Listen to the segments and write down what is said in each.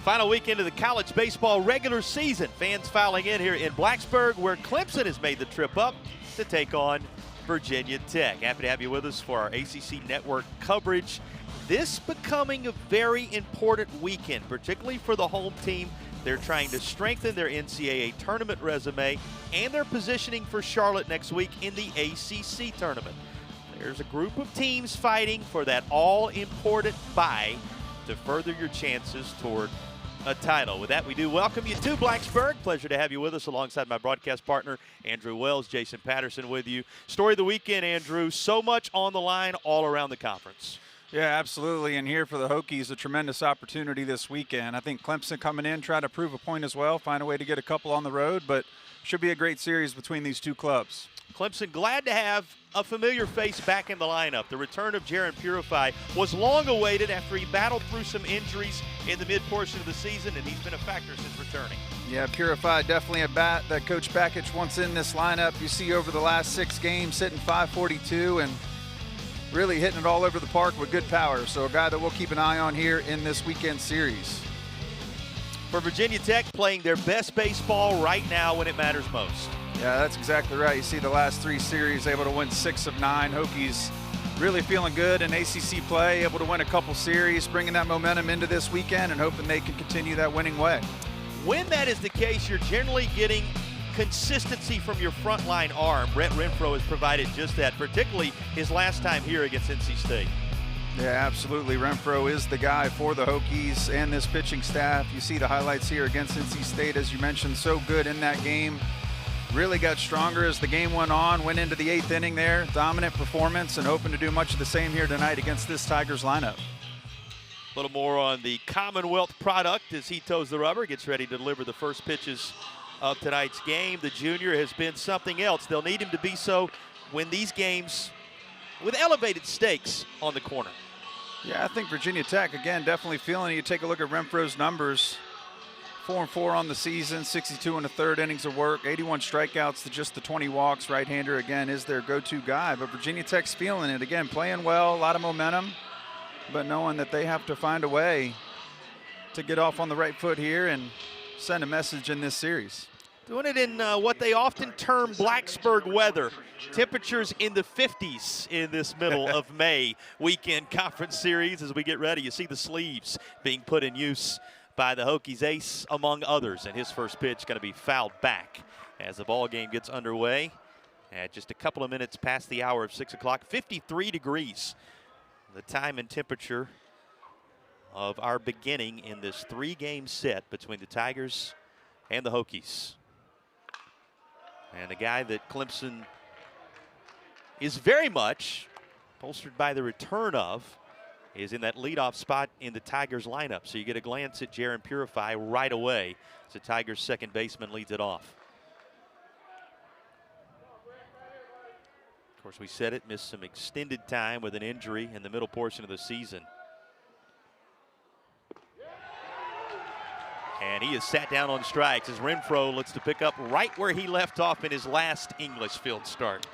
Final weekend of the college baseball regular season. Fans filing in here in Blacksburg, where Clemson has made the trip up to take on Virginia Tech. Happy to have you with us for our ACC Network coverage. This becoming a very important weekend, particularly for the home team. They're trying to strengthen their NCAA tournament resume, and they're positioning for Charlotte next week in the ACC tournament. There's a group of teams fighting for that all-important bye to further your chances toward a title. With that, we do welcome you to Blacksburg. Pleasure to have you with us alongside my broadcast partner, Andrew Wells. Jason Patterson with you. Story of the weekend, Andrew. So much on the line all around the conference. Yeah, absolutely. And here for the Hokies, a tremendous opportunity this weekend. I think Clemson coming in, try to prove a point as well, find a way to get a couple on the road, but should be a great series between these two clubs. Clemson glad to have a familiar face back in the lineup. The return of Jaron Purify was long awaited after he battled through some injuries in the mid-portion of the season, and he's been a factor since returning. Yeah, Purify definitely a bat that Coach Bakich wants in this lineup. You see over the last 6 games hitting .542 and really hitting it all over the park with good power. So a guy that we'll keep an eye on here in this weekend series. For Virginia Tech, playing their best baseball right now when it matters most. Yeah, that's exactly right. You see the last 3 series, able to win 6 of 9. Hokies really feeling good in ACC play, able to win a couple series, bringing that momentum into this weekend and hoping they can continue that winning way. When that is the case, you're generally getting consistency from your frontline arm. Brett Renfro has provided just that, particularly his last time here against NC State. Yeah, absolutely. Renfro is the guy for the Hokies and this pitching staff. You see the highlights here against NC State, as you mentioned, so good in that game. Really got stronger as the game went on, went into the 8th inning there. Dominant performance and hoping to do much of the same here tonight against this Tigers lineup. A little more on the Commonwealth product as he toes the rubber, gets ready to deliver the first pitches of tonight's game. The junior has been something else. They'll need him to be so when these games with elevated stakes on the corner. Yeah, I think Virginia Tech, again, definitely feeling it. You take a look at Renfro's numbers. 4-4 on the season, 62 in the 3rd innings of work, 81 strikeouts to just the 20 walks. Right-hander, again, is their go-to guy. But Virginia Tech's feeling it. Again, playing well, a lot of momentum, but knowing that they have to find a way to get off on the right foot here and send a message in this series. Doing it in what they often term Blacksburg weather. Temperatures in the 50s in this middle of May weekend conference series as we get ready. You see the sleeves being put in use by the Hokies ace, among others. And his first pitch going to be fouled back as the ball game gets underway at just a couple of minutes past the hour of 6 o'clock. 53 degrees, the time and temperature of our beginning in this 3-game set between the Tigers and the Hokies. And a guy that Clemson is very much bolstered by the return of is in that leadoff spot in the Tigers lineup. So you get a glance at Jaron Purify right away as the Tigers second baseman leads it off. Of course, we said it, missed some extended time with an injury in the middle portion of the season. And he is sat down on strikes as Renfro looks to pick up right where he left off in his last English field start.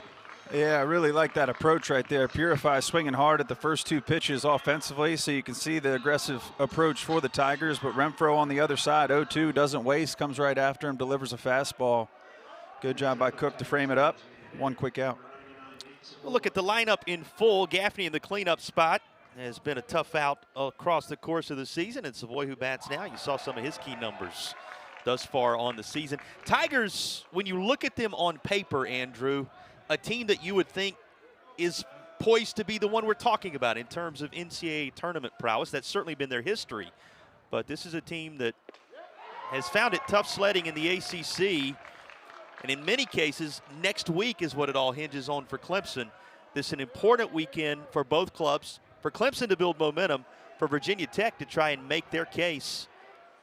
Yeah, I really like that approach right there. Purify swinging hard at the first 2 pitches offensively, so you can see the aggressive approach for the Tigers. But Renfro on the other side, 0-2, doesn't waste, comes right after him, delivers a fastball. Good job by Cook to frame it up. 1 quick out. We'll look at the lineup in full. Gaffney in the cleanup spot has been a tough out across the course of the season. And Savoy, who bats now, you saw some of his key numbers thus far on the season. Tigers, when you look at them on paper, Andrew, a team that you would think is poised to be the one we're talking about in terms of NCAA tournament prowess. That's certainly been their history. But this is a team that has found it tough sledding in the ACC. And in many cases, next week is what it all hinges on for Clemson. This is an important weekend for both clubs. For Clemson to build momentum, for Virginia Tech to try and make their case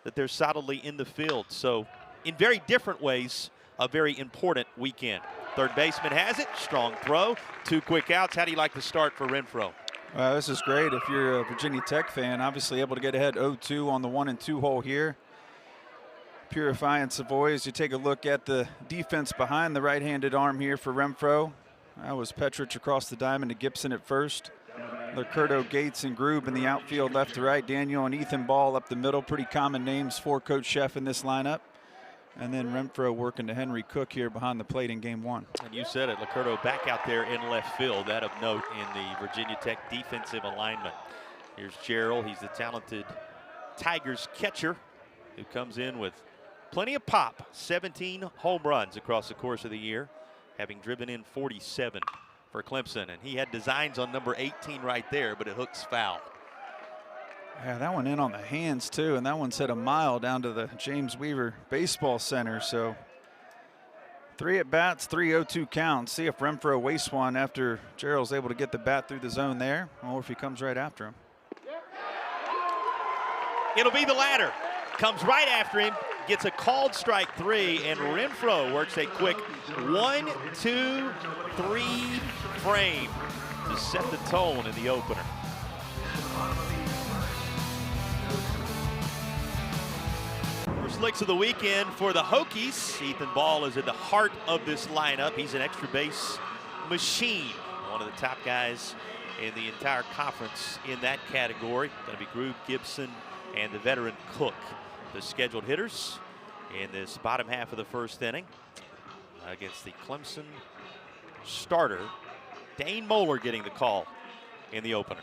that they're solidly in the field. So in very different ways, a very important weekend. Third baseman has it, strong throw, 2 quick outs. How do you like the start for Renfro? This is great if you're a Virginia Tech fan, obviously able to get ahead 0-2 on the 1 and 2 hole here. Purify and Savoy, as you take a look at the defense behind the right-handed arm here for Renfro. That was Petrich across the diamond to Gibson at first. Licurdo, Gates, and Grube in the outfield left to right. Daniel and Ethan Ball up the middle. Pretty common names for Coach Sheff in this lineup. And then Renfro working to Henry Cook here behind the plate in game one. And you said it, Licurdo back out there in left field. That of note in the Virginia Tech defensive alignment. Here's Gerald. He's the talented Tigers catcher who comes in with plenty of pop. 17 home runs across the course of the year, having driven in 47 for Clemson. And he had designs on number 18 right there, but it hooks foul. Yeah, that one in on the hands too, and that one's hit a mile down to the James Weaver Baseball Center. So 3 at bats, 3 0-2 counts. See if Renfro wastes one after Gerald's able to get the bat through the zone there, or if he comes right after him. It'll be the latter. Comes right after him, gets a called strike 3, and Renfro works a quick 1, 2, 3 frame to set the tone in the opener. First licks of the weekend for the Hokies. Ethan Ball is at the heart of this lineup. He's an extra base machine. One of the top guys in the entire conference in that category. Going to be Grube, Gibson, and the veteran Cook, the scheduled hitters in this bottom half of the first inning against the Clemson starter. Dane Moeller getting the call in the opener.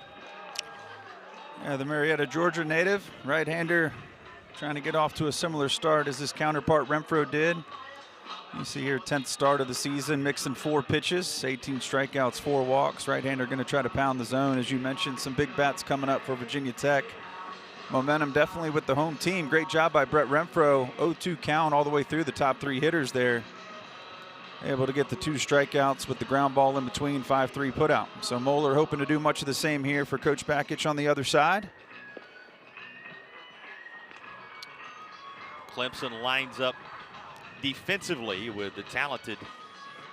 Yeah, the Marietta, Georgia native, right-hander, trying to get off to a similar start as his counterpart Renfro did. You see here 10th start of the season, mixing 4 pitches, 18 strikeouts, 4 walks. Right-hander going to try to pound the zone. As you mentioned, some big bats coming up for Virginia Tech. Momentum definitely with the home team. Great job by Brett Renfro. 0-2 count all the way through the top 3 hitters there. Able to get the 2 strikeouts with the ground ball in between, 5-3 putout. So Moeller hoping to do much of the same here for Coach Bakich on the other side. Clemson lines up defensively with the talented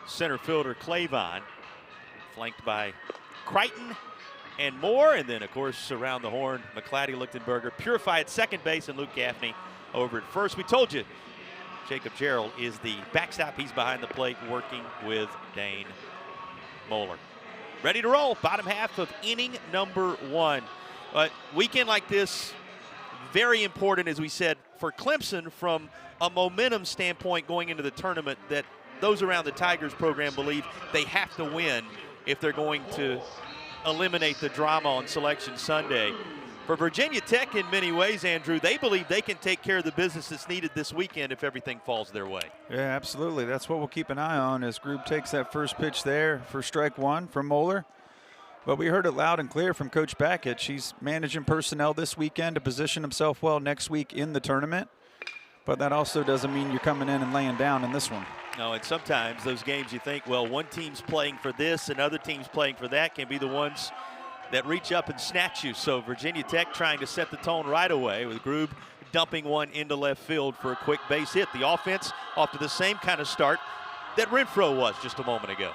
center fielder Clavon, flanked by Crichton and Moore, and then of course around the horn McClatty, Lichtenberger, Purify at second base, and Luke Gaffney over at first. We told you Jacob Gerald is the backstop. He's behind the plate working with Dane Moeller. Ready to roll, bottom half of inning number 1. Weekend like this, very important, as we said, for Clemson from a momentum standpoint going into the tournament, that those around the Tigers program believe they have to win if they're going to eliminate the drama on Selection Sunday. For Virginia Tech, in many ways, Andrew, they believe they can take care of the business that's needed this weekend if everything falls their way. Yeah, absolutely. That's what we'll keep an eye on as Grube takes that first pitch there for strike 1 from Moeller. But we heard it loud and clear from Coach Bakich. He's managing personnel this weekend to position himself well next week in the tournament. But that also doesn't mean you're coming in and laying down in this one. No, and sometimes those games you think, well, one team's playing for this and other teams playing for that, can be the ones that reach up and snatch you. So Virginia Tech trying to set the tone right away with Grube dumping one into left field for a quick base hit. The offense off to the same kind of start that Renfro was just a moment ago.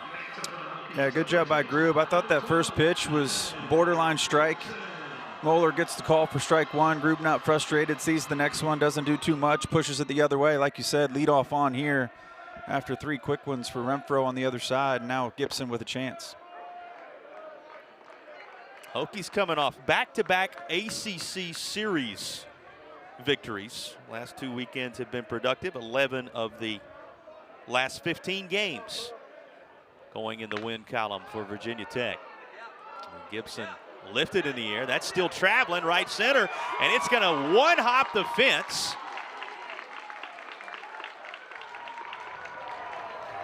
Yeah, good job by Grube. I thought that first pitch was borderline strike. Moeller gets the call for strike 1. Grube not frustrated, sees the next one, doesn't do too much, pushes it the other way. Like you said, lead off on here after 3 quick ones for Renfro on the other side. Now Gibson with a chance. Hokies coming off back-to-back ACC series victories. Last 2 weekends have been productive. 11 of the last 15 games going in the win column for Virginia Tech. Gibson lifted in the air. That's still traveling right center, and it's going to one-hop the fence.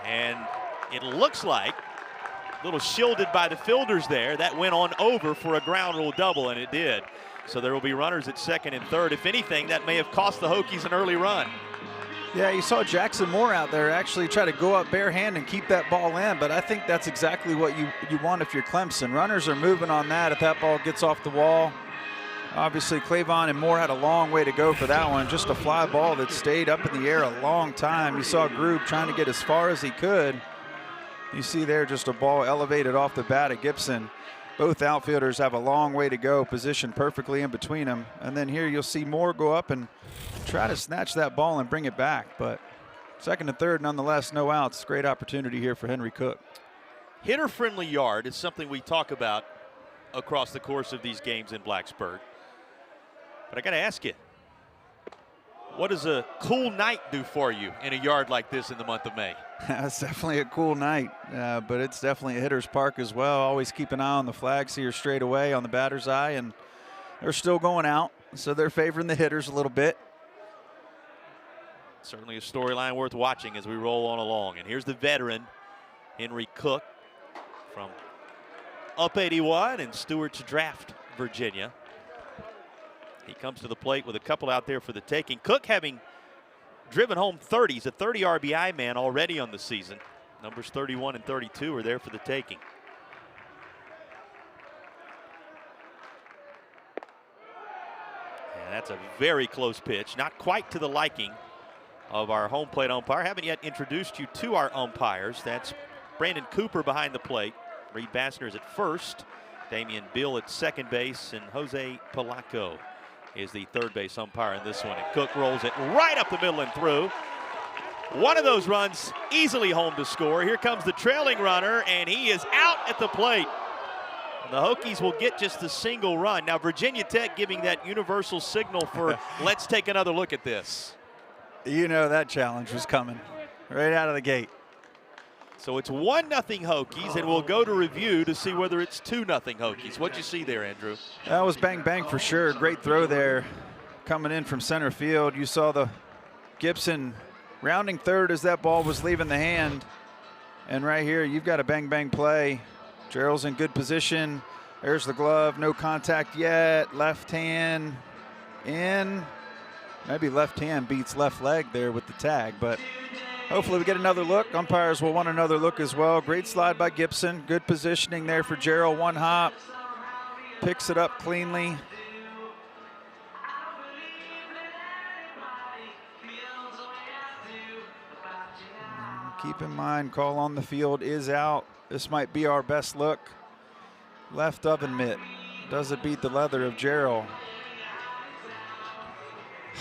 And it looks like a little shielded by the fielders there. That went on over for a ground rule double, and it did. So there will be runners at second and third. If anything, that may have cost the Hokies an early run. Yeah, you saw Jackson Moore out there actually try to go up bare hand and keep that ball in, but I think that's exactly what you want if you're Clemson. Runners are moving on that if that ball gets off the wall. Obviously, Clavon and Moore had a long way to go for that one. Just a fly ball that stayed up in the air a long time. You saw Grube trying to get as far as he could. You see there just a ball elevated off the bat at Gibson. Both outfielders have a long way to go, positioned perfectly in between them. And then here you'll see Moore go up and try to snatch that ball and bring it back. But second and third, nonetheless, no outs. Great opportunity here for Henry Cook. Hitter-friendly yard is something we talk about across the course of these games in Blacksburg. But I got to ask you, what does a cool night do for you in a yard like this in the month of May? It's definitely a cool night, but it's definitely a hitter's park as well. Always keep an eye on the flags here straight away on the batter's eye, and they're still going out, so they're favoring the hitters a little bit. Certainly a storyline worth watching as we roll on along. And here's the veteran, Henry Cook, from up 81 in Stewart's Draft, Virginia. He comes to the plate with a couple out there for the taking. Cook having driven home 30. He's a 30 RBI man already on the season. Numbers 31 and 32 are there for the taking. And that's a very close pitch. Not quite to the liking of our home plate umpire. Haven't yet introduced you to our umpires. That's Brandon Cooper behind the plate. Reed Bassner is at first. Damian Bill at second base. And Jose Palaco is the third base umpire in this one. And Cook rolls it right up the middle and through. One of those runs easily home to score. Here comes the trailing runner, and he is out at the plate. The Hokies will get just a single run. Now Virginia Tech giving that universal signal for let's take another look at this. You know that challenge was coming right out of the gate. So it's 1-0 Hokies, and we'll go to review to see whether it's 2-0 Hokies. What'd you see there, Andrew? That was bang bang for sure. Great throw there coming in from center field. You saw the Gibson rounding third as that ball was leaving the hand. And right here, you've got a bang bang play. Gerald's in good position. There's the glove, no contact yet. Left hand in. Maybe left hand beats left leg there with the tag, but hopefully we get another look. Umpires will want another look as well. Great slide by Gibson. Good positioning there for Gerald. One hop. Picks it up cleanly. Keep in mind, call on the field is out. This might be our best look. Left oven mitt. Does it beat the leather of Gerald?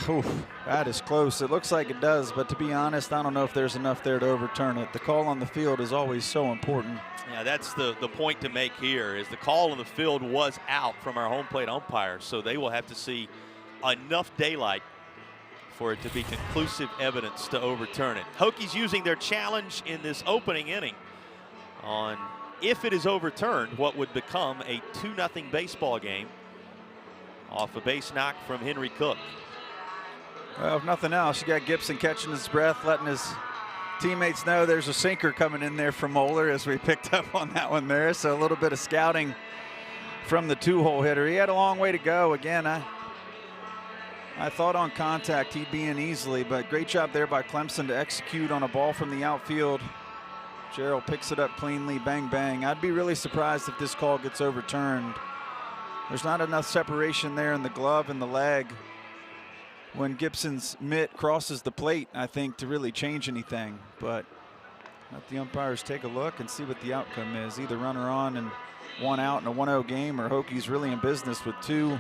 Oof, that is close. It looks like it does, but to be honest, I don't know if there's enough there to overturn it. The call on the field is always so important. Yeah, that's the point to make here is the call on the field was out from our home plate umpires, so they will have to see enough daylight for it to be conclusive evidence to overturn it. Hokies using their challenge in this opening inning on if it is overturned, what would become a 2-0 baseball game off a base knock from Henry Cook. Well, if nothing else, you got Gibson catching his breath, letting his teammates know there's a sinker coming in there from Moeller as we picked up on that one there. So a little bit of scouting from the two-hole hitter. He had a long way to go. Again, I thought on contact he'd be in easily, but great job there by Clemson to execute on a ball from the outfield. Gerald picks it up cleanly, bang, bang. I'd be really surprised if this call gets overturned. There's not enough separation there in the glove and the leg when Gibson's mitt crosses the plate, I think, to really change anything. But let the umpires take a look and see what the outcome is. Either runner on and one out in a 1-0 game, or Hokies really in business with two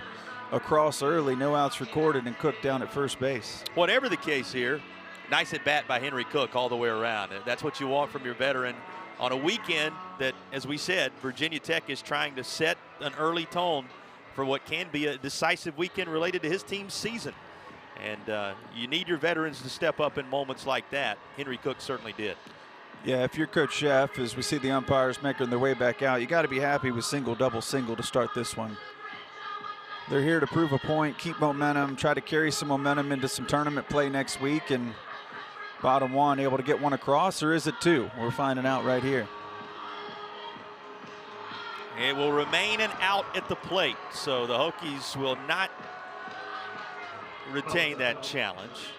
across early, no outs recorded, and Cook down at first base. Whatever the case here, nice at bat by Henry Cook all the way around. That's what you want from your veteran on a weekend that, as we said, Virginia Tech is trying to set an early tone for what can be a decisive weekend related to his team's season. And you need your veterans to step up in moments like that. Henry Cook certainly did. Yeah, if you're Coach Sheff, as we see the umpires making their way back out, you got to be happy with single, double, single to start this one. They're here to prove a point, keep momentum, try to carry some momentum into some tournament play next week, and bottom one, able to get one across, or is it two? We're finding out right here. It will remain an out at the plate, so the Hokies will not retain that challenge.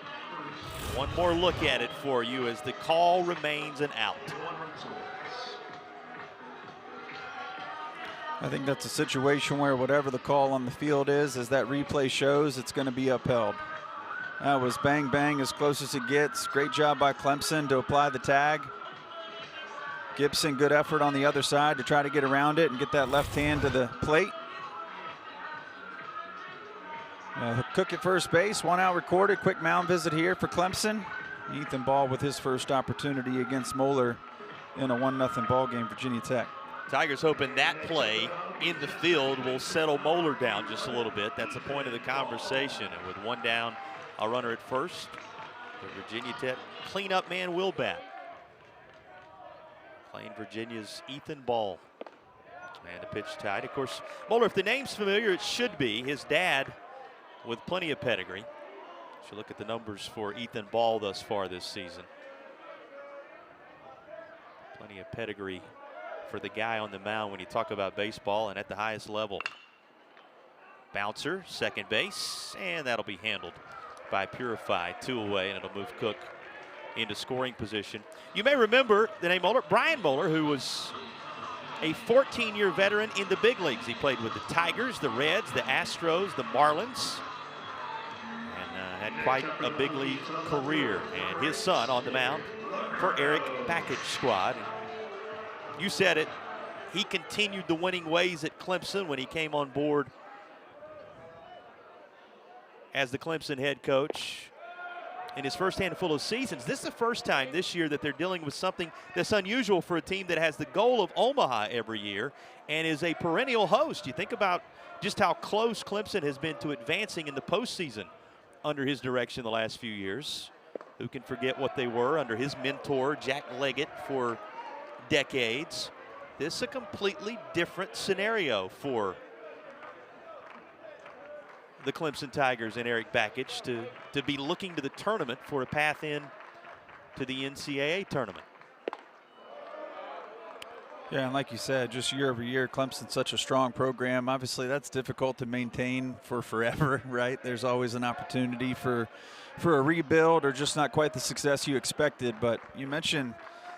One more look at it for you as the call remains an out. I think that's a situation where whatever the call on the field is, as that replay shows, it's going to be upheld. That was bang, bang, as close as it gets. Great job by Clemson to apply the tag. Gibson, good effort on the other side to try to get around it and get that left hand to the plate. Cook at first base, one out recorded. Quick mound visit here for Clemson. Ethan Ball with his first opportunity against Moeller in a 1-0 ball game, Virginia Tech. Tigers hoping that play in the field will settle Moeller down just a little bit. That's the point of the conversation. And with one down, a runner at first, the Virginia Tech cleanup man will bat. Playing Virginia's Ethan Ball. And the pitch tied. Of course, Moeller, if the name's familiar, it should be. His dad with plenty of pedigree. Should look at the numbers for Ethan Ball thus far this season. Plenty of pedigree for the guy on the mound when you talk about baseball and at the highest level. Bouncer, second base, and that'll be handled by Purify. 2 away, and it'll move Cook into scoring position. You may remember the name Moeller, Brian Moeller, who was a 14-year veteran in the big leagues. He played with the Tigers, the Reds, the Astros, the Marlins, and had quite a big league career. And his son on the mound for Eric Bakich squad. You said it, he continued the winning ways at Clemson when he came on board as the Clemson head coach in his first handful of seasons. This is the first time this year that they're dealing with something that's unusual for a team that has the goal of Omaha every year and is a perennial host. You think about just how close Clemson has been to advancing in the postseason under his direction the last few years. Who can forget what they were under his mentor, Jack Leggett, for decades. This is a completely different scenario for the Clemson Tigers and Eric Bakich to be looking to the tournament for a path in to the NCAA tournament. Yeah, and like you said, just year over year, Clemson's such a strong program. Obviously, that's difficult to maintain for forever, right? There's always an opportunity for a rebuild or just not quite the success you expected. But you mentioned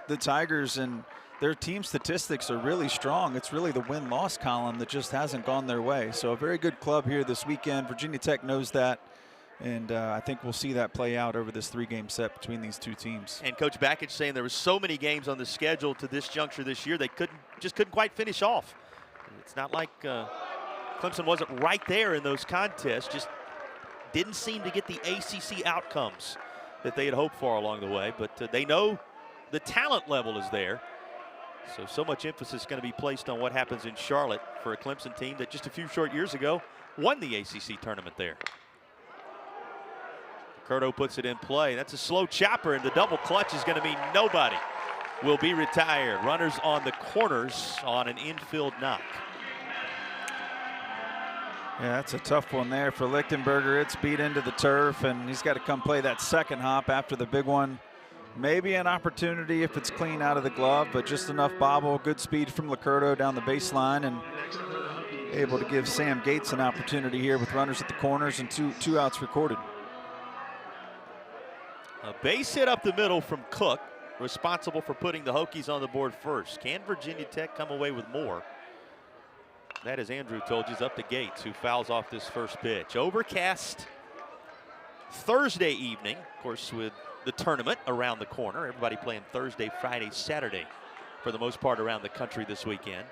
the Tigers, and their team statistics are really strong. It's really the win-loss column that just hasn't gone their way. So a very good club here this weekend. Virginia Tech knows that. And I think we'll see that play out over this 3-game set between these two teams. And Coach Bakich saying there were so many games on the schedule to this juncture this year they couldn't quite finish off. It's not like Clemson wasn't right there in those contests, just didn't seem to get the ACC outcomes that they had hoped for along the way. But they know the talent level is there. So much emphasis is going to be placed on what happens in Charlotte for a Clemson team that just a few short years ago won the ACC tournament there. Curto puts it in play. That's a slow chopper, and the double clutch is going to mean nobody will be retired. Runners on the corners on an infield knock. Yeah, that's a tough one there for Lichtenberger. It's beat into the turf, and he's got to come play that second hop after the big one. Maybe an opportunity if it's clean out of the glove, but just enough bobble. Good speed from Licurdo down the baseline, and able to give Sam Gates an opportunity here with runners at the corners and two outs recorded. A base hit up the middle from Cook, responsible for putting the Hokies on the board first. Can Virginia Tech come away with more? That, as Andrew told you, is up to Gates, who fouls off this first pitch. Overcast Thursday evening, of course, with the tournament around the corner. Everybody playing Thursday, Friday, Saturday for the most part around the country this weekend.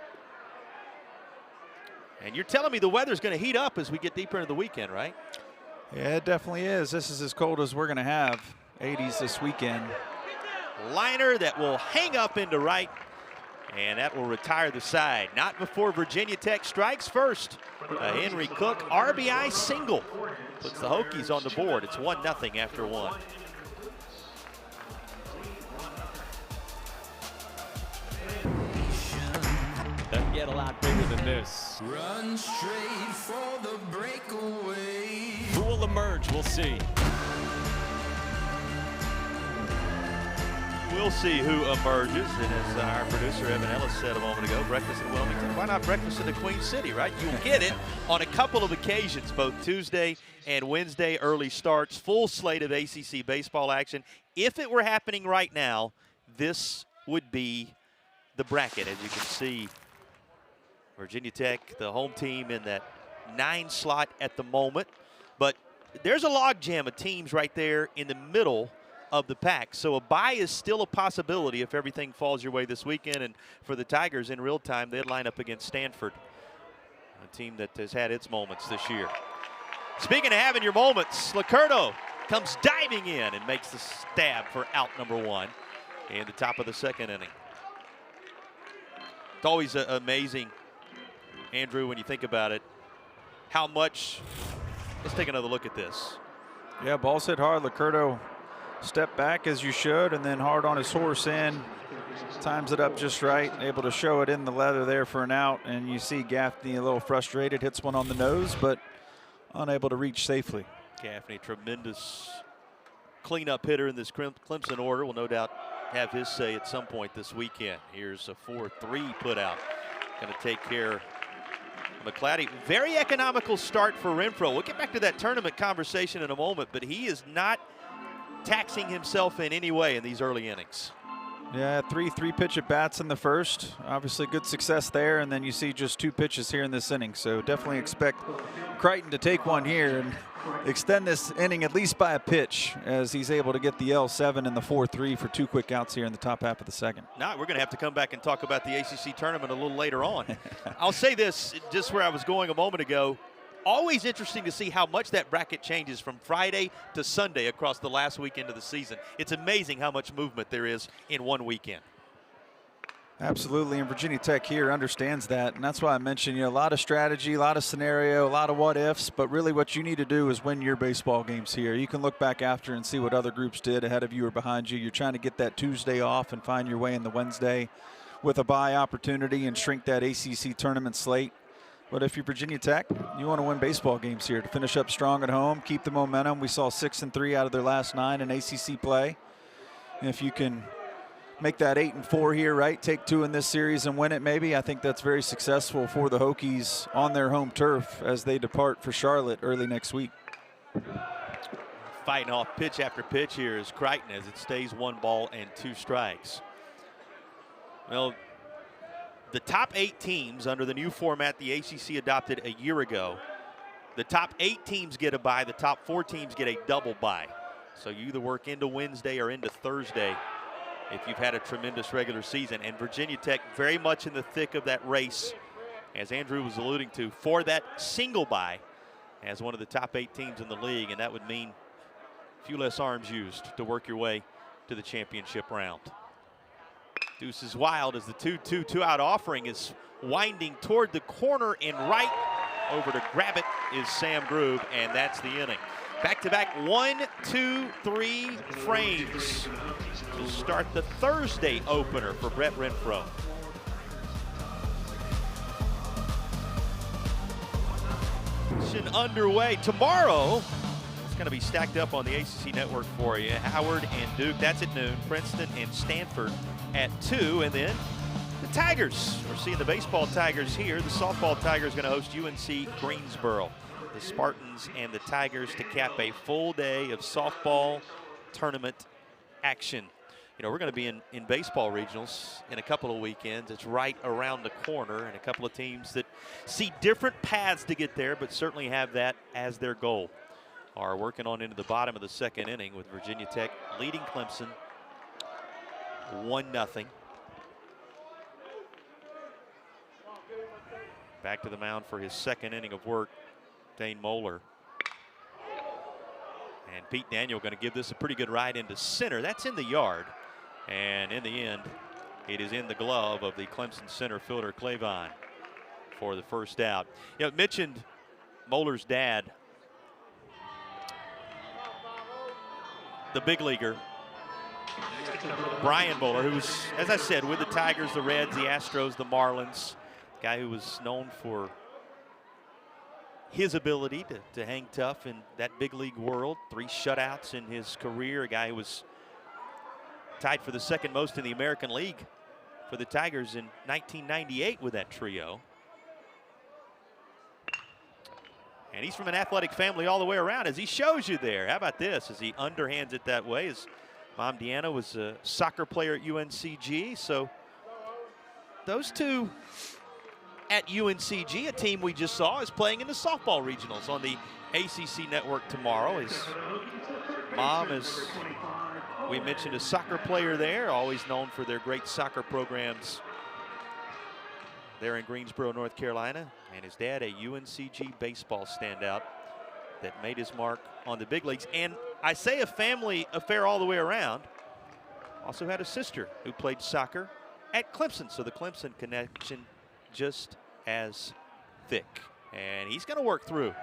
And you're telling me the weather's going to heat up as we get deeper into the weekend, right? Yeah, it definitely is. This is as cold as we're going to have. 80s this weekend. Liner that will hang up into right, and that will retire the side. Not before Virginia Tech strikes first. A Henry Cook RBI single puts the Hokies on the board. It's 1-0 after 1. Doesn't get a lot bigger than this. Run straight for the breakaway. Who will emerge? We'll see. We'll see who emerges, and as our producer Evan Ellis said a moment ago, breakfast in Wilmington. Why not breakfast in the Queen City, right? You'll get it on a couple of occasions, both Tuesday and Wednesday early starts, full slate of ACC baseball action. If it were happening right now, this would be the bracket. As you can see, Virginia Tech, the home team, in that 9 slot at the moment. But there's a logjam of teams right there in the middle of the pack. So a bye is still a possibility if everything falls your way this weekend. And for the Tigers in real time, they'd line up against Stanford, a team that has had its moments this year. Speaking of having your moments, Licurdo comes diving in and makes the stab for out number 1 in the top of the second inning. It's always amazing, Andrew, when you think about it, how much. Let's take another look at this. Yeah, ball's hit hard. Licurdo stepped back as you should, and then hard on his horse in. Times it up just right, able to show it in the leather there for an out. And you see Gaffney a little frustrated, hits one on the nose, but unable to reach safely. Gaffney, tremendous cleanup hitter in this Clemson order, will no doubt have his say at some point this weekend. Here's a 4-3 put out. Going to take care of McClatty. Very economical start for Renfro. We'll get back to that tournament conversation in a moment, but he is not taxing himself in any way in these early innings. Yeah, three pitch at bats in the first. Obviously good success there, and then you see just 2 pitches here in this inning. So definitely expect Crichton to take one here and extend this inning at least by a pitch, as he's able to get the L7 and the 4-3 for 2 quick outs here in the top half of the second. Now we're going to have to come back and talk about the ACC tournament a little later on. I'll say this, just where I was going a moment ago. Always interesting to see how much that bracket changes from Friday to Sunday across the last weekend of the season. It's amazing how much movement there is in one weekend. Absolutely, and Virginia Tech here understands that, and that's why I mentioned, a lot of strategy, a lot of scenario, a lot of what ifs, but really what you need to do is win your baseball games here. You can look back after and see what other groups did ahead of you or behind you. You're trying to get that Tuesday off and find your way in the Wednesday with a bye opportunity and shrink that ACC tournament slate. But if you're Virginia Tech, you want to win baseball games here to finish up strong at home, keep the momentum. We saw 6-3 out of their last 9 in ACC play. And if you can make that 8-4 here, right, take 2 in this series and win it maybe, I think that's very successful for the Hokies on their home turf as they depart for Charlotte early next week. Fighting off pitch after pitch here is Crichton as it stays 1 ball and 2 strikes. Well, the top 8 teams under the new format the ACC adopted a year ago, the top 8 teams get a bye, the top 4 teams get a double bye. So you either work into Wednesday or into Thursday if you've had a tremendous regular season. And Virginia Tech very much in the thick of that race, as Andrew was alluding to, for that single bye as one of the top 8 teams in the league. And that would mean a few less arms used to work your way to the championship round. Deuce is wild as the 2-2 2-out offering is winding toward the corner and right. Over to grab it is Sam Groove, and that's the inning. Back-to-back 1-2-3 frames to start the Thursday opener for Brett Renfro. Underway tomorrow. It's going to be stacked up on the ACC network for you. Howard and Duke, that's at noon. Princeton and Stanford at 2, and then the Tigers. We're seeing the baseball Tigers here. The softball Tigers going to host UNC Greensboro. The Spartans and the Tigers to cap a full day of softball tournament action. We're going to be in baseball regionals in a couple of weekends. It's right around the corner, and a couple of teams that see different paths to get there, but certainly have that as their goal, are working on into the bottom of the second inning with Virginia Tech leading Clemson 1-0. Back to the mound for his second inning of work, Dane Moeller. And Pete Daniel going to give this a pretty good ride into center. That's in the yard. And in the end, it is in the glove of the Clemson center fielder, Clavon, for the first out. Mentioned Moeller's dad, the big leaguer, Brian Moeller, who's, as I said, with the Tigers, the Reds, the Astros, the Marlins, guy who was known for his ability to hang tough in that big league world. 3 shutouts in his career, a guy who was tied for the second most in the American League for the Tigers in 1998 with that trio. And he's from an athletic family all the way around, as he shows you there. How about this, as he underhands it that way? His mom, Deanna, was a soccer player at UNCG. So those two at UNCG, a team we just saw, is playing in the softball regionals on the ACC network tomorrow. His mom is, we mentioned, a soccer player there, always known for their great soccer programs there in Greensboro, North Carolina. And his dad, a UNCG baseball standout that made his mark on the big leagues. And I say a family affair all the way around. Also had a sister who played soccer at Clemson. So the Clemson connection just as thick. And he's going to work through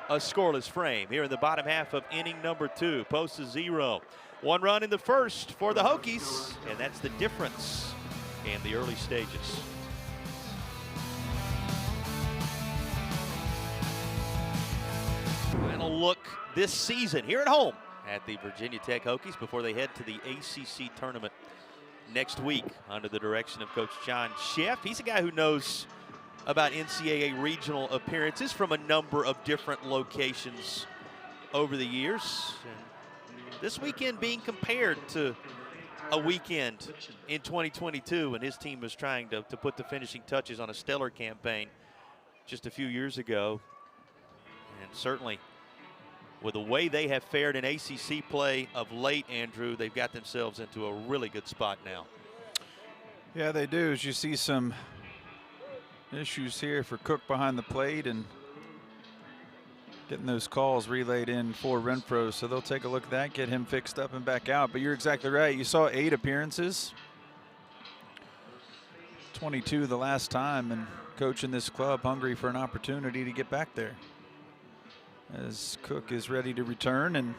a scoreless frame here in the bottom half of inning number 2. Post to 0. 1 run in the first for the Hokies, and that's the difference in the early stages. Final look this season here at home at the Virginia Tech Hokies before they head to the ACC tournament next week under the direction of Coach John Sheff. He's a guy who knows about NCAA regional appearances from a number of different locations over the years. And this weekend being compared to a weekend in 2022 when his team was trying to put the finishing touches on a stellar campaign just a few years ago. And certainly with the way they have fared in ACC play of late, Andrew, they've got themselves into a really good spot now. Yeah, they do. As you see some issues here for Cook behind the plate and getting those calls relayed in for Renfro. So they'll take a look at that, get him fixed up and back out. But you're exactly right. You saw 8 appearances, 22 the last time, and coaching this club hungry for an opportunity to get back there. As Cook is ready to return and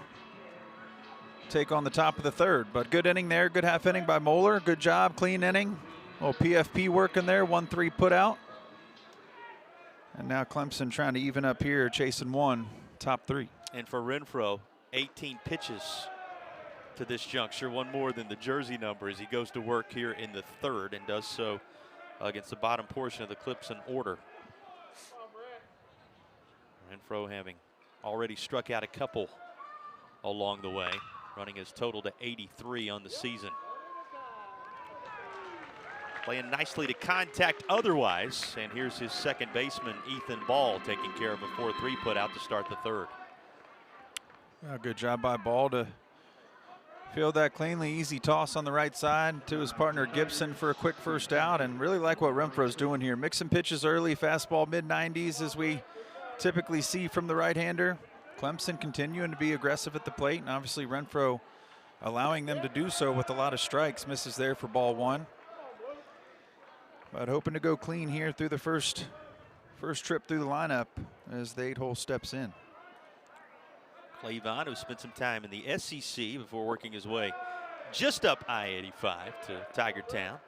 take on the top of the 3rd. But good inning there, good half inning by Moeller. Good job, clean inning. Little PFP working there, 1-3 put out. And now Clemson trying to even up here, chasing 1, top 3. And for Renfro, 18 pitches to this juncture, 1 more than the jersey number as he goes to work here in the 3rd and does so against the bottom portion of the Clemson order. Renfro having already struck out a couple along the way, running his total to 83 on the season. Playing nicely to contact otherwise, and here's his second baseman, Ethan Ball, taking care of a 4-3 put out to start the 3rd. Well, good job by Ball to field that cleanly. Easy toss on the right side to his partner Gibson for a quick first out, and really like what Renfro's doing here. Mixing pitches early, fastball mid-90s as we typically see from the right-hander. Clemson continuing to be aggressive at the plate, and obviously Renfro allowing them to do so with a lot of strikes. Misses there for ball 1. But hoping to go clean here through the first trip through the lineup as the 8-hole steps in. Cleavon, who spent some time in the SEC before working his way just up I-85 to Tiger Town.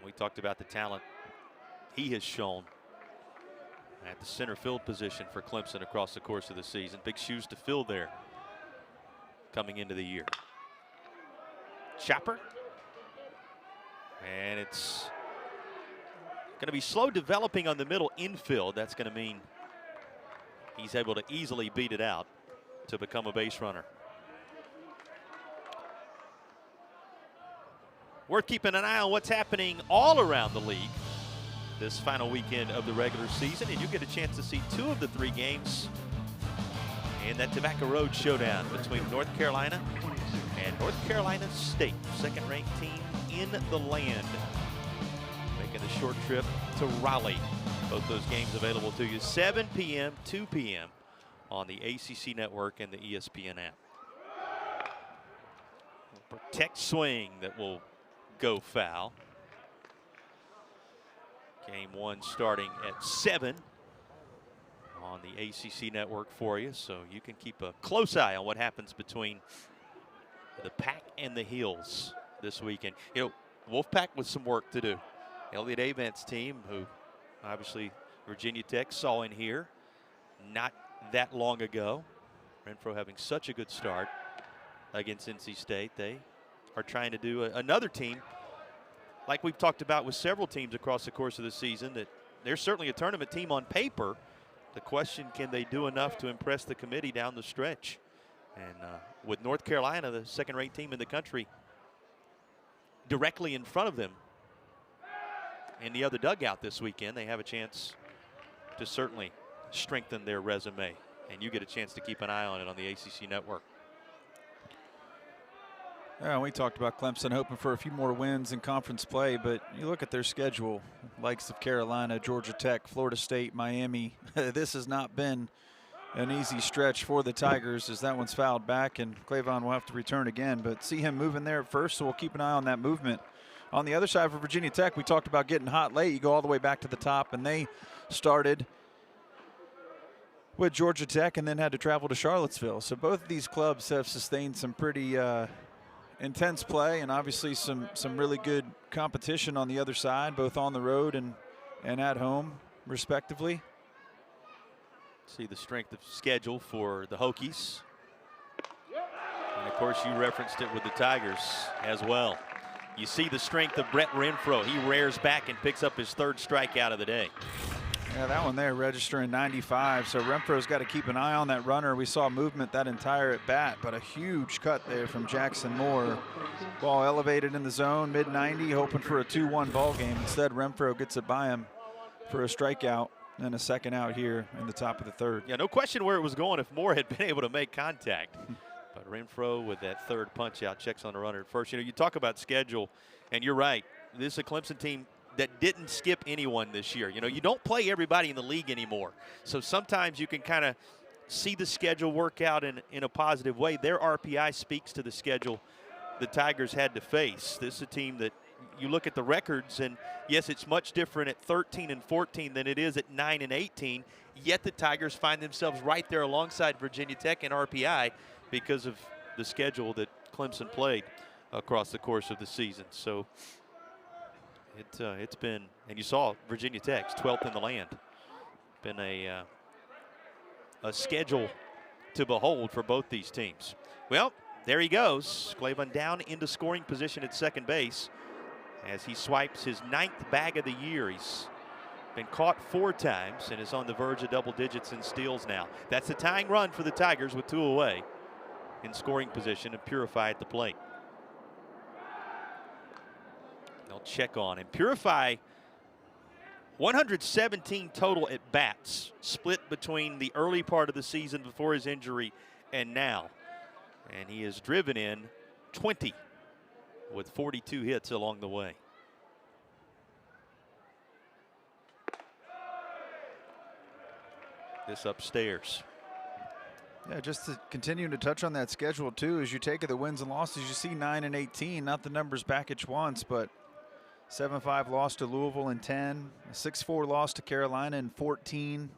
We talked about the talent he has shown at the center field position for Clemson across the course of the season. Big shoes to fill there coming into the year. Chopper. And it's going to be slow developing on the middle infield. That's going to mean he's able to easily beat it out to become a base runner. Worth keeping an eye on what's happening all around the league this final weekend of the regular season, and you get a chance to see 2 of the 3 games in that Tobacco Road showdown between North Carolina and North Carolina State, 2nd-ranked team in the land, making the short trip to Raleigh. Both those games available to you 7 p.m., 2 p.m. on the ACC network and the ESPN app. Protect swing that will go foul. Game 1 starting at 7 on the ACC network for you, so you can keep a close eye on what happens between the Pack and the Heels this weekend. You know, Wolfpack with some work to do. Elliott Avent's team, who obviously Virginia Tech saw in here not that long ago. Renfro having such a good start against NC State. They are trying to do another team like we've talked about with several teams across the course of the season, that they're certainly a tournament team on paper. The question, can they do enough to impress the committee down the stretch? And with North Carolina, the 2nd-ranked team in the country, directly in front of them in the other dugout this weekend, they have a chance to certainly strengthen their resume. And you get a chance to keep an eye on it on the ACC network. Yeah, we talked about Clemson hoping for a few more wins in conference play, but you look at their schedule, likes of Carolina, Georgia Tech, Florida State, Miami. This has not been an easy stretch for the Tigers, as that one's fouled back, and Cleavon will have to return again. But see him moving there at first, so we'll keep an eye on that movement On the other side for Virginia Tech, we talked about getting hot late. You go all the way back to the top, and they started with Georgia Tech and then had to travel to Charlottesville. So both of these clubs have sustained some pretty intense play, and obviously some really good competition on the other side, both on the road and at home, respectively. See the strength of schedule for the Hokies. And of course, you referenced it with the Tigers as well. You see the strength of Brett Renfro. He rears back and picks up his 3rd strikeout of the day. Yeah, that one there registering 95. So Renfro's got to keep an eye on that runner. We saw movement that entire at bat, but a huge cut there from Jackson Moore. Ball elevated in the zone, mid-90, hoping for a 2-1 ball game. Instead, Renfro gets it by him for a strikeout and a second out here in the top of the 3rd. Yeah, no question where it was going if Moore had been able to make contact. But Renfro with that 3rd punch out checks on the runner at first. You know, you talk about schedule, and you're right. This is a Clemson team that didn't skip anyone this year. You know, you don't play everybody in the league anymore. So sometimes you can kind of see the schedule work out in a positive way. Their RPI speaks to the schedule the Tigers had to face. This is a team that you look at the records, and yes, it's much different at 13-14 than it is at 9-18. Yet the Tigers find themselves right there alongside Virginia Tech in RPI because of the schedule that Clemson played across the course of the season. So it's been, and you saw Virginia Tech's 12th in the land. Been a schedule to behold for both these teams. Well, there he goes. Clavon down into scoring position at second base as he swipes his 9th bag of the year. He's been caught 4 times and is on the verge of double digits in steals now. That's the tying run for the Tigers with 2 away in scoring position, and Purify at the plate. They'll check on him. Purify 117 total at bats, split between the early part of the season before his injury and now. And he has driven in 20 with 42 hits along the way. This upstairs. Yeah, just to continue to touch on that schedule too, as you take the wins and losses, you see 9-18, not the numbers back each once, but 7-5 loss to Louisville in 10, a 6-4 loss to Carolina in 14,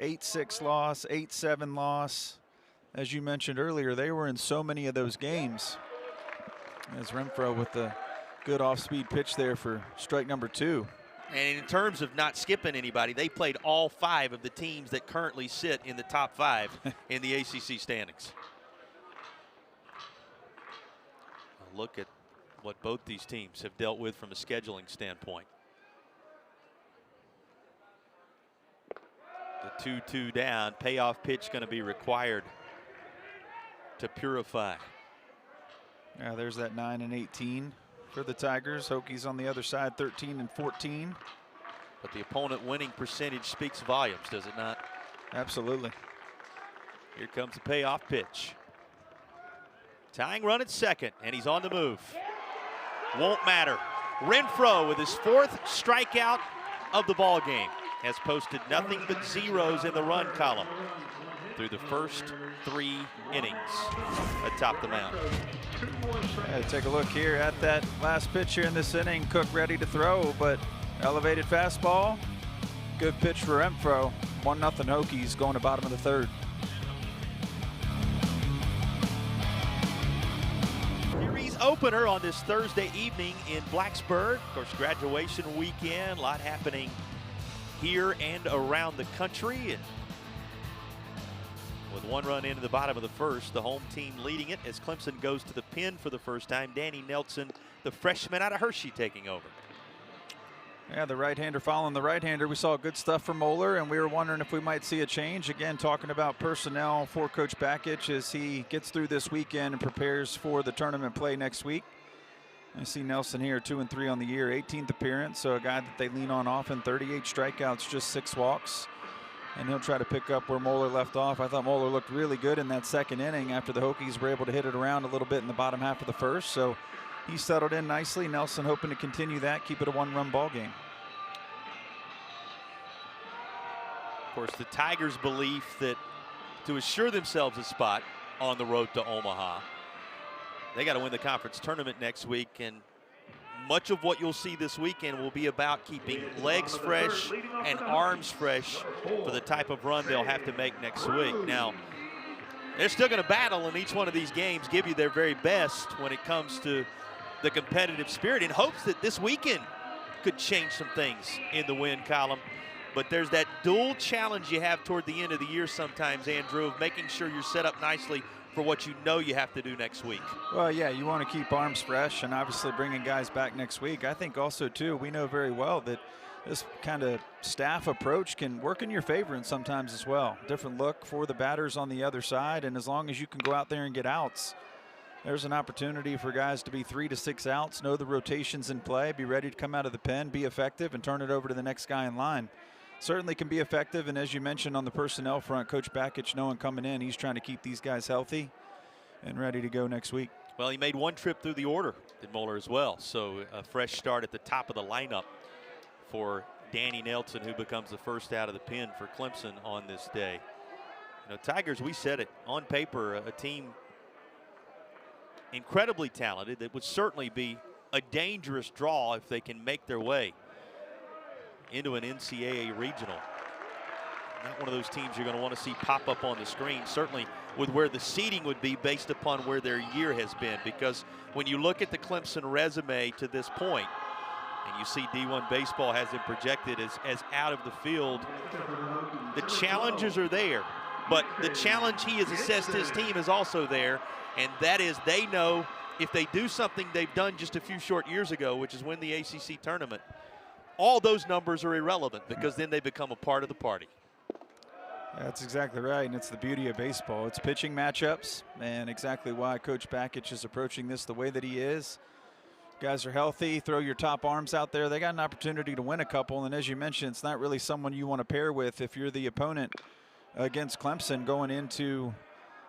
8-6 loss, 8-7 loss. As you mentioned earlier, they were in so many of those games. As Renfro with the good off-speed pitch there for strike number 2. And in terms of not skipping anybody, they played all 5 of the teams that currently sit in the top 5 in the ACC standings. A look at what both these teams have dealt with from a scheduling standpoint. The 2-2 down, payoff pitch going to be required to Purify. Yeah, there's that 9-18 for the Tigers. Hokies on the other side, 13-14. But the opponent winning percentage speaks volumes, does it not? Absolutely. Here comes the payoff pitch. Tying run at second, and he's on the move. Won't matter. Renfro with his 4th strikeout of the ball game has posted nothing but zeros in the run column through the first 3 innings atop the mound. Yeah, take a look here at that last pitch here in this inning. Cook ready to throw, but elevated fastball. Good pitch for Renfro. 1-0 Hokies going to bottom of the 3rd. Series opener on this Thursday evening in Blacksburg. Of course, graduation weekend, a lot happening here and around the country. And with 1 run into the bottom of the 1st, the home team leading it as Clemson goes to the pen for the first time. Danny Nelson, the freshman out of Hershey, taking over. Yeah, the right-hander following the right-hander. We saw good stuff from Moeller, and we were wondering if we might see a change. Again, talking about personnel for Coach Bakich as he gets through this weekend and prepares for the tournament play next week. I see Nelson here, 2-3 on the year, 18th appearance, so a guy that they lean on often, 38 strikeouts, just 6 walks. And he'll try to pick up where Moeller left off. I thought Moeller looked really good in that 2nd inning after the Hokies were able to hit it around a little bit in the bottom half of the 1st. So he settled in nicely. Nelson hoping to continue that, keep it a 1-run ball game. Of course, the Tigers' belief that to assure themselves a spot on the road to Omaha, they got to win the conference tournament next week, and much of what you'll see this weekend will be about keeping legs fresh and arms fresh for the type of run they'll have to make next week. Now, they're still going to battle in each one of these games, give you their very best when it comes to the competitive spirit, in hopes that this weekend could change some things in the win column. But there's that dual challenge you have toward the end of the year sometimes, Andrew, of making sure you're set up nicely for what you know you have to do next week. Well, yeah, you want to keep arms fresh and obviously bringing guys back next week. I think also, too, we know very well that this kind of staff approach can work in your favor and sometimes as well. Different look for the batters on the other side, and as long as you can go out there and get outs, there's an opportunity for guys to be 3 to 6 outs, know the rotations in play, be ready to come out of the pen, be effective, and turn it over to the next guy in line. Certainly can be effective, and as you mentioned on the personnel front, Coach Bakich knowing coming in, he's trying to keep these guys healthy and ready to go next week. Well, he made one trip through the order, did Moeller as well, so a fresh start at the top of the lineup for Danny Nelson, who becomes the first out of the pen for Clemson on this day. You know, Tigers, we said it, on paper, a team incredibly talented that would certainly be a dangerous draw if they can make their way into an NCAA regional. Not one of those teams you're going to want to see pop up on the screen, certainly with where the seeding would be based upon where their year has been, because when you look at the Clemson resume to this point, and you see D1 baseball has him projected as out of the field, the challenges are there, but the challenge he has assessed his team is also there, and that is they know if they do something they've done just a few short years ago, which is win the ACC tournament, all those numbers are irrelevant because then they become a part of the party. That's exactly right, and it's the beauty of baseball. It's pitching matchups, and exactly why Coach Bakich is approaching this the way that he is. Guys are healthy, throw your top arms out there. They got an opportunity to win a couple, and as you mentioned, it's not really someone you want to pair with if you're the opponent against Clemson going into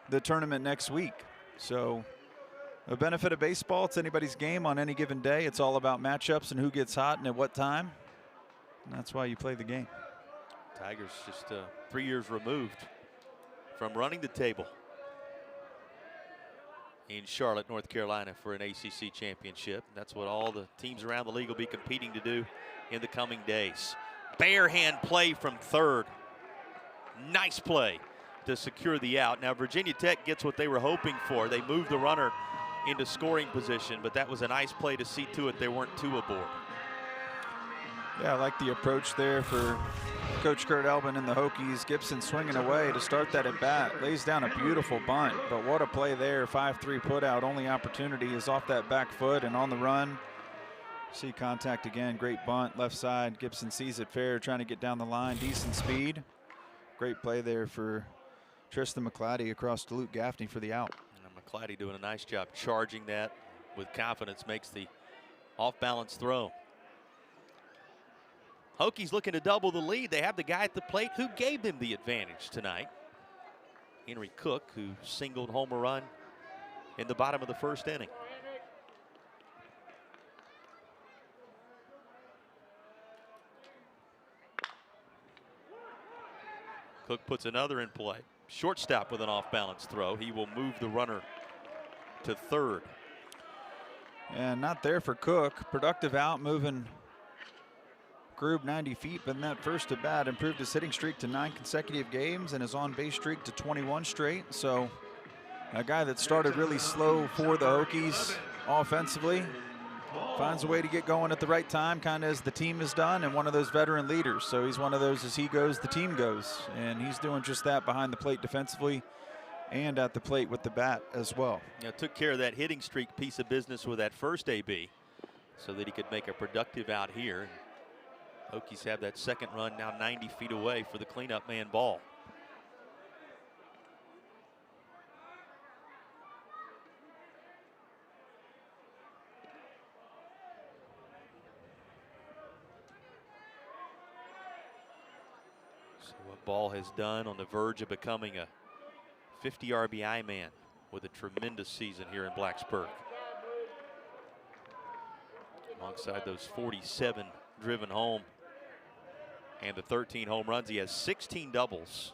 the tournament next week. So the benefit of baseball, it's anybody's game on any given day. It's all about matchups and who gets hot and at what time. And that's why you play the game. Tigers just 3 years removed from running the table in Charlotte, North Carolina for an ACC championship. That's what all the teams around the league will be competing to do in the coming days. Bare hand play from third. Nice play to secure the out. Now Virginia Tech gets what they were hoping for. They moved the runner into scoring position, but that was a nice play to see to it there weren't two aboard. Yeah, I like the approach there for Coach Kurt Elbin and the Hokies. Gibson swinging away to start that at bat. Lays down a beautiful bunt, but what a play there. 5-3 put out. Only opportunity is off that back foot and on the run. See contact again. Great bunt, left side. Gibson sees it fair, trying to get down the line. Decent speed. Great play there for Tristan McClatty across to Luke Gaffney for the out. And McClatty doing a nice job charging that with confidence, makes the off-balance throw. Hokies looking to double the lead. They have the guy at the plate who gave them the advantage tonight. Henry Cook, who singled home a run in the bottom of the first inning. Cook puts another in play. Shortstop with an off-balance throw. He will move the runner to third. And not there for Cook. Productive out, moving Grube 90 feet, but in that first at bat improved his hitting streak to 9 consecutive games and his on-base streak to 21 straight. So a guy that started really slow for the Hokies offensively finds a way to get going at the right time, kind of as the team has done, and one of those veteran leaders. So he's one of those, as he goes, the team goes, and he's doing just that behind the plate defensively and at the plate with the bat as well. Yeah, took care of that hitting streak piece of business with that first AB so that he could make a productive out here. Hokies have that second run now 90 feet away for the cleanup man ball. So what Ball has done, on the verge of becoming a 50 RBI man with a tremendous season here in Blacksburg. Alongside those 47 driven home and the 13 home runs, he has 16 doubles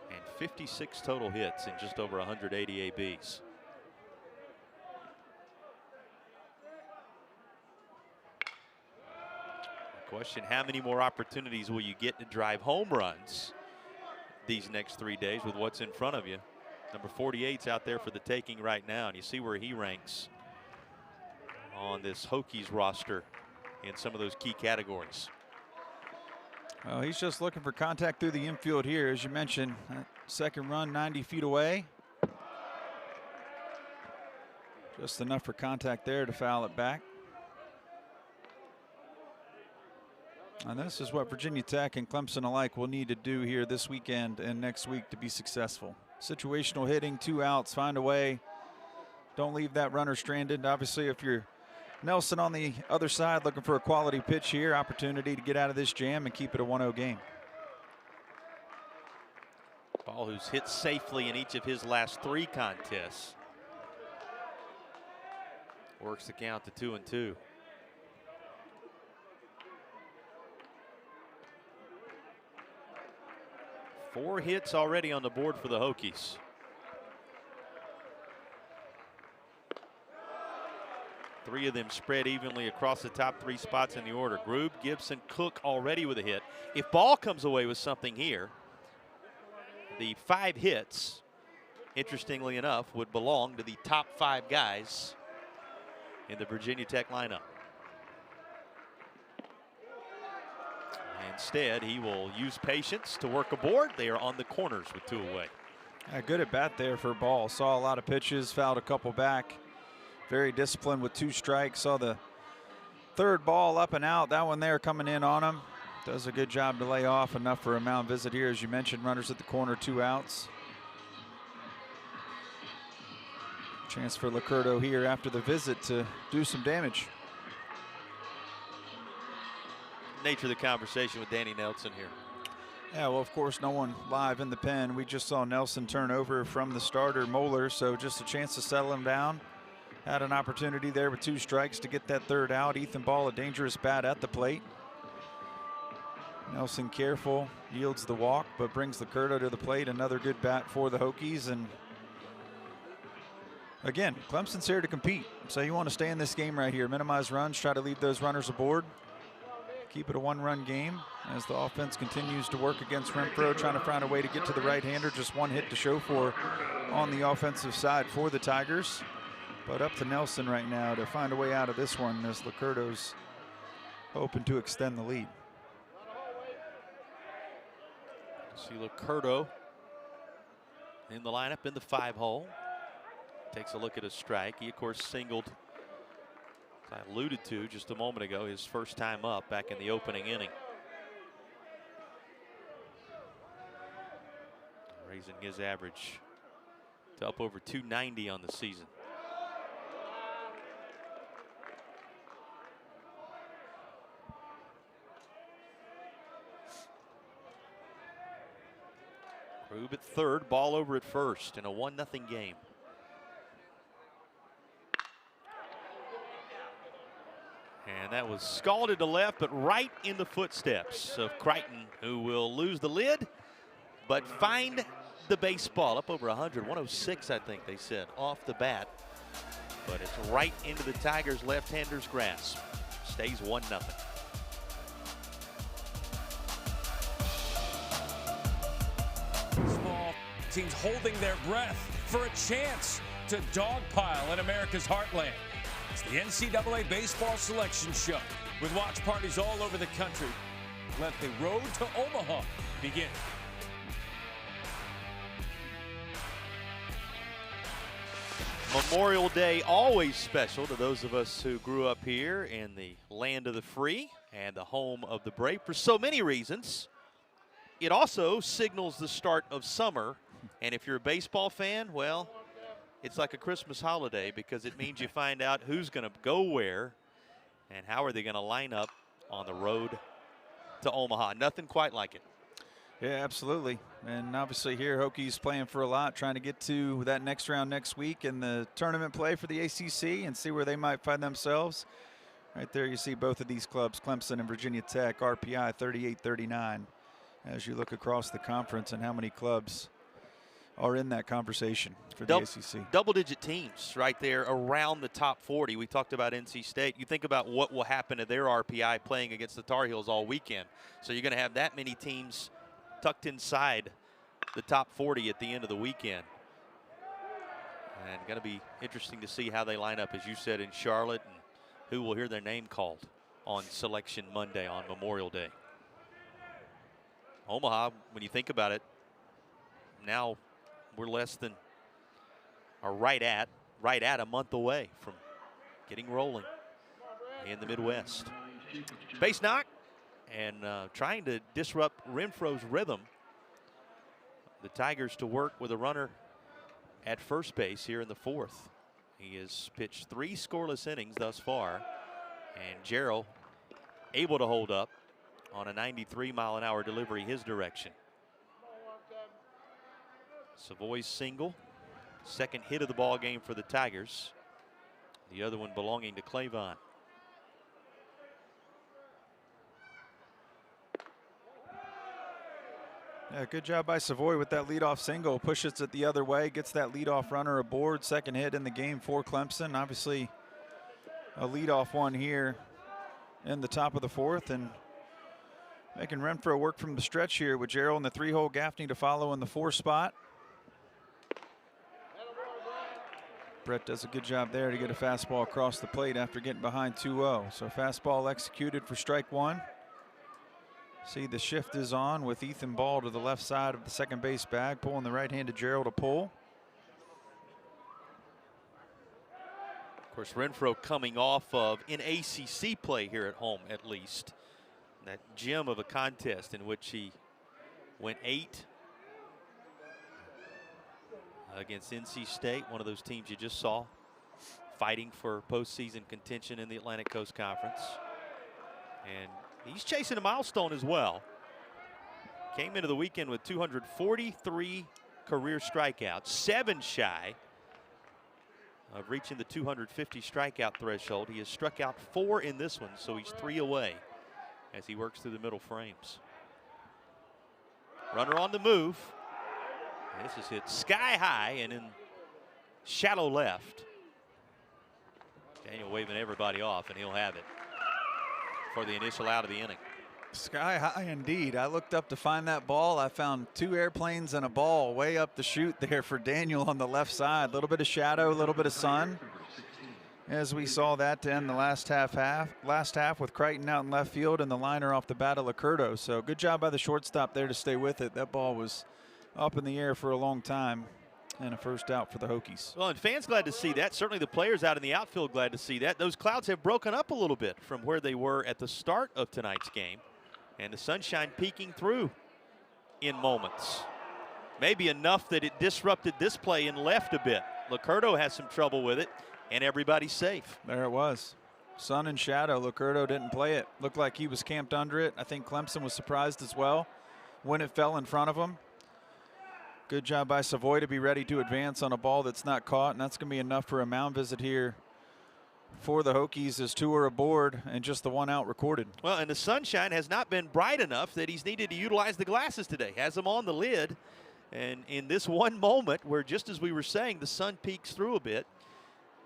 and 56 total hits in just over 180 ABs. Question, how many more opportunities will you get to drive home runs these next 3 days with what's in front of you? Number 48's out there for the taking right now, and you see where he ranks on this Hokies roster in some of those key categories. Well, he's just looking for contact through the infield here. As you mentioned, that second run 90 feet away. Just enough for contact there to foul it back. And this is what Virginia Tech and Clemson alike will need to do here this weekend and next week to be successful. Situational hitting, 2 outs, find a way. Don't leave that runner stranded. Obviously, if you're Nelson on the other side looking for a quality pitch here, opportunity to get out of this jam and keep it a 1-0 game. Ball who's hit safely in each of his last 3 contests. Works the count to 2-2. Four hits already on the board for the Hokies. Three of them spread evenly across the top 3 spots in the order. Grube, Gibson, Cook already with a hit. If Ball comes away with something here, the 5 hits, interestingly enough, would belong to the top 5 guys in the Virginia Tech lineup. Instead, he will use patience to work aboard. They are on the corners with 2 away. Good at bat there for Ball. Saw a lot of pitches, fouled a couple back. Very disciplined with 2 strikes. Saw the 3rd ball up and out. That one there coming in on him. Does a good job to lay off. Enough for a mound visit here. As you mentioned, runners at the corner, 2 outs. Chance for Licurdo here after the visit to do some damage. Nature of the conversation with Danny Nelson here. Yeah, well, of course, no one live in the pen. We just saw Nelson turn over from the starter, Moeller, so just a chance to settle him down. Had an opportunity there with 2 strikes to get that 3rd out. Ethan Ball, a dangerous bat at the plate. Nelson careful, yields the walk, but brings Licurdo to the plate. Another good bat for the Hokies. And again, Clemson's here to compete. So you want to stay in this game right here. Minimize runs, try to leave those runners aboard. Keep it a 1-run game as the offense continues to work against Renfro, trying to find a way to get to the right-hander. Just 1 hit to show for on the offensive side for the Tigers. But up to Nelson right now to find a way out of this one as Licurdo's hoping to extend the lead. See Licurdo in the lineup in the 5-hole. Takes a look at a strike. He, of course, singled, as I alluded to just a moment ago, his first time up back in the opening inning. Raising his average to up over 290 on the season. Grube at 3rd, Ball over at 1st in a 1-0 game. And that was scalded to left, but right in the footsteps of Crichton, who will lose the lid, but find the baseball. Up over 100, 106, I think they said, off the bat. But it's right into the Tigers' left-hander's grasp. Stays 1-0. Teams holding their breath for a chance to dogpile in America's heartland. It's the NCAA Baseball Selection Show with watch parties all over the country. Let the road to Omaha begin. Memorial Day always special to those of us who grew up here in the land of the free and the home of the brave for so many reasons. It also signals the start of summer. And if you're a baseball fan, well, it's like a Christmas holiday because it means you find out who's going to go where and how are they going to line up on the road to Omaha. Nothing quite like it. Yeah, absolutely. And obviously here, Hokies playing for a lot, trying to get to that next round next week in the tournament play for the ACC and see where they might find themselves. Right there you see both of these clubs, Clemson and Virginia Tech, RPI 38-39. As you look across the conference and how many clubs are in that conversation for the ACC. Double-digit teams right there around the top 40. We talked about NC State. You think about what will happen to their RPI playing against the Tar Heels all weekend. So you're going to have that many teams tucked inside the top 40 at the end of the weekend. And going to be interesting to see how they line up, as you said, in Charlotte, and who will hear their name called on Selection Monday on Memorial Day. Omaha, when you think about it, now we're less than, or right at a month away from getting rolling in the Midwest. Base knock, and trying to disrupt Renfro's rhythm. The Tigers to work with a runner at first base here in the fourth. He has pitched 3 scoreless innings thus far, and Jarrell able to hold up on a 93-mile-an-hour delivery his direction. Savoy's single, second hit of the ball game for the Tigers. The other one belonging to Clavon. Yeah, good job by Savoy with that leadoff single. Pushes it the other way, gets that leadoff runner aboard. Second hit in the game for Clemson. Obviously, a leadoff one here in the top of the fourth, and making Renfro work from the stretch here with Jarrell in the 3-hole, Gaffney to follow in the 4 spot. Brett does a good job there to get a fastball across the plate after getting behind 2-0. So fastball executed for strike 1. See, the shift is on with Ethan Ball to the left side of the second base bag, pulling the right-handed Jarrell to pull. Of course, Renfro coming off of an ACC play here at home, at least. That gem of a contest in which he went 8 against NC State, one of those teams you just saw fighting for postseason contention in the Atlantic Coast Conference. And he's chasing a milestone as well. Came into the weekend with 243 career strikeouts, 7 shy of reaching the 250 strikeout threshold. He has struck out 4 in this one, so he's 3 away as he works through the middle frames. Runner on the move. This is hit sky high and in shallow left. Daniel waving everybody off, and he'll have it for the initial out of the inning. Sky high indeed. I looked up to find that ball. I found 2 airplanes and a ball way up the chute there for Daniel on the left side. A little bit of shadow, a little bit of sun. As we saw that to end the last half with Crichton out in left field and the liner off the bat of Licurdo. So good job by the shortstop there to stay with it. That ball was up in the air for a long time, and a first out for the Hokies. Well, and fans glad to see that. Certainly the players out in the outfield glad to see that. Those clouds have broken up a little bit from where they were at the start of tonight's game, and the sunshine peeking through in moments. Maybe enough that it disrupted this play in left a bit. Licurdo has some trouble with it, and everybody's safe. There it was. Sun and shadow. Licurdo didn't play it. Looked like he was camped under it. I think Clemson was surprised as well when it fell in front of him. Good job by Savoy to be ready to advance on a ball that's not caught, and that's going to be enough for a mound visit here for the Hokies as 2 are aboard and just the 1 out recorded. Well, and the sunshine has not been bright enough that he's needed to utilize the glasses today. Has them on the lid, and in this one moment where, just as we were saying, the sun peeks through a bit,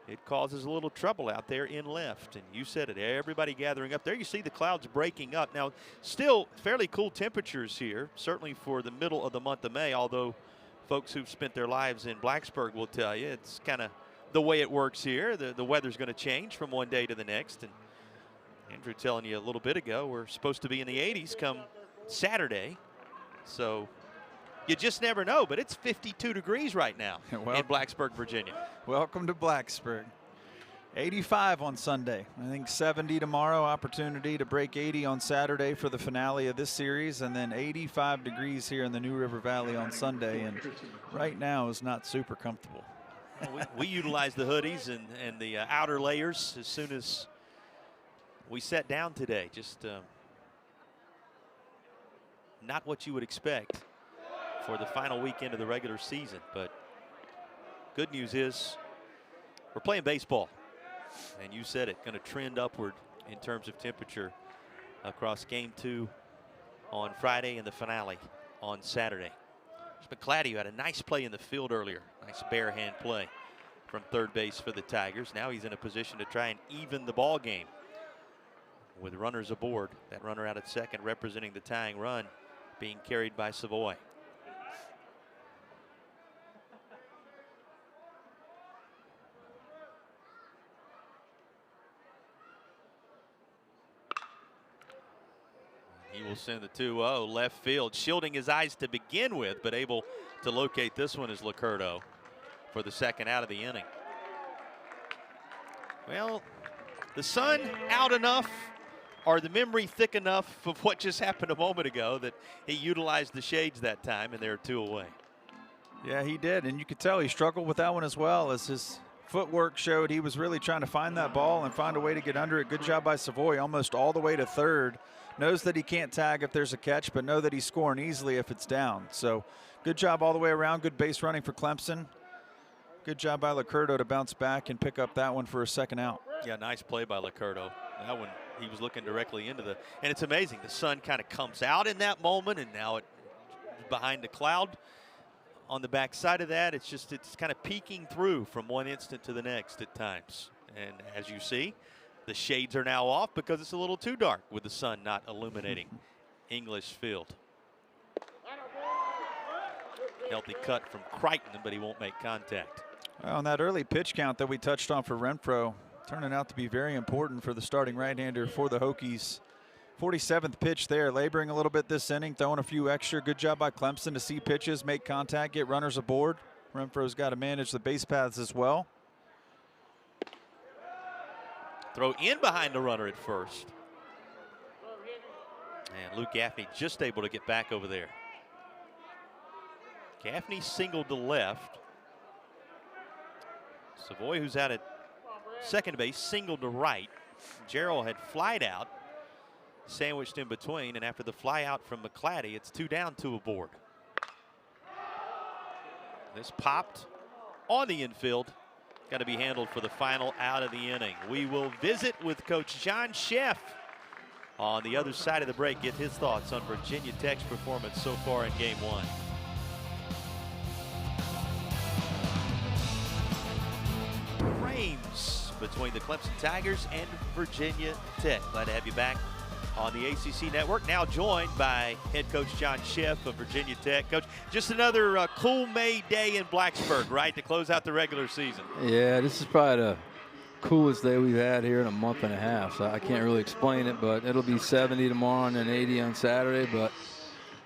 it causes a little trouble out there in left. And you said it, everybody gathering up there. You see the clouds breaking up. Now, still fairly cool temperatures here, certainly for the middle of the month of May, although folks who've spent their lives in Blacksburg will tell you it's kind of the way it works here. The weather's going to change from one day to the next. And Andrew telling you a little bit ago, we're supposed to be in the 80s come Saturday. So you just never know, but it's 52 degrees right now in Blacksburg, Virginia. Welcome to Blacksburg. 85 on Sunday. I think 70 tomorrow. Opportunity to break 80 on Saturday for the finale of this series, and then 85 degrees here in the New River Valley on Sunday, and right now is not super comfortable. We utilize the hoodies and the outer layers as soon as we sat down today. Just not what you would expect for the final weekend of the regular season, but good news is we're playing baseball, and you said it, going to trend upward in terms of temperature across game 2 on Friday and the finale on Saturday. McClatty, who had a nice play in the field earlier. Nice bare hand play from third base for the Tigers. Now he's in a position to try and even the ball game with runners aboard. That runner out at second representing the tying run being carried by Savoy. He will send the 2-0 left field, shielding his eyes to begin with, but able to locate this one is Licurdo for the second out of the inning. Well, the sun out enough, or the memory thick enough of what just happened a moment ago that he utilized the shades that time, and they're 2 away. Yeah, he did, and you could tell he struggled with that one as well, as his footwork showed he was really trying to find that ball and find a way to get under it. Good job by Savoy, almost all the way to third. Knows that he can't tag if there's a catch, but know that he's scoring easily if it's down. So good job all the way around. Good base running for Clemson. Good job by Licurdo to bounce back and pick up that one for a second out. Yeah, nice play by Licurdo. That one, he was looking directly into the, and it's amazing. The sun kind of comes out in that moment, and now it's behind the cloud. On the back side of that, it's kind of peeking through from one instant to the next at times. And as you see, the shades are now off because it's a little too dark with the sun not illuminating English Field. Healthy cut from Crichton, but he won't make contact. Well, on that early pitch count that we touched on for Renfro, turning out to be very important for the starting right-hander for the Hokies. 47th pitch there, laboring a little bit this inning, throwing a few extra. Good job by Clemson to see pitches, make contact, get runners aboard. Renfro's got to manage the base paths as well. Throw in behind the runner at first. And Luke Gaffney just able to get back over there. Gaffney singled to left. Savoy, who's out at second base, singled to right. Gerald had flied out, sandwiched in between, and after the fly out from McClatty, it's 2 down, 2 aboard. This popped on the infield. Got to be handled for the final out of the inning. We will visit with Coach John Sheff on the other side of the break, get his thoughts on Virginia Tech's performance so far in Game 1. Frames between the Clemson Tigers and Virginia Tech. Glad to have you back on the ACC Network. Now joined by head coach John Sheff of Virginia Tech. Coach, just another cool May day in Blacksburg, right, to close out the regular season. Yeah, this is probably the coolest day we've had here in a month and a half. So I can't really explain it, but it'll be 70 tomorrow and then 80 on Saturday. But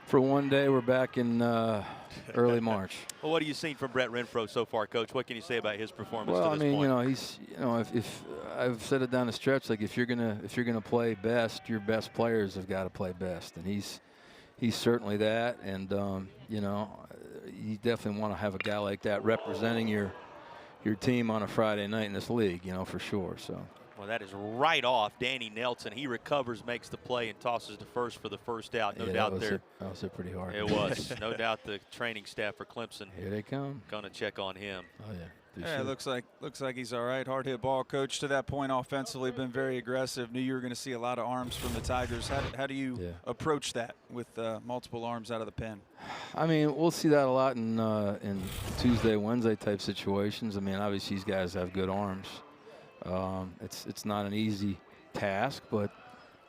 for one day, we're back in early March. Well, what have you seen from Brett Renfro so far, Coach? What can you say about his performance well, to this point? Well, I mean, if I've said it down the stretch, like if you're gonna play best, your best players have got to play best, and he's certainly that. And you definitely want to have a guy like that representing your team on a Friday night in this league, for sure. So. Well, that is right off Danny Nelson. He recovers, makes the play, and tosses to first for the first out. No doubt there. That was pretty hard. It was. No doubt the training staff for Clemson. Here they come. Going to check on him. Oh, yeah. Yeah, looks like he's all right. Hard hit ball, coach. To that point, offensively, been very aggressive. Knew you were going to see a lot of arms from the Tigers. How do you approach that with multiple arms out of the pen? I mean, we'll see that a lot in Tuesday, Wednesday type situations. I mean, obviously these guys have good arms. It's not an easy task, but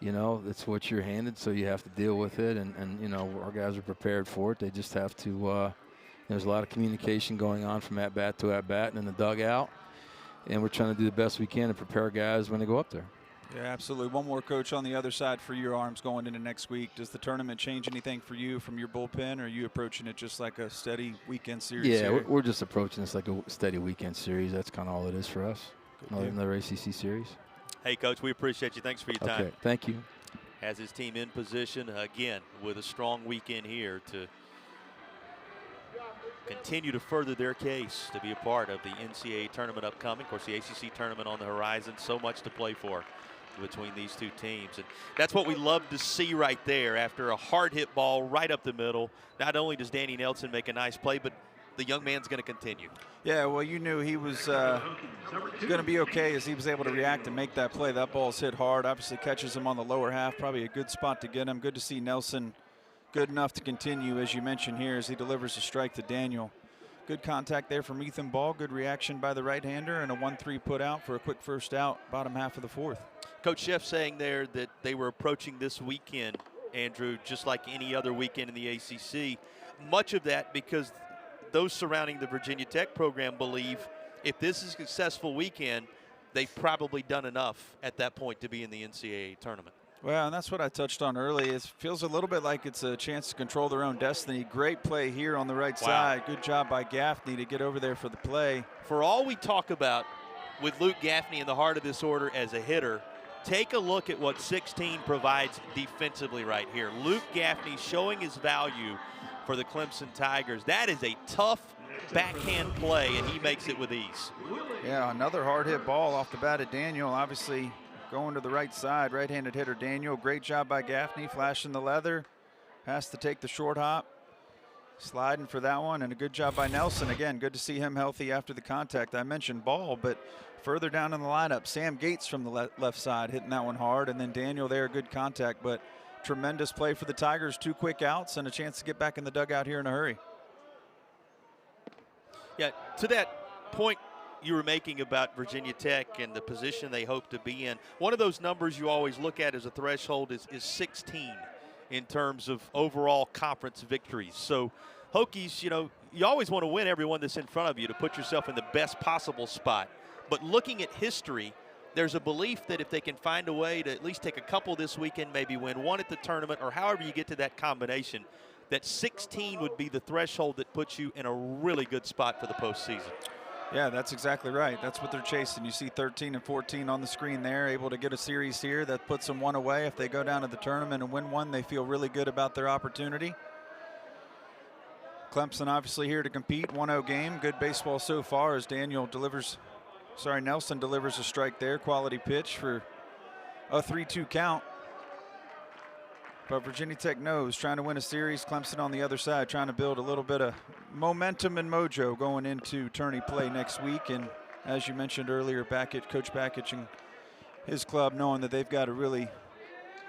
it's what you're handed, so you have to deal with it. And our guys are prepared for it. They just have to. There's a lot of communication going on from at bat to at bat and in the dugout, and we're trying to do the best we can to prepare guys when they go up there. Yeah, absolutely. One more, coach, on the other side for your arms going into next week. Does the tournament change anything for you from your bullpen, or are you approaching it just like a steady weekend series? Yeah, we're just approaching this like a steady weekend series. That's kind of all it is for us. Another ACC series. Hey, Coach, we appreciate you. Thanks for your time. Okay, thank you. Has his team in position again with a strong weekend here to continue to further their case to be a part of the NCAA tournament upcoming. Of course, the ACC tournament on the horizon. So much to play for between these two teams. And that's what we love to see right there after a hard hit ball right up the middle. Not only does Danny Nelson make a nice play, but the young man's going to continue. Yeah, well, you knew he was going to be okay as he was able to react and make that play. That ball's hit hard. Obviously catches him on the lower half. Probably a good spot to get him. Good to see Nelson good enough to continue, as you mentioned here, as he delivers a strike to Daniel. Good contact there from Ethan Ball. Good reaction by the right-hander, and a 1-3 put out for a quick first out, bottom half of the fourth. Coach Sheff saying there that they were approaching this weekend, Andrew, just like any other weekend in the ACC. Much of that because those surrounding the Virginia Tech program believe if this is a successful weekend, they've probably done enough at that point to be in the NCAA tournament. Well, and that's what I touched on early. It feels a little bit like it's a chance to control their own destiny. Great play here on the right side. Good job by Gaffney to get over there for the play. For all we talk about with Luke Gaffney in the heart of this order as a hitter, take a look at what 16 provides defensively right here. Luke Gaffney showing his value for the Clemson Tigers. That is a tough backhand play, and he makes it with ease. Yeah, another hard hit ball off the bat of Daniel. Obviously going to the right side, right-handed hitter Daniel. Great job by Gaffney, flashing the leather. Has to take the short hop. Sliding for that one, and a good job by Nelson. Again, good to see him healthy after the contact. I mentioned Ball, but further down in the lineup, Sam Gates from the left side hitting that one hard, and then Daniel there, good contact, but tremendous play for the Tigers. 2 quick outs and a chance to get back in the dugout here in a hurry. Yeah, to that point you were making about Virginia Tech and the position they hope to be in, one of those numbers you always look at as a threshold is 16 in terms of overall conference victories. So Hokies, you know, you always want to win everyone that's in front of you to put yourself in the best possible spot. But looking at history, there's a belief that if they can find a way to at least take a couple this weekend, maybe win one at the tournament, or however you get to that combination, that 16 would be the threshold that puts you in a really good spot for the postseason. Yeah, that's exactly right. That's what they're chasing. You see 13 and 14 on the screen there, able to get a series here. That puts them one away. If they go down to the tournament and win one, they feel really good about their opportunity. Clemson obviously here to compete. 1-0 game. Good baseball so far as Nelson delivers a strike there. Quality pitch for a 3-2 count. But Virginia Tech knows, trying to win a series. Clemson on the other side, trying to build a little bit of momentum and mojo going into tourney play next week. And as you mentioned earlier, Coach Bakich and his club, knowing that they've got to really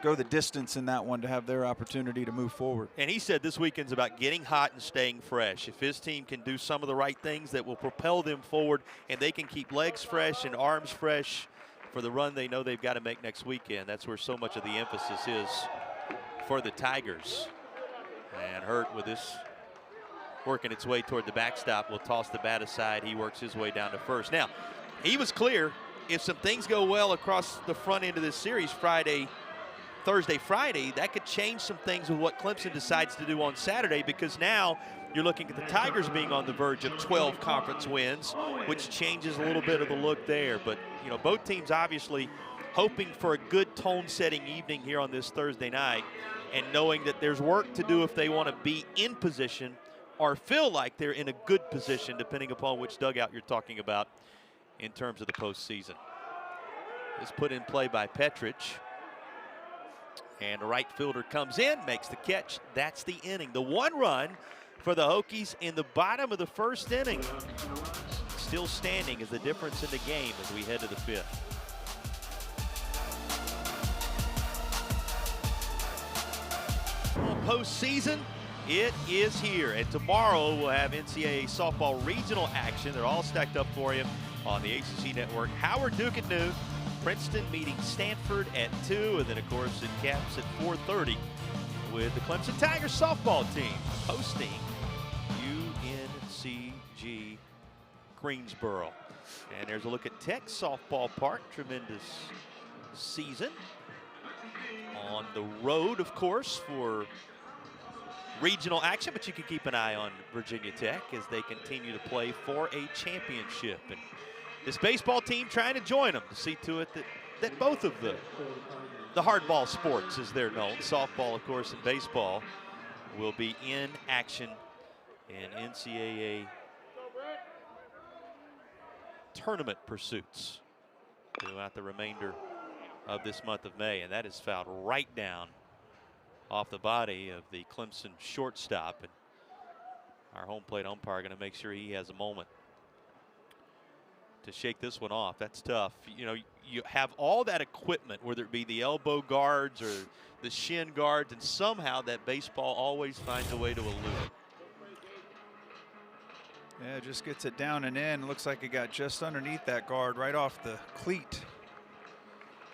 go the distance in that one to have their opportunity to move forward. And he said this weekend's about getting hot and staying fresh. If his team can do some of the right things that will propel them forward, and they can keep legs fresh and arms fresh for the run they know they've got to make next weekend, that's where so much of the emphasis is for the Tigers. And Hurt with this working its way toward the backstop will toss the bat aside. He works his way down to first. Now, he was clear, if some things go well across the front end of this series Thursday, Friday, that could change some things with what Clemson decides to do on Saturday, because now you're looking at the Tigers being on the verge of 12 conference wins, which changes a little bit of the look there. But, you know, both teams obviously hoping for a good tone-setting evening here on this Thursday night, and knowing that there's work to do if they want to be in position or feel like they're in a good position, depending upon which dugout you're talking about in terms of the postseason. It's put in play by Petrich. And the right fielder comes in, makes the catch. That's the inning. The 1 run for the Hokies in the bottom of the first inning. Still standing is the difference in the game as we head to the 5th. Postseason, it is here. And tomorrow we'll have NCAA softball regional action. They're all stacked up for you on the ACC network. Howard Duke at noon. Princeton meeting Stanford at 2, and then of course it caps at 4:30 with the Clemson Tigers softball team hosting UNCG Greensboro. And there's a look at Tech softball park. Tremendous season on the road, of course, for regional action, but you can keep an eye on Virginia Tech as they continue to play for a championship. And this baseball team trying to join them to see to it that both of the hardball sports, as they're known, softball, of course, and baseball, will be in action in NCAA tournament pursuits throughout the remainder of this month of May. And that is fouled right down off the body of the Clemson shortstop. And our home plate umpire going to make sure he has a moment to shake this one off. That's tough. You know, you have all that equipment, whether it be the elbow guards or the shin guards, and somehow that baseball always finds a way to elude it. Yeah, just gets it down and in. Looks like it got just underneath that guard, right off the cleat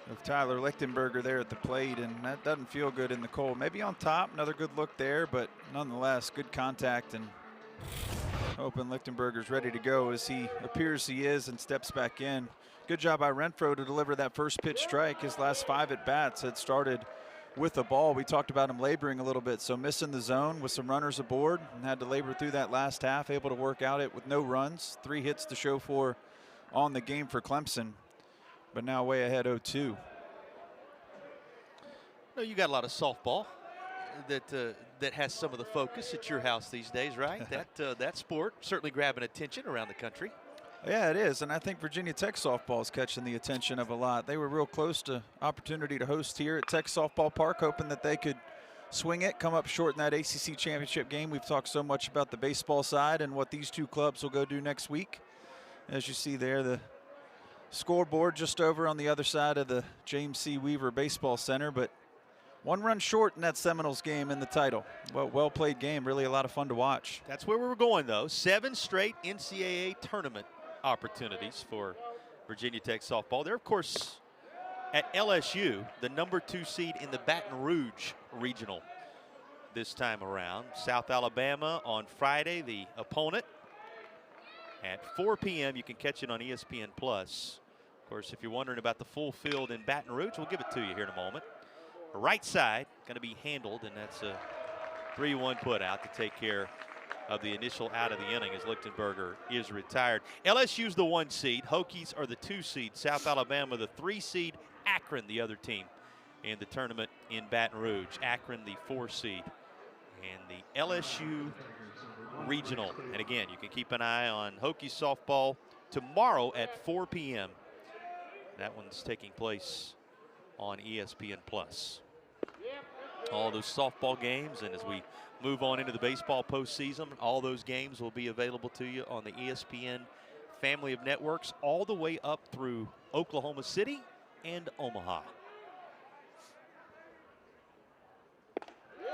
of Tyler Lichtenberger there at the plate, and that doesn't feel good in the cold. Maybe on top, another good look there, but nonetheless, good contact, and hoping Lichtenberger's ready to go as he appears he is and steps back in. Good job by Renfroe to deliver that first pitch strike. His last 5 at-bats had started with a ball. We talked about him laboring a little bit, so missing the zone with some runners aboard and had to labor through that last half, able to work out it with no runs. 3 hits to show for on the game for Clemson, but now way ahead 0-2. No, you got a lot of softball that has some of the focus at your house these days, right? that sport certainly grabbing attention around the country. Yeah, it is, and I think Virginia Tech softball is catching the attention of a lot. They were real close to opportunity to host here at Tech Softball Park, hoping that they could swing it, come up short in that ACC championship game. We've talked so much about the baseball side and what these two clubs will go do next week. As you see there, the scoreboard just over on the other side of the James C. Weaver Baseball Center, but 1 run short in that Seminoles game in the title. Well played game, really a lot of fun to watch. That's where we were going, though. 7 straight NCAA tournament opportunities for Virginia Tech softball. They're, of course, at LSU, the #2 seed in the Baton Rouge regional this time around. South Alabama on Friday, the opponent. At 4 p.m., you can catch it on ESPN+. Of course, if you're wondering about the full field in Baton Rouge, we'll give it to you here in a moment. Right side going to be handled, and that's a 3-1 put out to take care of the initial out of the inning as Lichtenberger is retired. LSU's the 1 seed. Hokies are the 2 seed. South Alabama the 3 seed. Akron the other team in the tournament in Baton Rouge. Akron the 4 seed. And the LSU regional. And again, you can keep an eye on Hokies softball tomorrow at 4 p.m. That one's taking place on ESPN+. All those softball games, and as we move on into the baseball postseason, all those games will be available to you on the ESPN family of networks all the way up through Oklahoma City and Omaha.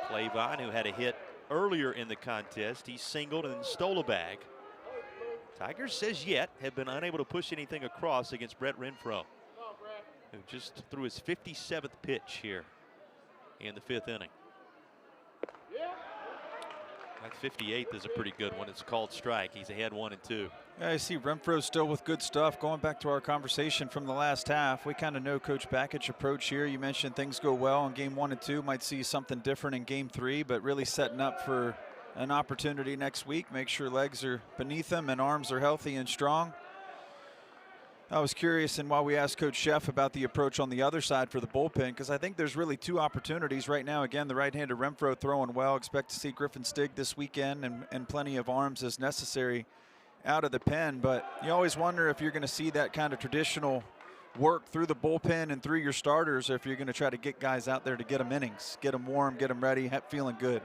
Clavon, who had a hit earlier in the contest, he singled and stole a bag. Tigers says yet have been unable to push anything across against Brett Renfroe, who just threw his 57th pitch here in the 5th inning. That 58th is a pretty good one. It's called strike. He's ahead 1-2. Yeah, I see Renfroe still with good stuff. Going back to our conversation from the last half, we kind of know Coach Bakkich's approach here. You mentioned things go well in game 1 and 2. Might see something different in game 3, but really setting up for an opportunity next week. Make sure legs are beneath him and arms are healthy and strong. I was curious, and while we asked Coach Sheff about the approach on the other side for the bullpen, because I think there's really 2 opportunities right now. Again, the right-handed Renfroe throwing well. Expect to see Griffin Stig this weekend and plenty of arms as necessary out of the pen. But you always wonder if you're going to see that kind of traditional work through the bullpen and through your starters, or if you're going to try to get guys out there to get them innings, get them warm, get them ready, feeling good.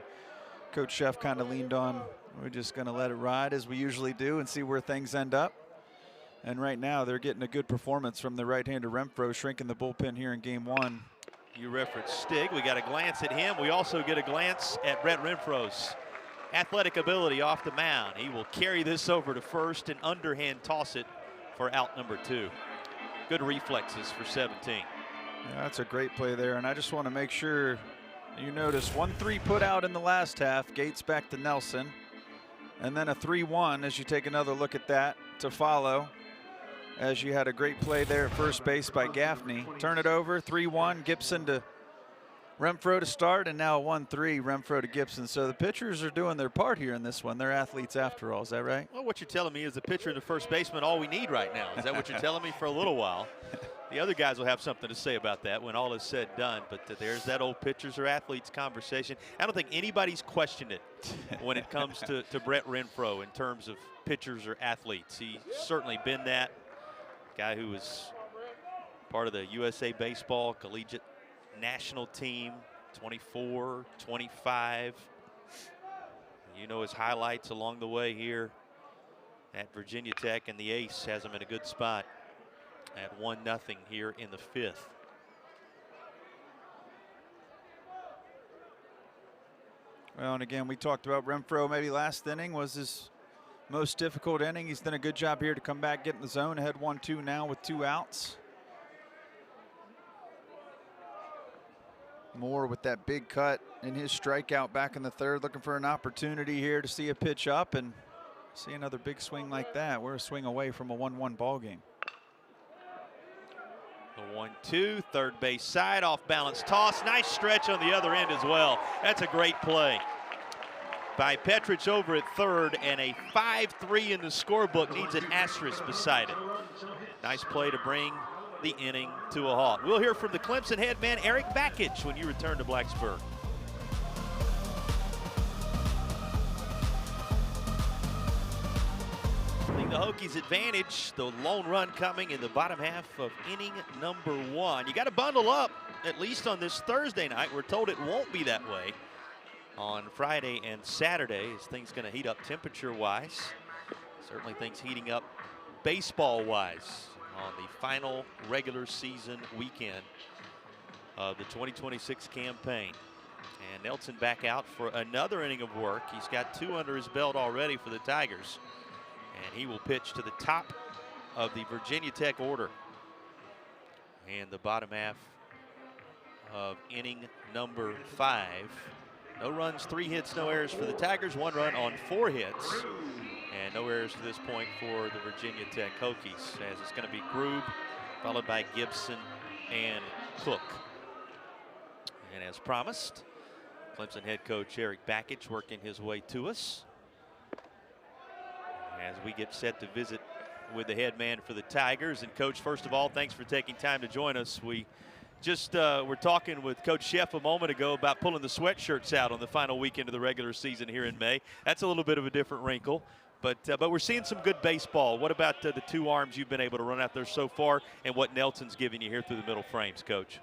Coach Sheff kind of leaned on, we're just going to let it ride as we usually do and see where things end up. And right now, they're getting a good performance from the right-hander Renfroe, shrinking the bullpen here in game 1. You referenced Stig. We got a glance at him. We also get a glance at Brett Renfroe's athletic ability off the mound. He will carry this over to first and underhand toss it for out number 2. Good reflexes for 17. Yeah, that's a great play there. And I just want to make sure you notice 1-3 put out in the last half. Gates back to Nelson. And then a 3-1 as you take another look at that to follow. As you had a great play there at first base by Gaffney. Turn it over, 3-1, Gibson to Renfroe to start, and now 1-3, Renfroe to Gibson. So the pitchers are doing their part here in this one. They're athletes after all, is that right? Well, what you're telling me is the pitcher and the first baseman all we need right now. Is that what you're telling me for a little while? The other guys will have something to say about that when all is said and done, but there's that old pitchers or athletes conversation. I don't think anybody's questioned it when it comes to Brett Renfroe in terms of pitchers or athletes. He's certainly been that. Guy who was part of the USA Baseball Collegiate National Team, 24, 25. You know his highlights along the way here at Virginia Tech, and the ace has them in a good spot at 1-0 here in the 5th. Well, and again, we talked about Renfro. Maybe last inning was his most difficult inning. He's done a good job here to come back, get in the zone, ahead 1-2 now with 2 outs. Moore with that big cut in his strikeout back in the 3rd, looking for an opportunity here to see a pitch up and see another big swing like that. We're a swing away from a 1-1 ball game. The 1-2, third base side, off balance toss. Nice stretch on the other end as well. That's a great play by Petrich over at 3rd, and a 5-3 in the scorebook needs an asterisk beside it. Nice play to bring the inning to a halt. We'll hear from the Clemson head man Eric Bakich when you return to Blacksburg. The Hokies advantage, the lone run coming in the bottom half of inning number 1. You got to bundle up, at least on this Thursday night. We're told it won't be that way on Friday and Saturday, as things going to heat up temperature-wise. Certainly things heating up baseball-wise on the final regular season weekend of the 2026 campaign. And Nelson back out for another inning of work. He's got 2 under his belt already for the Tigers. And he will pitch to the top of the Virginia Tech order. And the bottom half of inning number 5. No runs, 3 hits, no errors for the Tigers. 1 run on 4 hits. And no errors to this point for the Virginia Tech Hokies, as it's going to be Grube, followed by Gibson and Cook. And as promised, Clemson head coach Eric Bakich working his way to us as we get set to visit with the head man for the Tigers. And Coach, first of all, thanks for taking time to join us. We just were talking with Coach Sheff a moment ago about pulling the sweatshirts out on the final weekend of the regular season here in May. That's a little bit of a different wrinkle, but we're seeing some good baseball. What about the 2 arms you've been able to run out there so far, and what Nelson's giving you here through the middle frames, Coach?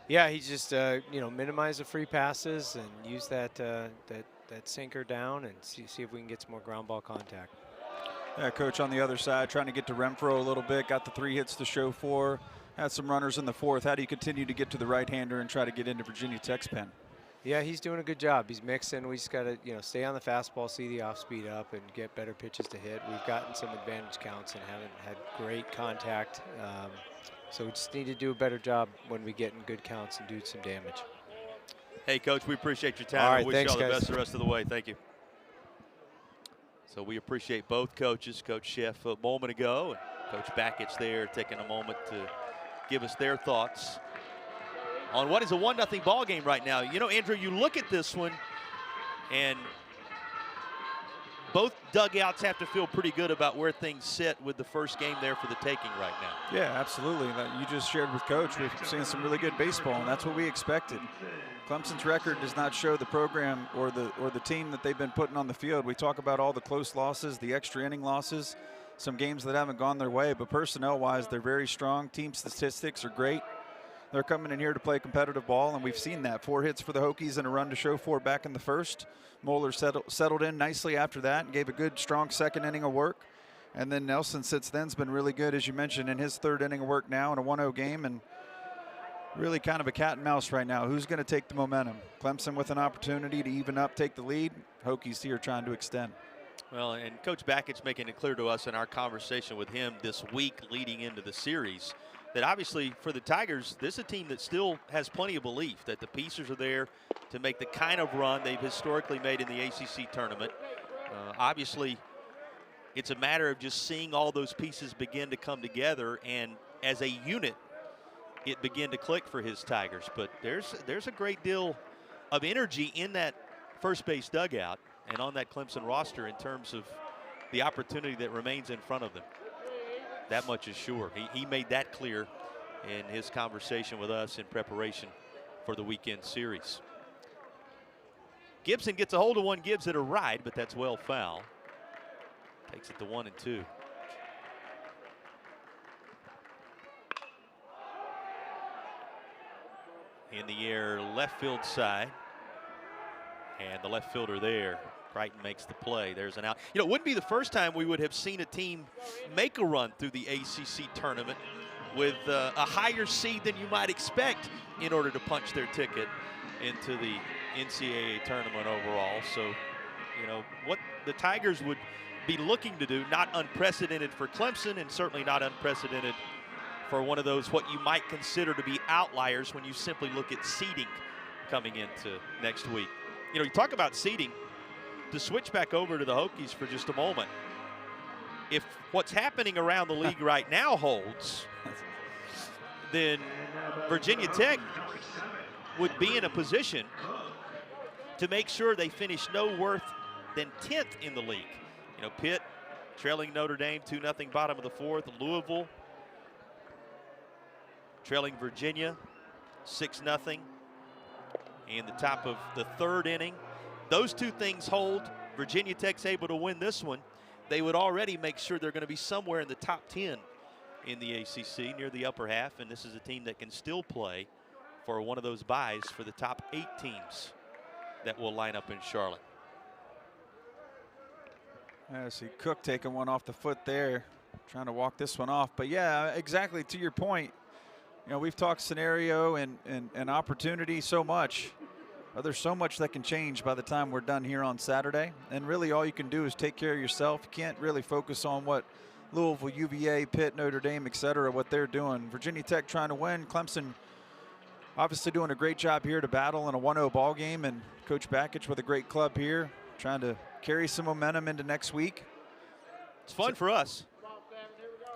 Yeah, he just minimize the free passes and use that sinker down and see if we can get some more ground ball contact. Yeah, Coach, on the other side, trying to get to Renfro a little bit. Got the 3 hits to show for. Had some runners in the 4th. How do you continue to get to the right-hander and try to get into Virginia Tech's pen? Yeah, he's doing a good job. He's mixing. We just got to, stay on the fastball, see the off-speed up, and get better pitches to hit. We've gotten some advantage counts and haven't had great contact. So we just need to do a better job when we get in good counts and do some damage. Hey, Coach, we appreciate your time. All right, I wish thanks, you all the guys. best the rest of the way. Thank you. So we appreciate both coaches, Coach Sheff a moment ago, and Coach Bakich there taking a moment to give us their thoughts on what is a 1-0 ball game right now. You know, Andrew, you look at this one, and both dugouts have to feel pretty good about where things sit with the first game there for the taking right now. Yeah, absolutely. That you just shared with Coach. We've seen some really good baseball, and that's what we expected. Clemson's record does not show the program or the team that they've been putting on the field. We talk about all the close losses, the extra inning losses, some games that haven't gone their way, but personnel-wise, they're very strong. Team statistics are great. They're coming in here to play competitive ball, and we've seen that. 4 hits for the Hokies and a run to show for back in the 1st. Moeller settled in nicely after that and gave a good, strong 2nd inning of work. And then Nelson since then's been really good, as you mentioned, in his 3rd inning of work now in a 1-0 game, and really kind of a cat and mouse right now. Who's going to take the momentum? Clemson with an opportunity to even up, take the lead. Hokies here trying to extend. Well, and Coach Bakich making it clear to us in our conversation with him this week leading into the series that obviously for the Tigers, this is a team that still has plenty of belief that the pieces are there to make the kind of run they've historically made in the ACC tournament. Obviously, it's a matter of just seeing all those pieces begin to come together, and as a unit, it begin to click for his Tigers. But there's a great deal of energy in that first base dugout and on that Clemson roster in terms of the opportunity that remains in front of them. That much is sure. He made that clear in his conversation with us in preparation for the weekend series. Gibson gets a hold of one, gives it a ride, but that's well foul. Takes it to 1-2. In the air, left field side. And the left fielder there, Crichton makes the play. There's an out. You know, it wouldn't be the first time we would have seen a team make a run through the ACC tournament with a higher seed than you might expect in order to punch their ticket into the NCAA tournament overall. So, you know, what the Tigers would be looking to do, not unprecedented for Clemson and certainly not unprecedented for one of those what you might consider to be outliers when you simply look at seeding coming into next week. You know, you talk about seeding, to switch back over to the Hokies for just a moment. If what's happening around the league right now holds, then Virginia Tech would be in a position to make sure they finish no worse than 10th in the league. You know, Pitt trailing Notre Dame 2-0 bottom of the fourth. Louisville trailing Virginia 6-0 in the top of the third inning. Those two things hold. Virginia Tech's able to win this one. They would already make sure they're going to be somewhere in the top 10 in the ACC, near the upper half, and this is a team that can still play for one of those byes for the top 8 teams that will line up in Charlotte. I see Cook taking one off the foot there, trying to walk this one off. But yeah, exactly to your point. You know, we've talked scenario and opportunity so much. There's so much that can change by the time we're done here on Saturday. And really all you can do is take care of yourself. You can't really focus on what Louisville, UVA, Pitt, Notre Dame, et cetera, what they're doing. Virginia Tech trying to win. Clemson obviously doing a great job here to battle in a 1-0 ball game. And Coach Bakich with a great club here, trying to carry some momentum into next week. It's fun for us.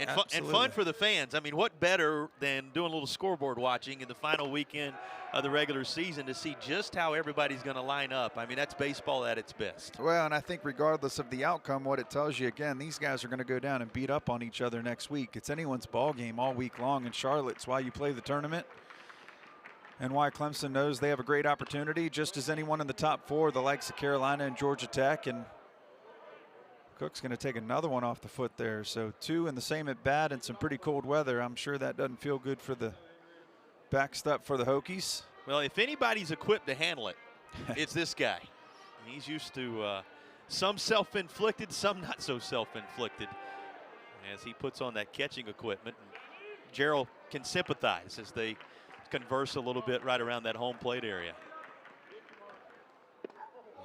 And fun for the fans. I mean, what better than doing a little scoreboard watching in the final weekend of the regular season to see just how everybody's going to line up. I mean, that's baseball at its best. Well, and I think regardless of the outcome, what it tells you, again, these guys are going to go down and beat up on each other next week. It's anyone's ball game all week long in Charlotte. It's why you play the tournament and why Clemson knows they have a great opportunity, just as anyone in the top 4, the likes of Carolina and Georgia Tech. And Cook's going to take another one off the foot there. So 2 in the same at bat and some pretty cold weather. I'm sure that doesn't feel good for the backstop for the Hokies. Well, if anybody's equipped to handle it, it's this guy. He's used to some self-inflicted, some not so self-inflicted, as he puts on that catching equipment. And Gerald can sympathize as they converse a little bit right around that home plate area.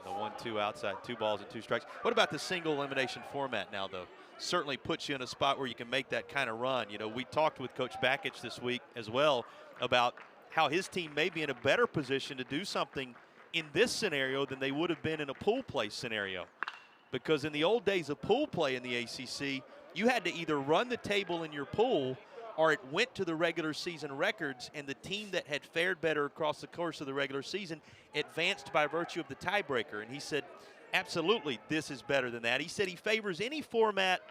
The 1-2 outside, 2 balls and 2 strikes. What about the single elimination format now, though? Certainly puts you in a spot where you can make that kind of run. You know, we talked with Coach Bakich this week as well about how his team may be in a better position to do something in this scenario than they would have been in a pool play scenario. Because in the old days of pool play in the ACC, you had to either run the table in your pool or it went to the regular season records, and the team that had fared better across the course of the regular season advanced by virtue of the tiebreaker. And he said, absolutely, this is better than that. He said he favors any format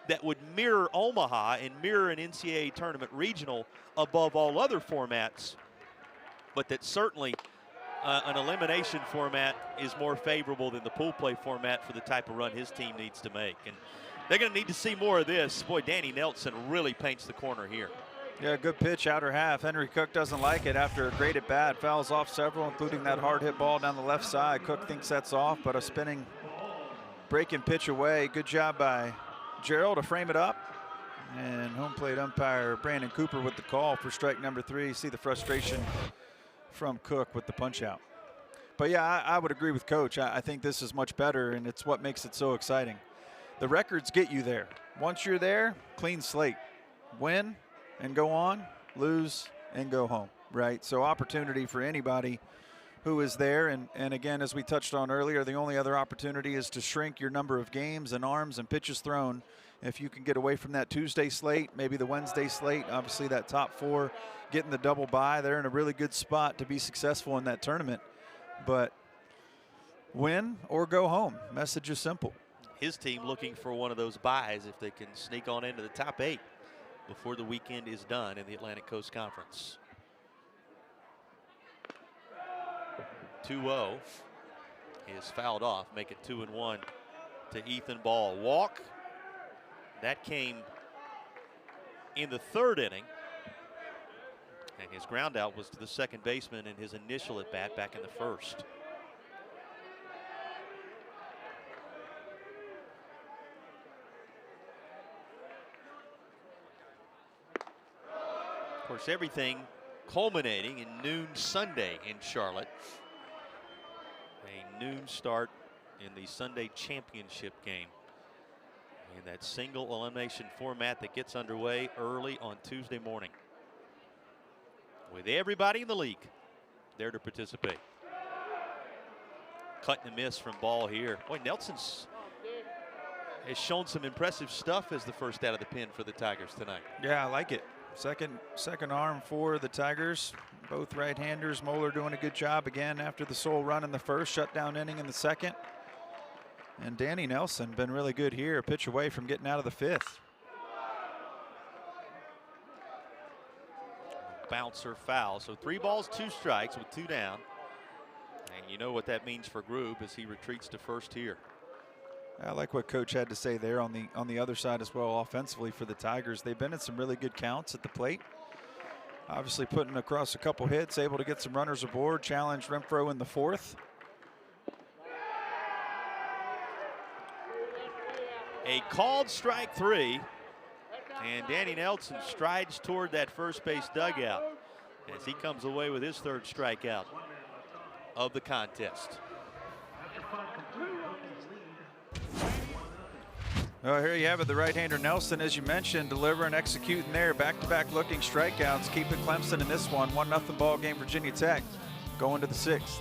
that would mirror Omaha and mirror an NCAA tournament regional above all other formats, but that certainly an elimination format is more favorable than the pool play format for the type of run his team needs to make. And they're going to need to see more of this. Boy, Danny Nelson really paints the corner here. Yeah, good pitch, outer half. Henry Cook doesn't like it after a great at bat. Fouls off several, including that hard hit ball down the left side. Cook thinks that's off, but a spinning breaking pitch away. Good job by Gerald to frame it up. And home plate umpire Brandon Cooper with the call for strike number 3. See the frustration from Cook with the punch out. But yeah, I would agree with Coach. I think this is much better, and it's what makes it so exciting. The records get you there. Once you're there, clean slate. Win and go on, lose and go home, right? So opportunity for anybody who is there. And again, as we touched on earlier, the only other opportunity is to shrink your number of games and arms and pitches thrown. If you can get away from that Tuesday slate, maybe the Wednesday slate, obviously that top 4, getting the double bye, they're in a really good spot to be successful in that tournament. But win or go home. Message is simple. His team looking for one of those byes if they can sneak on into the top 8 before the weekend is done in the Atlantic Coast Conference. 2-0 is fouled off, make it 2-1 to Ethan Ball. Walk, that came in the 3rd inning, and his ground out was to the second baseman in his initial at bat back in the 1st. course, everything culminating in noon Sunday in Charlotte. A noon start in the Sunday championship game. In that single elimination format that gets underway early on Tuesday morning. With everybody in the league there to participate. Cut and miss from Ball here. Boy, Nelson's has shown some impressive stuff as the first out of the pen for the Tigers tonight. Yeah, I like it. Second arm for the Tigers. Both right-handers. Moeller doing a good job again after the sole run in the first, shutdown inning in the second. And Danny Nelson been really good here, a pitch away from getting out of the fifth. Bouncer foul. So 3 balls, 2 strikes with 2 down. And you know what that means for Grube as he retreats to first here. I like what Coach had to say there on the other side as well offensively for the Tigers. They've been in some really good counts at the plate. Obviously putting across a couple hits, able to get some runners aboard, challenged Renfroe in the fourth. A called strike 3. And Danny Nelson strides toward that first base dugout as he comes away with his 3rd strikeout of the contest. Well, here you have it, the right-hander Nelson, as you mentioned, delivering, executing there, back-to-back looking strikeouts, keeping Clemson in this one. 1-0 ball game, Virginia Tech, going to the 6th.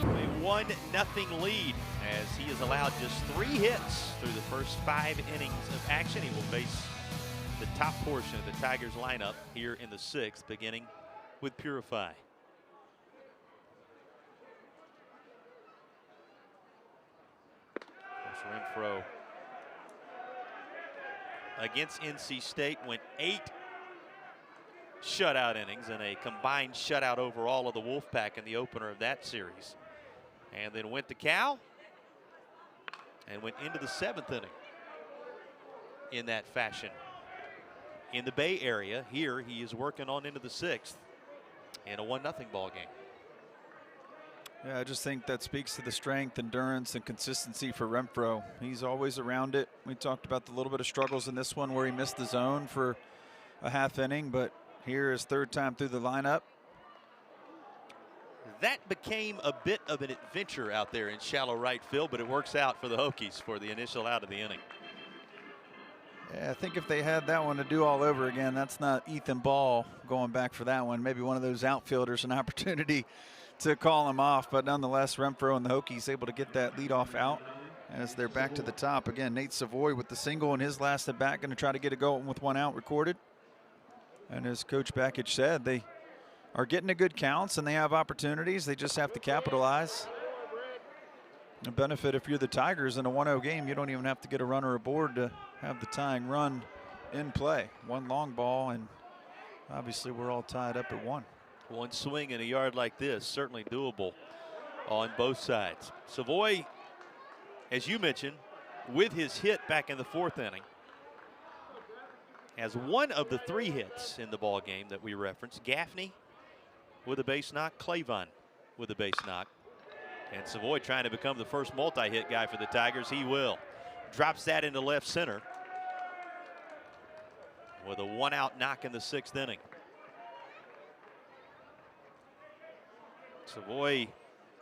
A 1-0 lead as he has allowed just 3 hits through the first 5 innings of action. He will face the top portion of the Tigers lineup here in the 6th, beginning with Purify. Renfroe against NC State went 8 shutout innings and a combined shutout overall of the Wolfpack in the opener of that series. And then went to Cal and went into the 7th inning in that fashion. In the Bay Area, here he is working on into the 6th in a 1-0 ball game. Yeah, I just think that speaks to the strength, endurance, and consistency for Renfroe. He's always around it. We talked about the little bit of struggles in this one where he missed the zone for a half inning, but here is 3rd time through the lineup. That became a bit of an adventure out there in shallow right field, but it works out for the Hokies for the initial out of the inning. Yeah, I think if they had that one to do all over again, that's not Ethan Ball going back for that one. Maybe one of those outfielders an opportunity to call him off, but nonetheless, Renfroe and the Hokies able to get that leadoff out as they're back to the top. Again, Nate Savoy with the single in his last at bat, going to try to get it going with 1 out recorded. And as Coach Bakich said, they are getting a good counts and they have opportunities. They just have to capitalize. The benefit if you're the Tigers in a 1-0 game, you don't even have to get a runner aboard to have the tying run in play. 1 long ball, and obviously we're all tied up at 1. 1 swing in a yard like this, certainly doable on both sides. Savoy, as you mentioned, with his hit back in the 4th inning, has 1 of the 3 hits in the ball game that we referenced. Gaffney with a base knock, Clavon with a base knock. And Savoy trying to become the first multi-hit guy for the Tigers. He will. Drops that into left center with a 1-out knock in the 6th inning. Savoy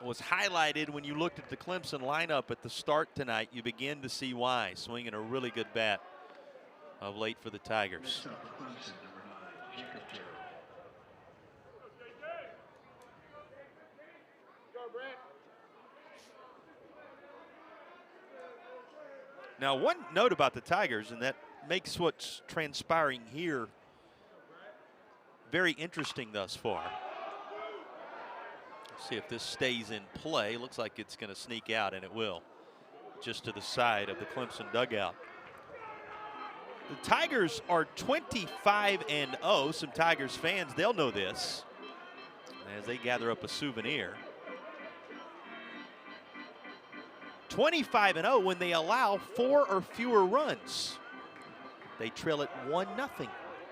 was highlighted when you looked at the Clemson lineup at the start tonight. You begin to see why. Swinging a really good bat of late for the Tigers. Now, one note about the Tigers, and that makes what's transpiring here very interesting thus far. See if this stays in play. Looks like it's going to sneak out, and it will, just to the side of the Clemson dugout. The Tigers are 25-0. Some Tigers fans, they'll know this as they gather up a souvenir. 25-0 when they allow 4 or fewer runs. They trail it 1-0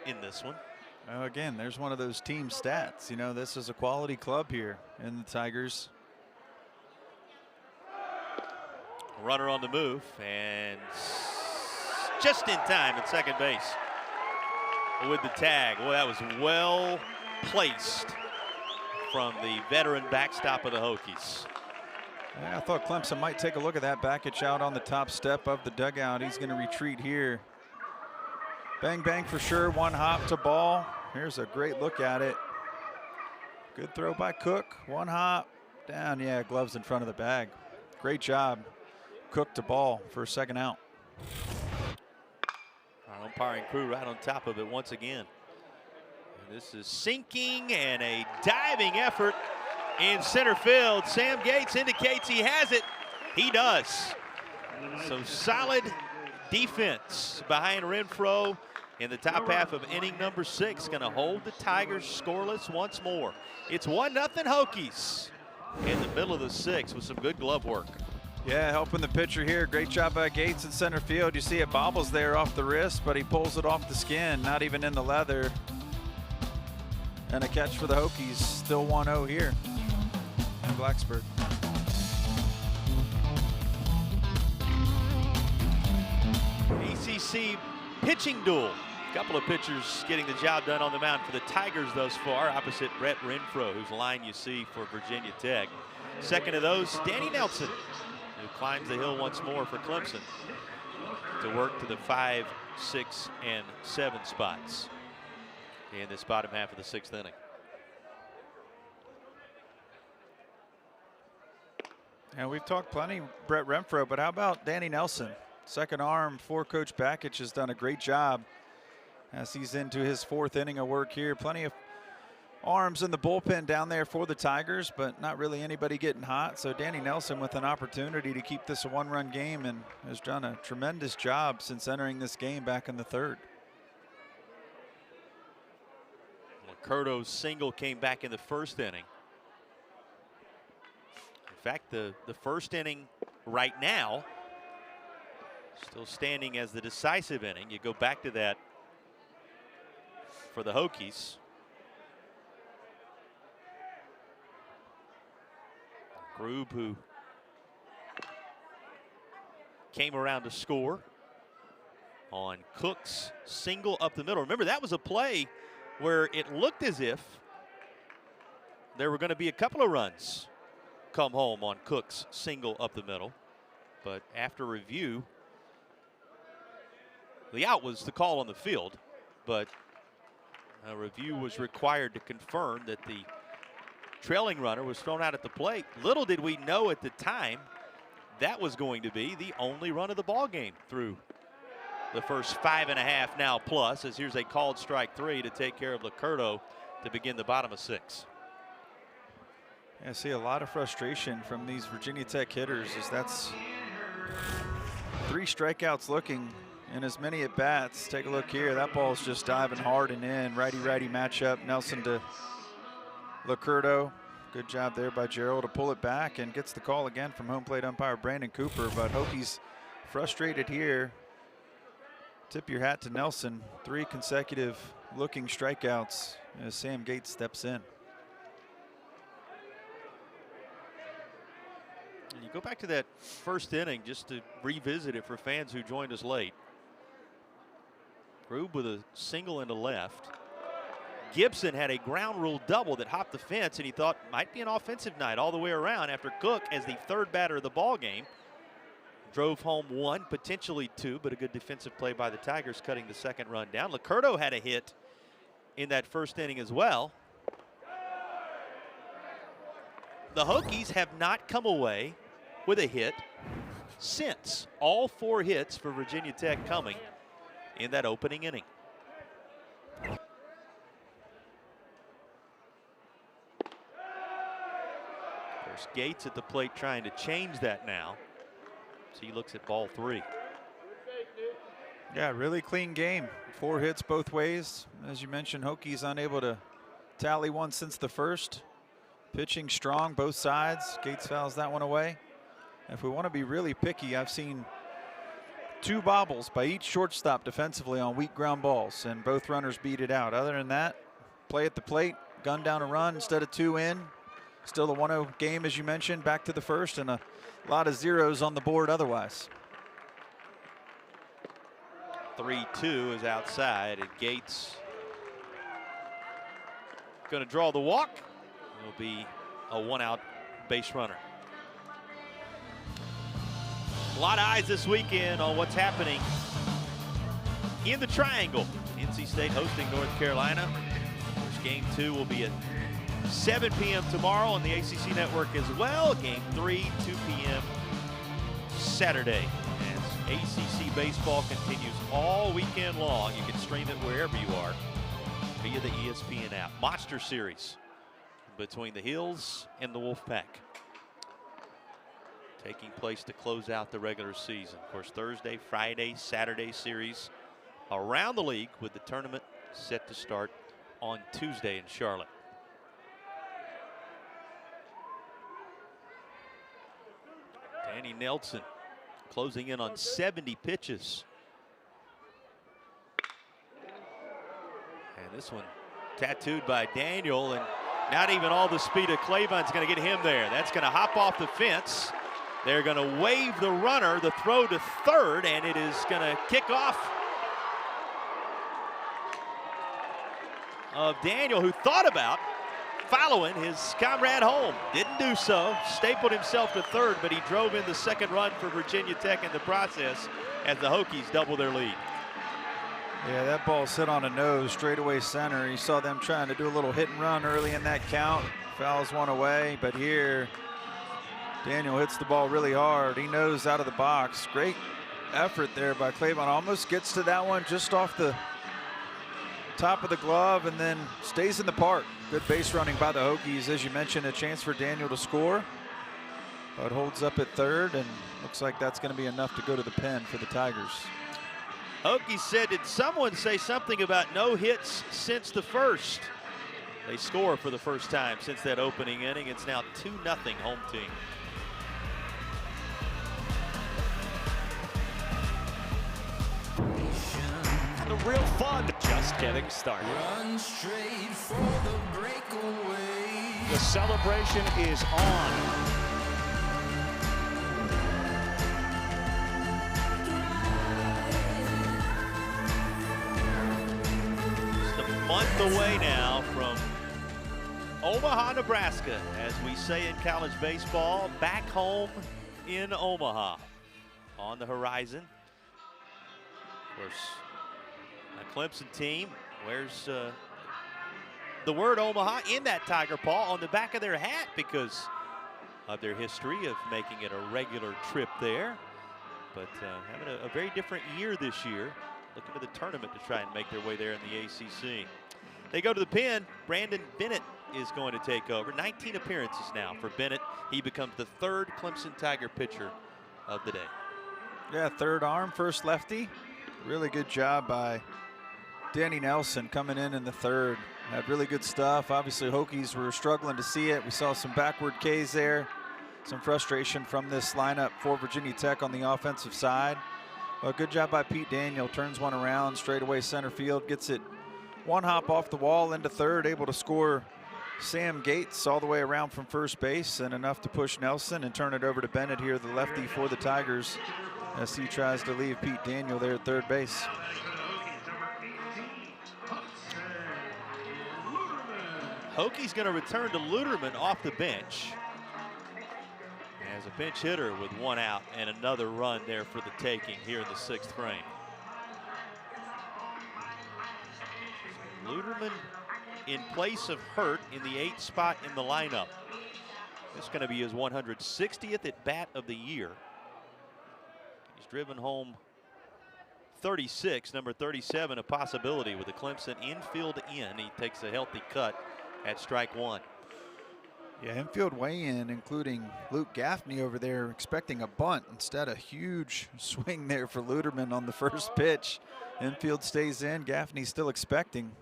in this one. Well, again, there's one of those team stats. You know, this is a quality club here in the Tigers. Runner on the move, and just in time at second base with the tag. Well, that was well placed from the veteran backstop of the Hokies. Yeah, I thought Clemson might take a look at that. Bakich out on the top step of the dugout. He's going to retreat here. Bang, bang for sure. One hop to ball. Here's a great look at it. Good throw by Cook. One hop down. Yeah, gloves in front of the bag. Great job. Cook to ball for a second out. Our umpiring crew right on top of it once again. And this is sinking and a diving effort in center field. Sam Gates indicates he has it. He does. So solid defense behind Renfro in the top half of inning number 6. Going to hold the Tigers scoreless once more. It's 1-0 Hokies in the middle of the 6th with some good glove work. Yeah, helping the pitcher here. Great job by Gates in center field. You see it bobbles there off the wrist, but he pulls it off the skin, not even in the leather. And a catch for the Hokies. Still 1-0 here in Blacksburg. ACC pitching duel. A couple of pitchers getting the job done on the mound for the Tigers thus far, opposite Brett Renfro, whose line you see for Virginia Tech. Second of those, Danny Nelson, who climbs the hill once more for Clemson to work to the 5, 6, and 7 spots in this bottom half of the 6th inning. And we've talked plenty Brett Renfro, but how about Danny Nelson? Second arm for Coach Bakich has done a great job as he's into his 4th inning of work here. Plenty of arms in the bullpen down there for the Tigers, but not really anybody getting hot. So Danny Nelson with an opportunity to keep this a 1-run game and has done a tremendous job since entering this game back in the 3rd. Curto's single came back in the 1st inning. In fact, the 1st inning right now still standing as the decisive inning. You go back to that for the Hokies. Grube, who came around to score on Cook's single up the middle. Remember, that was a play where it looked as if there were going to be a couple of runs come home on Cook's single up the middle. But after review, the out was the call on the field, but a review was required to confirm that the trailing runner was thrown out at the plate. Little did we know at the time that was going to be the only run of the ball game through the first 5.5 now plus, as here's a called strike 3 to take care of Licurdo to begin the bottom of 6. I see a lot of frustration from these Virginia Tech hitters as that's 3 strikeouts looking and as many at bats. Take a look here. That ball's just diving hard and in. Righty-righty matchup. Nelson to Licurdo. Good job there by Gerald to pull it back and gets the call again from home plate umpire Brandon Cooper. But Hokies frustrated here. Tip your hat to Nelson. 3 consecutive looking strikeouts as Sam Gates steps in. And you go back to that 1st inning just to revisit it for fans who joined us late. Grube with a single into left. Gibson had a ground rule double that hopped the fence, and he thought might be an offensive night all the way around after Cook, as the 3rd batter of the ball game, drove home 1, potentially 2, but a good defensive play by the Tigers cutting the 2nd run down. Licurdo had a hit in that 1st inning as well. The Hokies have not come away with a hit since. All 4 hits for Virginia Tech coming in that opening inning. Of course, Gates at the plate trying to change that now. So he looks at ball 3. Yeah, really clean game. 4 hits both ways. As you mentioned, Hokies unable to tally one since the 1st. Pitching strong, both sides. Gates fouls that one away. If we want to be really picky, I've seen 2 bobbles by each shortstop defensively on weak ground balls, and both runners beat it out. Other than that, play at the plate, gun down a run instead of 2 in. Still a 1-0 game, as you mentioned, back to the 1st, and a lot of zeros on the board otherwise. 3-2 is outside, and Gates going to draw the walk. It'll be a one-out base runner. A lot of eyes this weekend on what's happening in the Triangle. NC State hosting North Carolina. Of course, Game 2 will be at 7 p.m. tomorrow on the ACC Network as well. Game 3, 2 p.m. Saturday. As ACC baseball continues all weekend long, you can stream it wherever you are via the ESPN app. Monster series between the Hills and the Wolfpack, taking place to close out the regular season. Of course, Thursday, Friday, Saturday series around the league, with the tournament set to start on Tuesday in Charlotte. Danny Nelson closing in on 70 pitches. And this one tattooed by Daniel, and not even all the speed of Clavon's going to get him there. That's going to hop off the fence. They're going to wave the runner, the throw to third, and it is going to kick off of Daniel, who thought about following his comrade home. Didn't do so. Stapled himself to third, but he drove in the second run for Virginia Tech in the process as the Hokies double their lead. Yeah, that ball sit on a nose, straightaway center. You saw them trying to do a little hit and run early in that count. Fouls one away, but here Daniel hits the ball really hard. He knows out of the box. Great effort there by Clavon. Almost gets to that one just off the top of the glove and then stays in the park. Good base running by the Hokies. As you mentioned, a chance for Daniel to score, but holds up at third, and looks like that's going to be enough to go to the pen for the Tigers. Hokies said, did someone say something about no hits since the first? They score for the first time since that opening inning. It's now 2-0 home team. The real fun just getting started. Run straight for the breakaway. The celebration is on. Month away now from Omaha, Nebraska, as we say in college baseball, back home in Omaha on the horizon. Of course, a Clemson team wears the word Omaha in that tiger paw on the back of their hat because of their history of making it a regular trip there. But having a very different year this year. Looking to the tournament to try and make their way there in the ACC. They go to the pen. Brandon Bennett is going to take over. 19 appearances now for Bennett. He becomes the third Clemson Tiger pitcher of the day. Yeah, third arm, first lefty. Really good job by Danny Nelson coming in the third. Had really good stuff. Obviously, Hokies were struggling to see it. We saw some backward Ks there. Some frustration from this lineup for Virginia Tech on the offensive side. Well, good job by Pete Daniel. Turns one around, straightaway center field. Gets it one hop off the wall into third. Able to score Sam Gates all the way around from first base, and enough to push Nelson and turn it over to Bennett here, the lefty for the Tigers, as he tries to leave Pete Daniel there at third base. Hokies going to return to Luderman off the bench as a pinch hitter with one out and another run there for the taking here in the sixth frame. Luderman in place of Hurt in the 8th spot in the lineup. This is going to be his 160th at bat of the year. He's driven home 36, number 37, a possibility with the Clemson infield in. He takes a healthy cut at strike one. Yeah, infield weigh-in, including Luke Gaffney over there expecting a bunt. Instead, a huge swing there for Luderman on the first pitch. Infield stays in. Gaffney still expecting.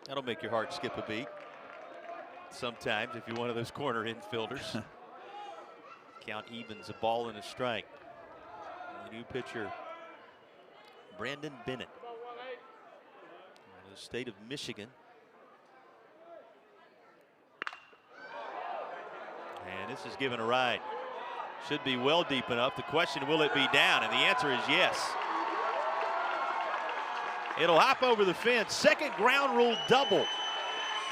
That'll make your heart skip a beat sometimes if you're one of those corner infielders. Count evens a ball and a strike. The new pitcher, Brandon Bennett, in the state of Michigan. And this is given a ride. Should be well deep enough. The question, will it be down? And the answer is yes. It'll hop over the fence. Second ground rule double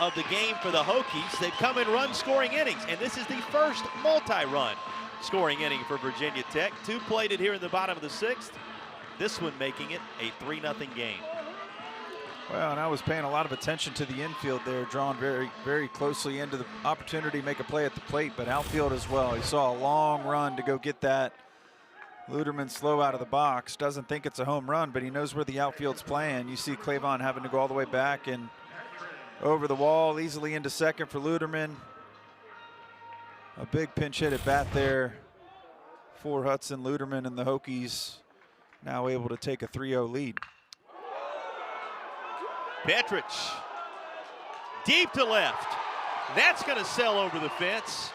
of the game for the Hokies. They've come in run-scoring innings, and this is the first multi-run scoring inning for Virginia Tech. 2 plated here in the bottom of the 6th. This one making it a 3-0 game. Well, and I was paying a lot of attention to the infield there, drawn very, very closely into the opportunity to make a play at the plate, but outfield as well. He saw a long run to go get that. Luderman slow out of the box, doesn't think it's a home run, but he knows where the outfield's playing. You see Clavon having to go all the way back and over the wall, easily into second for Luderman. A big pinch hit at bat there for Hudson Luderman, and the Hokies now able to take a 3-0 lead. Petrich, deep to left. That's going to sail over the fence.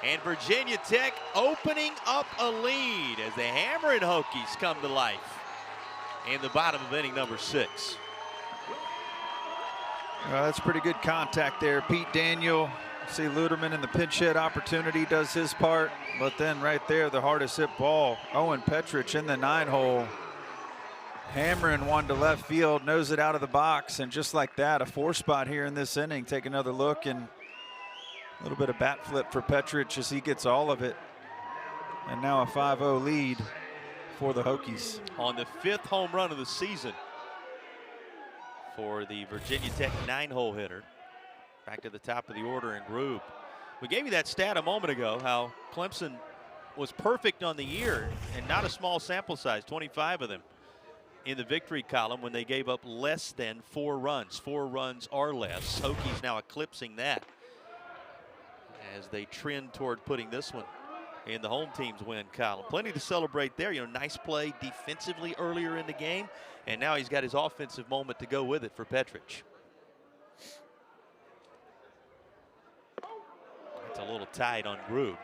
And Virginia Tech opening up a lead as the Hammering Hokies come to life in the bottom of inning number 6. That's pretty good contact there. Pete Daniel, see Luderman in the pinch hit opportunity, does his part. But then right there, the hardest hit ball, Owen Petrich in the 9-hole. Hammering one to left field, knows it out of the box, and just like that, a 4-spot here in this inning. Take another look, and a little bit of bat flip for Petrich as he gets all of it. And now a 5-0 lead for the Hokies. On the 5th home run of the season for the Virginia Tech 9-hole hitter. Back to the top of the order in Grube. We gave you that stat a moment ago, how Clemson was perfect on the year, and not a small sample size, 25 of them in the victory column when they gave up less than 4 runs. 4 runs or less. Hokies now eclipsing that as they trend toward putting this one in the home team's win column. Plenty to celebrate there. You know, nice play defensively earlier in the game, and now he's got his offensive moment to go with it for Petrich. It's a little tight on Grube.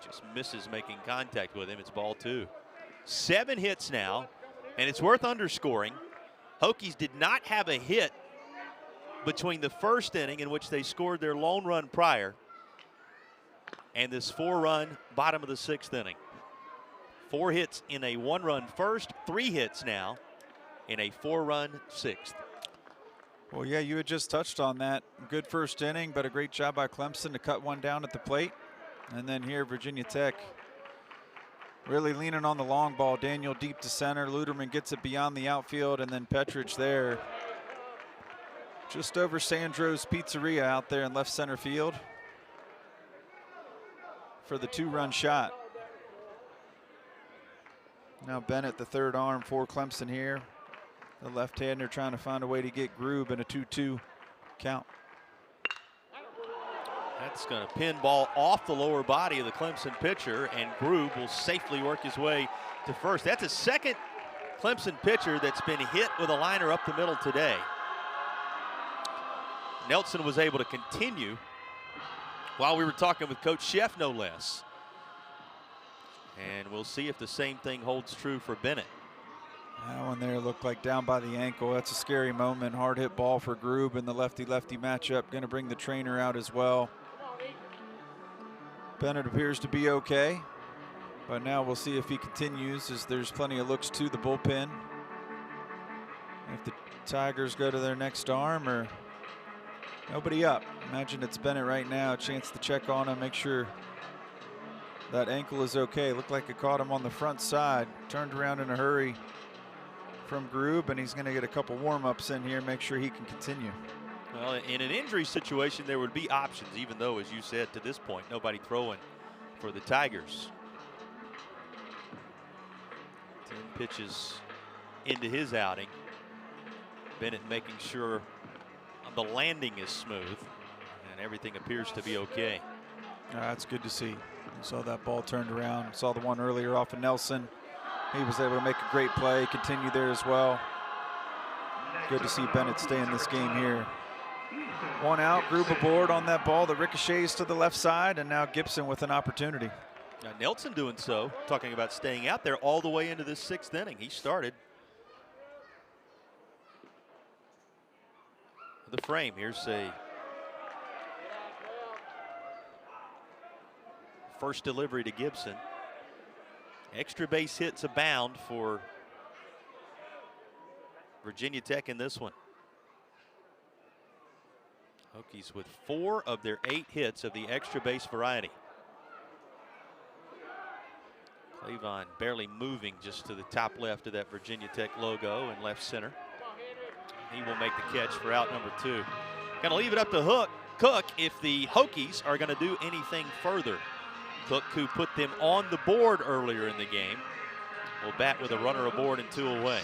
Just misses making contact with him. It's ball 2. 7 hits now. And it's worth underscoring, Hokies did not have a hit between the first inning in which they scored their lone run prior and this 4-run bottom of the 6th inning. 4 hits in a 1-run first, 3 hits now in a 4-run 6th. Well, yeah, you had just touched on that. Good first inning, but a great job by Clemson to cut one down at the plate. And then here, Virginia Tech really leaning on the long ball. Daniel deep to center. Luderman gets it beyond the outfield, and then Petrich there just over Sandro's Pizzeria out there in left center field for the 2-run shot. Now Bennett, the 3rd arm for Clemson here. The left-hander trying to find a way to get Grube in a 2-2 count. That's going to pin ball off the lower body of the Clemson pitcher, and Grube will safely work his way to first. That's a second Clemson pitcher that's been hit with a liner up the middle today. Nelson was able to continue while we were talking with Coach Sheff, no less. And we'll see if the same thing holds true for Bennett. That one there looked like down by the ankle. That's a scary moment. Hard hit ball for Grube in the lefty-lefty matchup. Going to bring the trainer out as well. Bennett appears to be okay, but now we'll see if he continues, as there's plenty of looks to the bullpen. If the Tigers go to their next arm, or nobody up. Imagine it's Bennett right now. A chance to check on him, make sure that ankle is okay. Looked like it caught him on the front side. Turned around in a hurry from Grube, and he's going to get a couple warm-ups in here, make sure he can continue. Well, in an injury situation, there would be options, even though, as you said, to this point, nobody throwing for the Tigers. 10 pitches into his outing. Bennett making sure the landing is smooth, and everything appears to be okay. That's good to see. Saw that ball turned around. Saw the one earlier off of Nelson. He was able to make a great play, continue there as well. Good to see Bennett stay in this game here. 1 out, Grube aboard on that ball that ricochets to the left side, and now Gibson with an opportunity. Now Nelson doing so, talking about staying out there all the way into this 6th inning. He started the frame. Here's a first delivery to Gibson. Extra base hits abound for Virginia Tech in this one. Hokies with 4 of their 8 hits of the extra base variety. Cleavon barely moving just to the top left of that Virginia Tech logo in left center. He will make the catch for out number 2. Gonna leave it up to Cook if the Hokies are gonna do anything further. Cook, who put them on the board earlier in the game, will bat with a runner aboard and 2 away.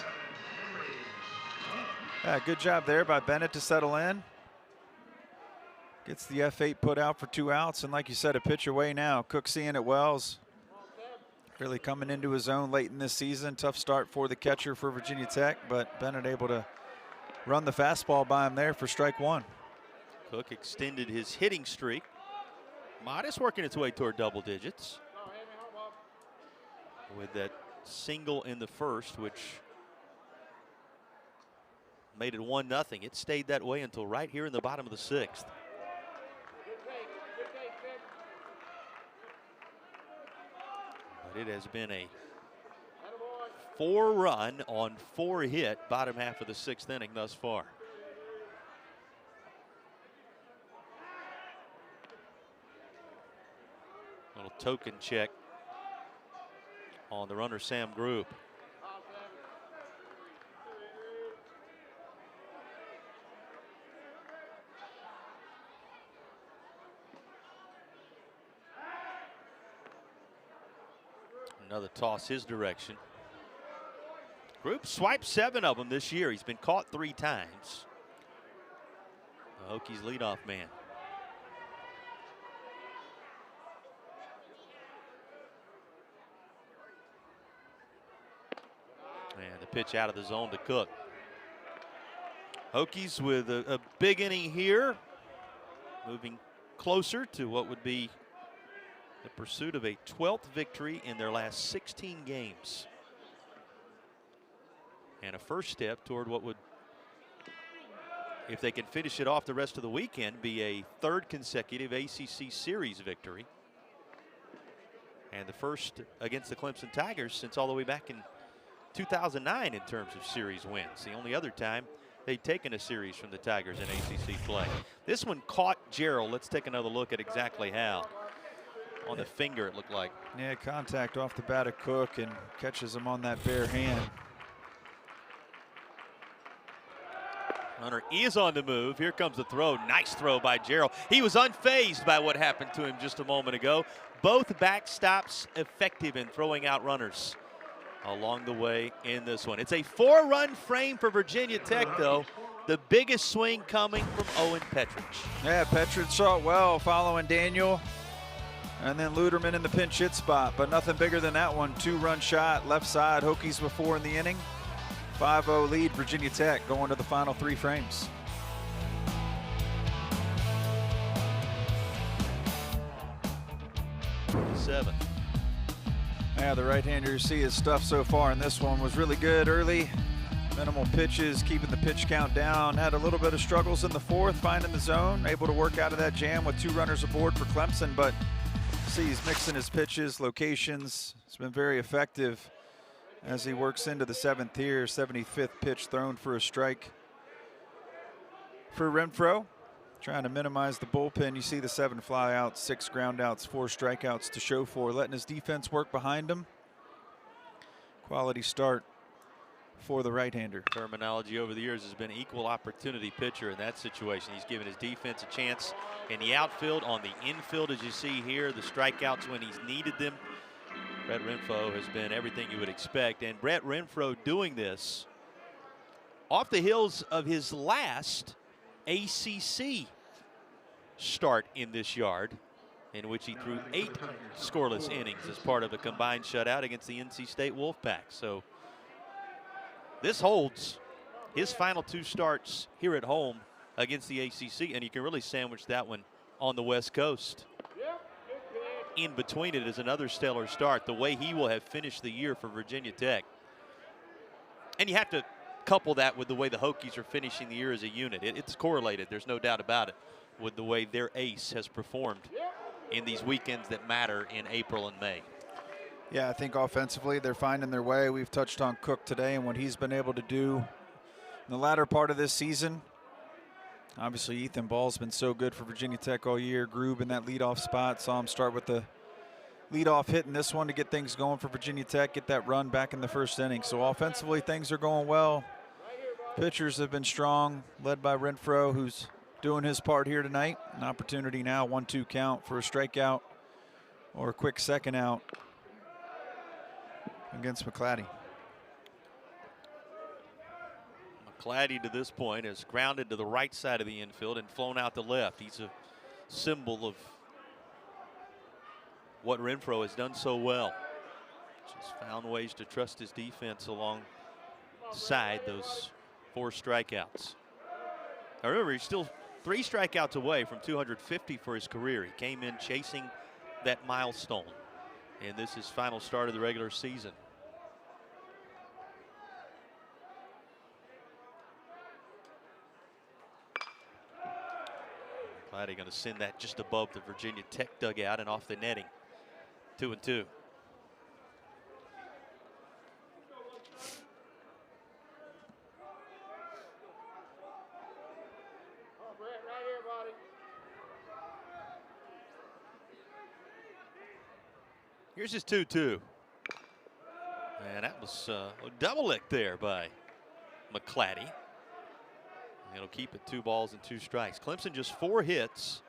Yeah, good job there by Bennett to settle in. Gets the F8 put out for 2 outs, and like you said, a pitch away now. Cook seeing it Wells. Really coming into his own late in this season. Tough start for the catcher for Virginia Tech, but Bennett able to run the fastball by him there for strike 1. Cook extended his hitting streak. Modest working its way toward double digits with that single in the first, which made it 1-0. It stayed that way until right here in the bottom of the 6th. But it has been a 4-run on 4 hit bottom half of the 6th inning thus far. Little token check on the runner Sam Group. Another toss his direction. Group swiped 7 of them this year. He's been caught 3 times. The Hokies leadoff man. And the pitch out of the zone to Cook. Hokies with a big inning here, moving closer to what would be the pursuit of a 12th victory in their last 16 games. And a first step toward what would, if they can finish it off the rest of the weekend, be a 3rd consecutive ACC series victory. And the first against the Clemson Tigers since all the way back in 2009 in terms of series wins. The only other time they'd taken a series from the Tigers in ACC play. This one caught Gerald. Let's take another look at exactly how. On the finger, it looked like. Yeah, contact off the bat of Cook and catches him on that bare hand. Runner is on the move. Here comes the throw. Nice throw by Gerald. He was unfazed by what happened to him just a moment ago. Both backstops effective in throwing out runners along the way in this one. It's a 4-run frame for Virginia Tech, though. The biggest swing coming from Owen Petrich. Yeah, Petrich saw it well following Daniel. And then Luderman in the pinch hit spot, but nothing bigger than that one. 2-run shot, left side, Hokies before in the inning. 5-0 lead, Virginia Tech going to the final 3 frames. Seven. Yeah, the right-hander, you see his stuff so far in this one was really good early. Minimal pitches, keeping the pitch count down. Had a little bit of struggles in the 4th, finding the zone. Able to work out of that jam with 2 runners aboard for Clemson, but see he's mixing his pitches, locations. It's been very effective as he works into the 7th here. 75th pitch thrown for a strike for Renfro. Trying to minimize the bullpen. You see the 7 flyouts, 6 groundouts, 4 strikeouts to show for. Letting his defense work behind him. Quality start for the right-hander. Terminology over the years has been equal opportunity pitcher in that situation. He's given his defense a chance in the outfield, on the infield, as you see here, the strikeouts when he's needed them. Brett Renfro has been everything you would expect, and Brett Renfro doing this off the heels of his last ACC start in this yard, in which he threw 8 scoreless innings as part of a combined shutout against the NC State Wolfpack. So this holds his final 2 starts here at home against the ACC, and you can really sandwich that one on the West Coast. In between it is another stellar start, the way he will have finished the year for Virginia Tech. And you have to couple that with the way the Hokies are finishing the year as a unit. It's correlated, there's no doubt about it, with the way their ace has performed in these weekends that matter in April and May. Yeah, I think offensively they're finding their way. We've touched on Cook today and what he's been able to do in the latter part of this season. Obviously, Ethan Ball's been so good for Virginia Tech all year. Groob in that leadoff spot. Saw him start with the leadoff hit in this one to get things going for Virginia Tech, get that run back in the first inning. So offensively, things are going well. Pitchers have been strong, led by Renfro, who's doing his part here tonight. An opportunity now, 1-2 count for a strikeout or a quick second out against McClatty. McClatty to this point has grounded to the right side of the infield and flown out the left. He's a symbol of what Renfro has done so well. Just found ways to trust his defense alongside those 4 strikeouts. Now remember, he's still 3 strikeouts away from 250 for his career. He came in chasing that milestone, and this is his final start of the regular season. McClatty going to send that just above the Virginia Tech dugout and off the netting. 2-2. Here's his 2-2. And that was a double lick there by McClatty. It'll keep it 2 balls and 2 strikes. Clemson just 4 hits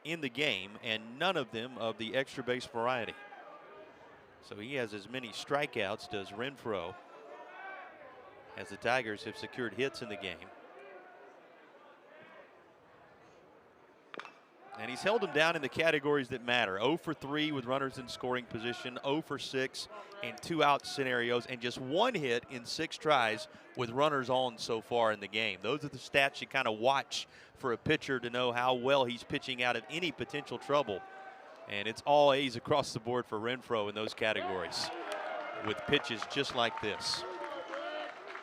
in the game, and none of them of the extra base variety. So he has as many strikeouts does Renfro, as the Tigers have secured hits in the game. And he's held them down in the categories that matter. 0 for 3 with runners in scoring position, 0 for 6 in 2-out scenarios, and just 1 hit in 6 tries with runners on so far in the game. Those are the stats you kind of watch for a pitcher to know how well he's pitching out of any potential trouble. And it's all A's across the board for Renfro in those categories with pitches just like this.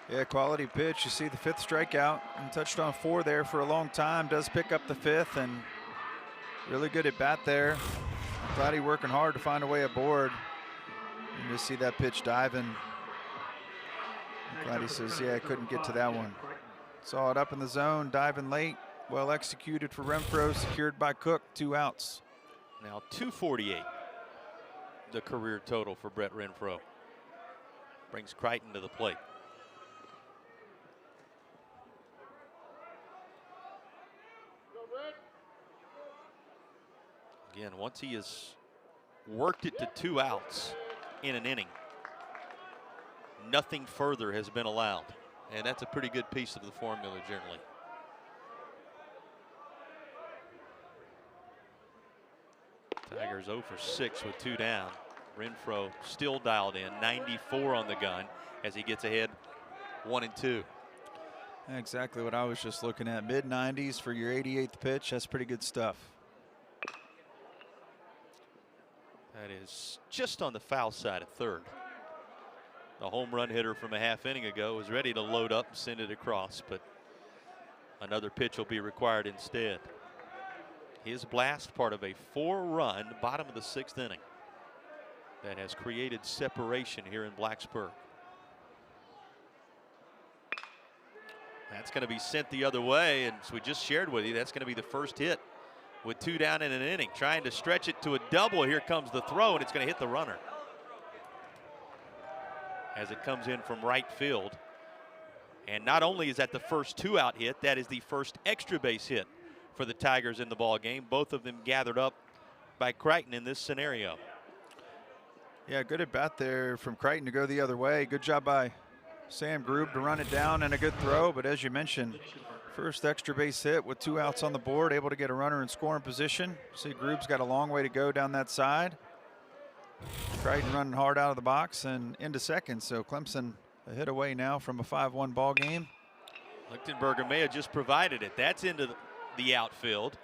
Yeah, quality pitch. You see the 5th strikeout and touched on 4 there for a long time. Does pick up the 5th and really good at bat there. McClatty working hard to find a way aboard. You just see that pitch diving. McClatty says, yeah, I couldn't get to that one. Saw it up in the zone, diving late. Well executed for Renfro, secured by Cook, 2 outs. Now 248, the career total for Brett Renfro. Brings Crichton to the plate. Again, once he has worked it to 2 outs in an inning, nothing further has been allowed. And that's a pretty good piece of the formula generally. Tigers 0 for 6 with 2 down. Renfro still dialed in, 94 on the gun as he gets ahead 1-2. Exactly what I was just looking at. Mid-90s for your 88th pitch. That's pretty good stuff. That is just on the foul side of third. The home run hitter from a half inning ago was ready to load up and send it across, but another pitch will be required instead. His blast part of a 4-run bottom of the 6th inning that has created separation here in Blacksburg. That's going to be sent the other way, and as we just shared with you, that's going to be the first hit with 2 down in an inning. Trying to stretch it to a double. Here comes the throw, and it's going to hit the runner as it comes in from right field. And not only is that the first 2-out hit, that is the first extra base hit for the Tigers in the ball game. Both of them gathered up by Crichton in this scenario. Yeah, good at bat there from Crichton to go the other way. Good job by Sam Groob to run it down, and a good throw. But as you mentioned, first extra base hit with 2 outs on the board, able to get a runner in scoring position. See, Groob's got a long way to go down that side. Crichton running hard out of the box and into second. So Clemson a hit away now from a 5-1 ball game. Lichtenberger may have just provided it. That's into the outfield.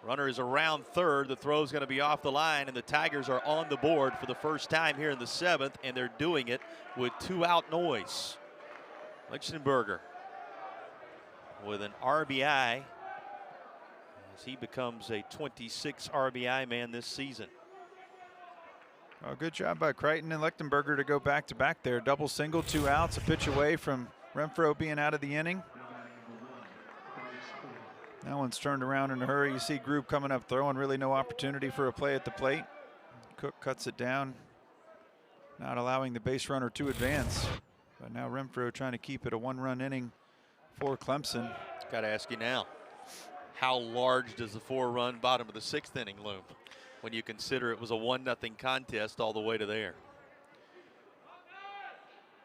Runner is around third. The throw is going to be off the line, and the Tigers are on the board for the first time here in the 7th, and they're doing it with 2-out noise. Lichtenberger with an RBI as he becomes a 26 RBI man this season. Oh, good job by Crichton and Lichtenberger to go back-to-back there. Double single, 2 outs, a pitch away from Renfro being out of the inning. That one's turned around in a hurry. You see Group coming up throwing, really no opportunity for a play at the plate. Cook cuts it down, not allowing the base runner to advance. But now Renfro trying to keep it a 1-run inning for Clemson. Got to ask you now, how large does the 4-run bottom of the 6th inning loom when you consider it was a 1-0 contest all the way to there?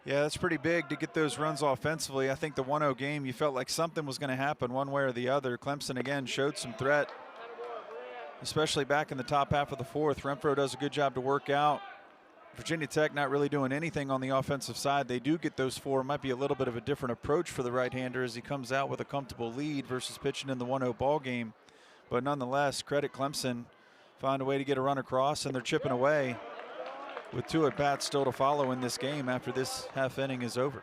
Yeah, that's pretty big to get those runs offensively. I think the 1-0 game, you felt like something was going to happen one way or the other. Clemson, again, showed some threat, especially back in the top half of the 4th. Renfro does a good job to work out. Virginia Tech not really doing anything on the offensive side. They do get those 4. Might be a little bit of a different approach for the right-hander as he comes out with a comfortable lead versus pitching in the 1-0 ball game. But nonetheless, credit Clemson. Find a way to get a run across, and they're chipping away with 2 at-bats still to follow in this game after this half inning is over.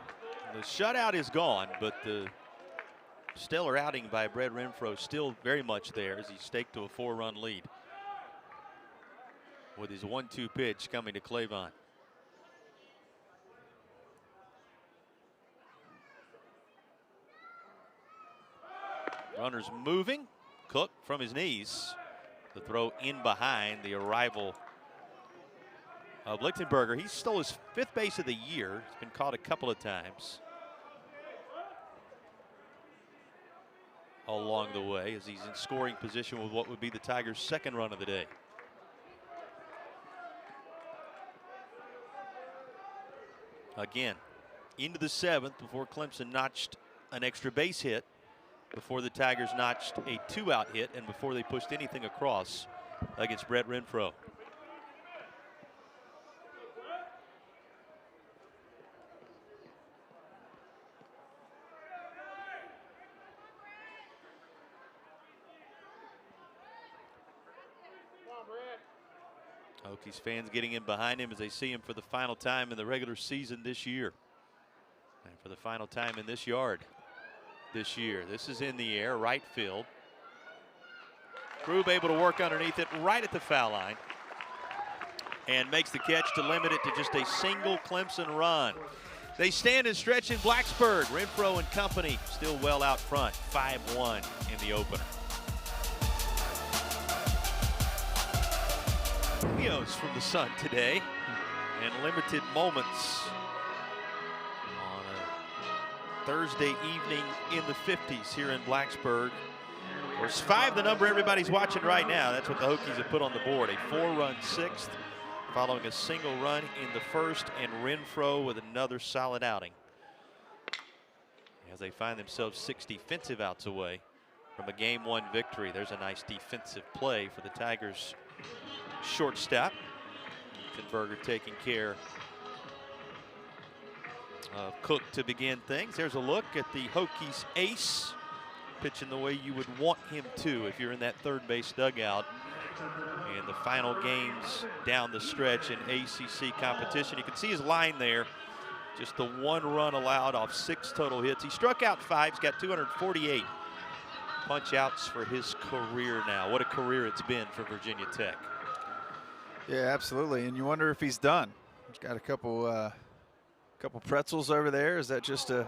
The shutout is gone, but the stellar outing by Brett Renfro still very much there as he staked to a 4-run lead with his 1-2 pitch coming to Clavon. Runners moving. Cook from his knees. The throw in behind the arrival of Lichtenberger. He stole his 5th base of the year. He's been caught a couple of times along the way as he's in scoring position with what would be the Tigers' 2nd run of the day. Again, into the 7th before Clemson notched an extra base hit, before the Tigers notched a 2-out hit, and before they pushed anything across against Brett Renfro. Hokies fans getting in behind him as they see him for the final time in the regular season this year. And for the final time in this yard this year. This is in the air, right field. Grube able to work underneath it right at the foul line. And makes the catch to limit it to just a single Clemson run. They stand and stretch in Blacksburg. Renfro and company still well out front. 5-1 in the opener. Leos from the sun today, and limited moments on a Thursday evening in the 50s here in Blacksburg. Of course, 5 the number everybody's watching right now. That's what the Hokies have put on the board. A 4-run 6th following a single run in the 1st, and Renfro with another solid outing as they find themselves 6 defensive outs away from a Game 1 victory. There's a nice defensive play for the Tigers shortstop. Lichtenberger taking care of Cook to begin things. There's a look at the Hokies ace pitching the way you would want him to if you're in that 3rd base dugout in the final games down the stretch in ACC competition. You can see his line there. Just the 1 run allowed off 6 total hits. He struck out 5. He's got 248 punch outs for his career now. What a career it's been for Virginia Tech. Yeah, absolutely. And you wonder if he's done. He's got a couple pretzels over there. Is that just a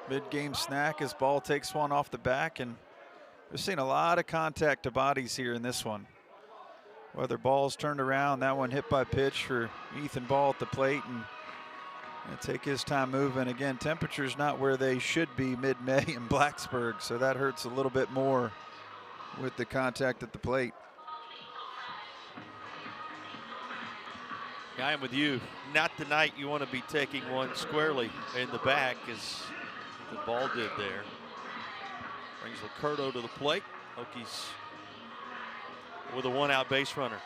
mid-game snack as ball takes one off the back? And we've seen a lot of contact to bodies here in this one. Whether ball's turned around, that one hit by pitch for Ethan Ball at the plate, and take his time moving. Again, temperature's not where they should be mid-May in Blacksburg, so that hurts a little bit more with the contact at the plate. I am with you. Not the night you want to be taking one squarely in the back, as the ball did there. Brings Licurdo to the plate. Hokies with a 1-out base runner.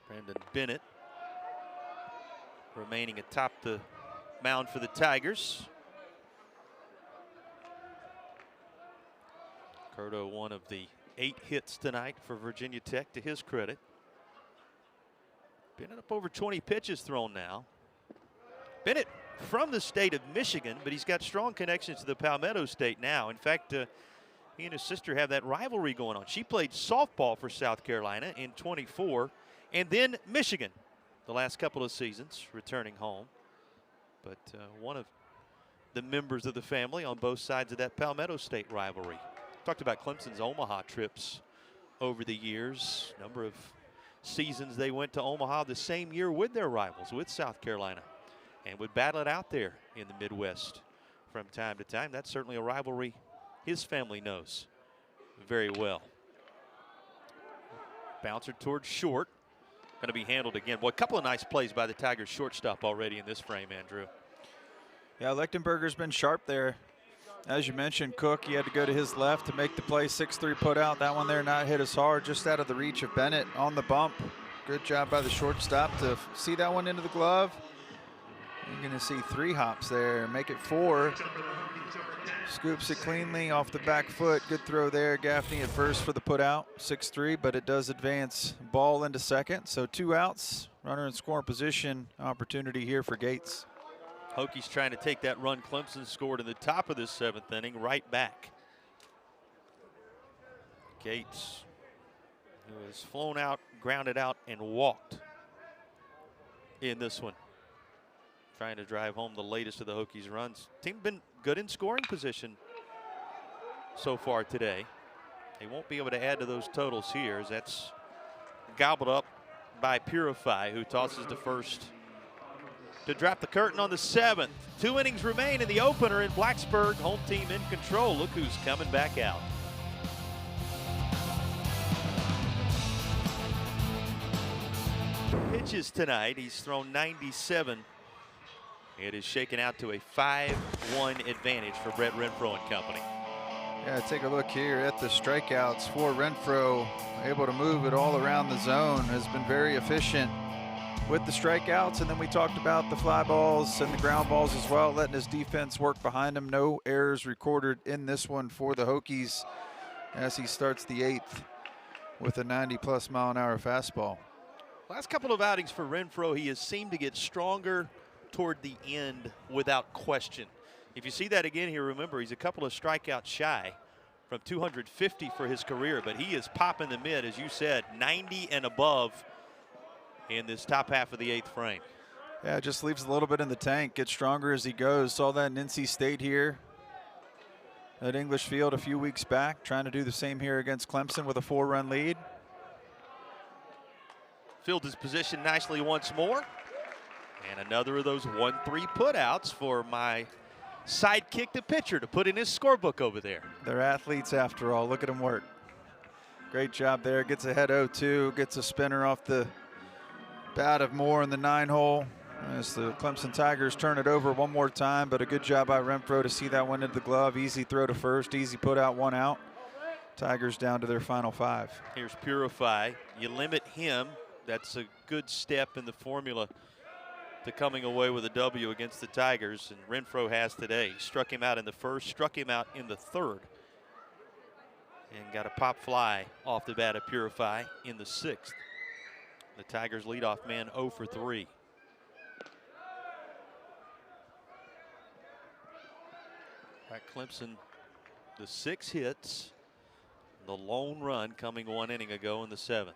Brandon Bennett remaining atop the mound for the Tigers. Curto, one of the 8 hits tonight for Virginia Tech, to his credit. Bennett up over 20 pitches thrown now. Bennett from the state of Michigan, but he's got strong connections to the Palmetto State now. In fact, he and his sister have that rivalry going on. She played softball for South Carolina in 24. And then Michigan, the last couple of seasons, returning home. But one of the members of the family on both sides of that Palmetto State rivalry. Talked about Clemson's Omaha trips over the years. Number of seasons they went to Omaha the same year with their rivals, with South Carolina, and would battle it out there in the Midwest from time to time. That's certainly a rivalry his family knows very well. Bouncer towards short. Going to be handled again. Boy, a couple of nice plays by the Tigers shortstop already in this frame, Andrew. Yeah, Lichtenberger's been sharp there. As you mentioned, Cook, he had to go to his left to make the play. 6-3 put out. That one there not hit as hard, just out of the reach of Bennett on the bump. Good job by the shortstop to see that one into the glove. You're going to see 3 hops there, make it 4. Scoops it cleanly off the back foot. Good throw there. Gaffney at first for the put out. 6-3, but it does advance ball into second. So 2 outs, runner in scoring position. Opportunity here for Gates. Hokies trying to take that run Clemson scored in the top of this 7th inning right back. Gates, who has flown out, grounded out, and walked in this one. Trying to drive home the latest of the Hokies runs. Team been good in scoring position so far today. They won't be able to add to those totals here, as that's gobbled up by Purify, who tosses to first to drop the curtain on the 7th. 2 innings remain in the opener in Blacksburg. Home team in control. Look who's coming back out. Pitches tonight. He's thrown 97. It is shaken out to a 5-1 advantage for Brett Renfro and company. Yeah, take a look here at the strikeouts for Renfro. Able to move it all around the zone. Has been very efficient with the strikeouts. And then we talked about the fly balls and the ground balls as well, letting his defense work behind him. No errors recorded in this one for the Hokies as he starts the 8th with a 90+ mile-an-hour fastball. Last couple of outings for Renfro, he has seemed to get stronger toward the end without question. If you see that again here, remember he's a couple of strikeouts shy from 250 for his career, but he is popping the mid, as you said, 90 and above in this top half of the 8th frame. Yeah, just leaves a little bit in the tank, gets stronger as he goes. Saw that in NC State here at English Field a few weeks back, trying to do the same here against Clemson with a 4-run lead. Filled his position nicely once more. And another of those 1-3 putouts for my sidekick, the pitcher, to put in his scorebook over there. They're athletes after all. Look at them work. Great job there. Gets ahead 0-2. Gets a spinner off the bat of Moore in the 9-hole. As the Clemson Tigers turn it over one more time, but a good job by Renfro to see that one into the glove. Easy throw to first. Easy put out, 1 out. Tigers down to their final 5. Here's Purify. You limit him. That's a good step in the formula to coming away with a W against the Tigers, and Renfro has today. Struck him out in the 1st, struck him out in the 3rd, and got a pop fly off the bat of Purify in the 6th. The Tigers leadoff man 0 for 3. At Clemson, the 6 hits, the lone run coming 1 inning ago in the 7th.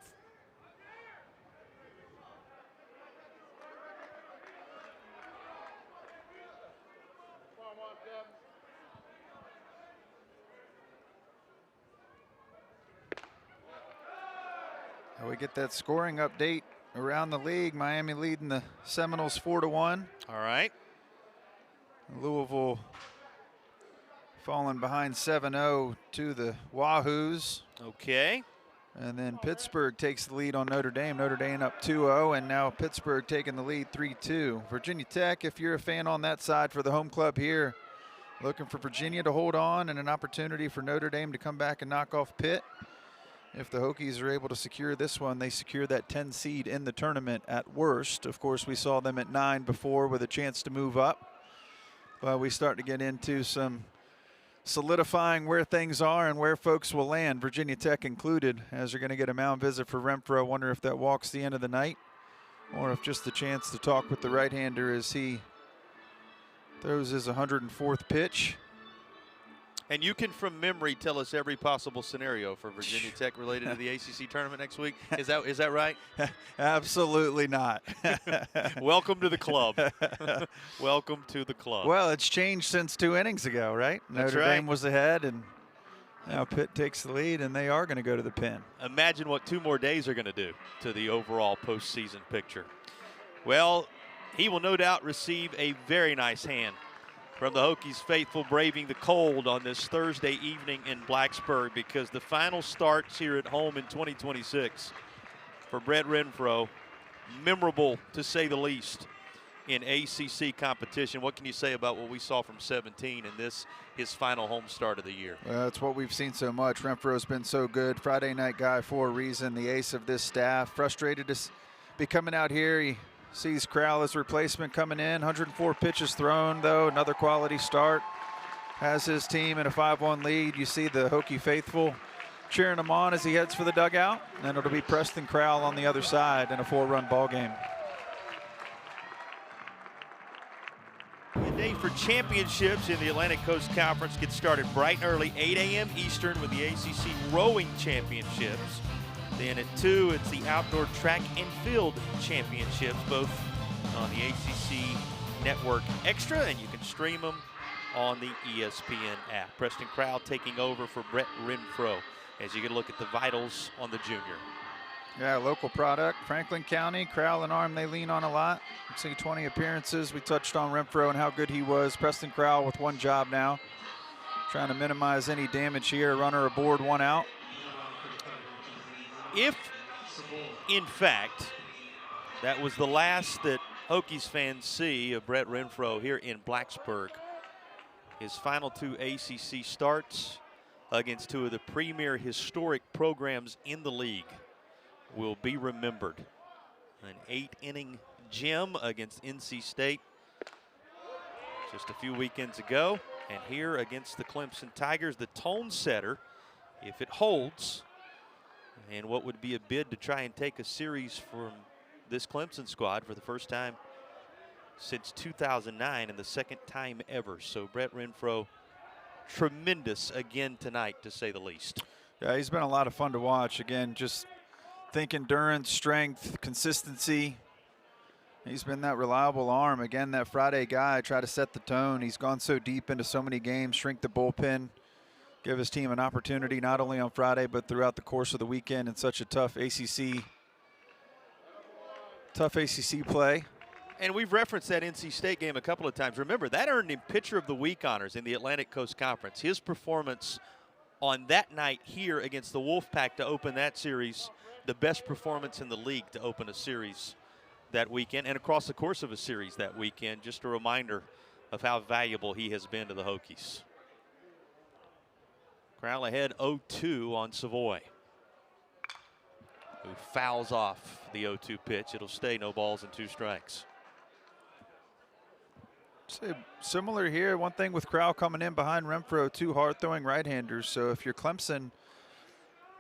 We get that scoring update around the league. Miami leading the Seminoles 4-1. All right. Louisville falling behind 7-0 to the Wahoos. Okay. And then Pittsburgh takes the lead on Notre Dame. Notre Dame up 2-0, and now Pittsburgh taking the lead 3-2. Virginia Tech, if you're a fan on that side for the home club here, looking for Virginia to hold on and an opportunity for Notre Dame to come back and knock off Pitt. If the Hokies are able to secure this one, they secure that 10 seed in the tournament at worst. Of course, we saw them at 9 before with a chance to move up. But we start to get into some solidifying where things are and where folks will land, Virginia Tech included, as they're going to get a mound visit for Renfro. Wonder if that walks the end of the night, or if just a chance to talk with the right-hander as he throws his 104th pitch. And you can, from memory, tell us every possible scenario for Virginia Tech related to the ACC tournament next week. Is that right? Absolutely not. Welcome to the club. Welcome to the club. Well, it's changed since 2 innings ago, right? That's Notre right. Dame was ahead, and now Pitt takes the lead, and they are going to go to the pin. Imagine what 2 more days are going to do to the overall postseason picture. Well, he will no doubt receive a very nice hand from the Hokies faithful braving the cold on this Thursday evening in Blacksburg, because the final starts here at home in 2026 for Brett Renfro, memorable to say the least in ACC competition. What can you say about what we saw from 17 in this, his final home start of the year? Well, that's what we've seen so much. Renfro's been so good. Friday night guy for a reason, the ace of this staff. Frustrated to be coming out here. He sees Crowell as replacement coming in. 104 pitches thrown, though. Another quality start. Has his team in a 5-1 lead. You see the Hokie faithful cheering him on as he heads for the dugout. And it'll be Preston Crowell on the other side in a 4-run ball game. The day for championships in the Atlantic Coast Conference gets started bright and early, 8 a.m. Eastern, with the ACC Rowing Championships. Then at 2, it's the Outdoor Track and Field Championships, both on the ACC Network Extra, and you can stream them on the ESPN app. Preston Crowell taking over for Brett Renfro as you get a look at the vitals on the junior. Yeah, local product, Franklin County. Crowell and Arm they lean on a lot. Let's see, 20 appearances. We touched on Renfro and how good he was. Preston Crowell with 1 job now. Trying to minimize any damage here. Runner aboard, 1 out. If, in fact, that was the last that Hokies fans see of Brett Renfro here in Blacksburg, his final 2 ACC starts against 2 of the premier historic programs in the league will be remembered. An 8-inning gem against NC State just a few weekends ago, and here against the Clemson Tigers, the tone setter, if it holds, and what would be a bid to try and take a series from this Clemson squad for the first time since 2009 and the second time ever. So Brett Renfro, tremendous again tonight, to say the least. Yeah, he's been a lot of fun to watch. Again, just think endurance, strength, consistency. He's been that reliable arm. Again, that Friday guy, try to set the tone. He's gone so deep into so many games, shrink the bullpen, give his team an opportunity not only on Friday but throughout the course of the weekend in such a tough ACC play. And we've referenced that NC State game a couple of times. Remember, that earned him Pitcher of the Week honors in the Atlantic Coast Conference. His performance on that night here against the Wolfpack to open that series, the best performance in the league to open a series that weekend and across the course of a series that weekend. Just a reminder of how valuable he has been to the Hokies. Crowell ahead 0-2 on Savoy, who fouls off the 0-2 pitch. It'll stay no balls and 2 strikes. Similar here. One thing with Crowell coming in behind Renfro, 2 hard-throwing right-handers. So if you're Clemson,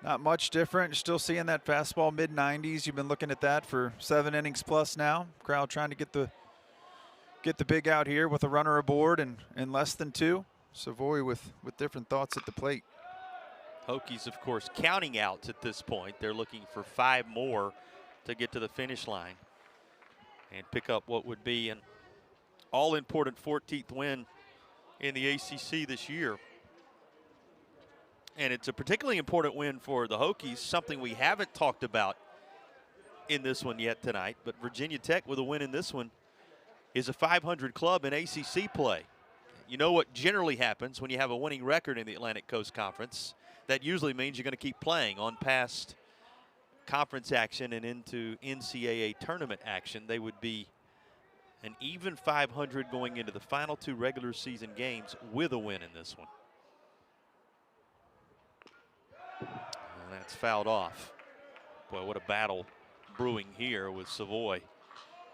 not much different. You're still seeing that fastball mid-90s. You've been looking at that for 7 innings plus now. Crowell trying to get the big out here with a runner aboard and in less than 2. Savoy with different thoughts at the plate. Hokies, of course, counting outs at this point. They're looking for 5 more to get to the finish line and pick up what would be an all-important 14th win in the ACC this year. And it's a particularly important win for the Hokies, something we haven't talked about in this one yet tonight. But Virginia Tech, with a win in this one, is a 500 club in ACC play. You know what generally happens when you have a winning record in the Atlantic Coast Conference. That usually means you're going to keep playing on past conference action and into NCAA tournament action. They would be an even 500 going into the final 2 regular season games with a win in this one. And that's fouled off. Boy, what a battle brewing here with Savoy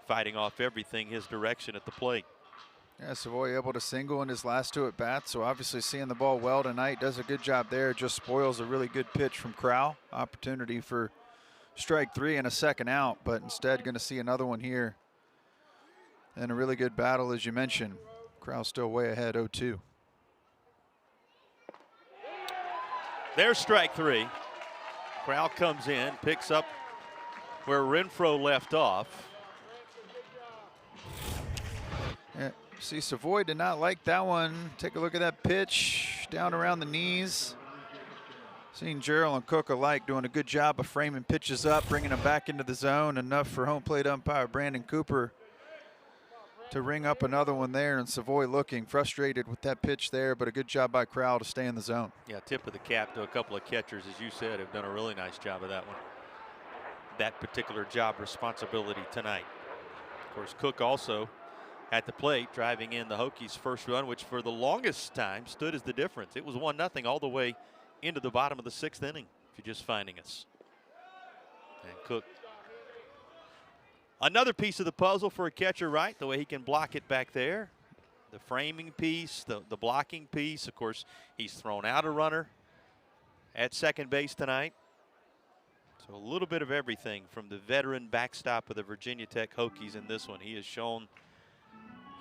fighting off everything his direction at the plate. Yeah, Savoy able to single in his last 2 at bats, so obviously seeing the ball well tonight. Does a good job there. Just spoils a really good pitch from Crowell. Opportunity for strike 3 and a second out, but instead going to see another one here. And a really good battle, as you mentioned. Crowell still way ahead, 0-2. There's strike three. Crowell comes in, picks up where Renfro left off. Yeah, see, Savoy did not like that one. Take a look at that pitch down around the knees. Seeing Gerald and Cook alike doing a good job of framing pitches up, bringing them back into the zone. Enough for home plate umpire Brandon Cooper to ring up another one there, and Savoy looking frustrated with that pitch there, but a good job by Crowell to stay in the zone. Yeah, tip of the cap to a couple of catchers, as you said, have done a really nice job of that one. That particular job responsibility tonight. Of course, Cook also at the plate, driving in the Hokies' first run, which for the longest time stood as the difference. It was 1-0 all the way into the bottom of the 6th inning, if you're just finding us. And Cook, another piece of the puzzle for a catcher, right? The way he can block it back there. The framing piece, the blocking piece. Of course, he's thrown out a runner at second base tonight. So a little bit of everything from the veteran backstop of the Virginia Tech Hokies in this one. He has shown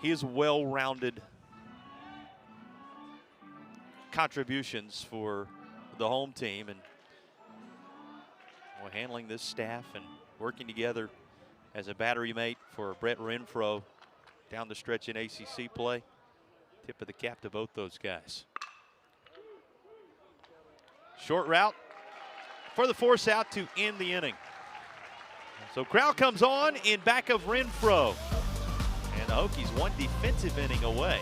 his well-rounded contributions for the home team, and handling this staff and working together as a battery mate for Brett Renfro down the stretch in ACC play. Tip of the cap to both those guys. Short route for the force out to end the inning. So Crowell comes on in back of Renfro. And the Hokies one defensive inning away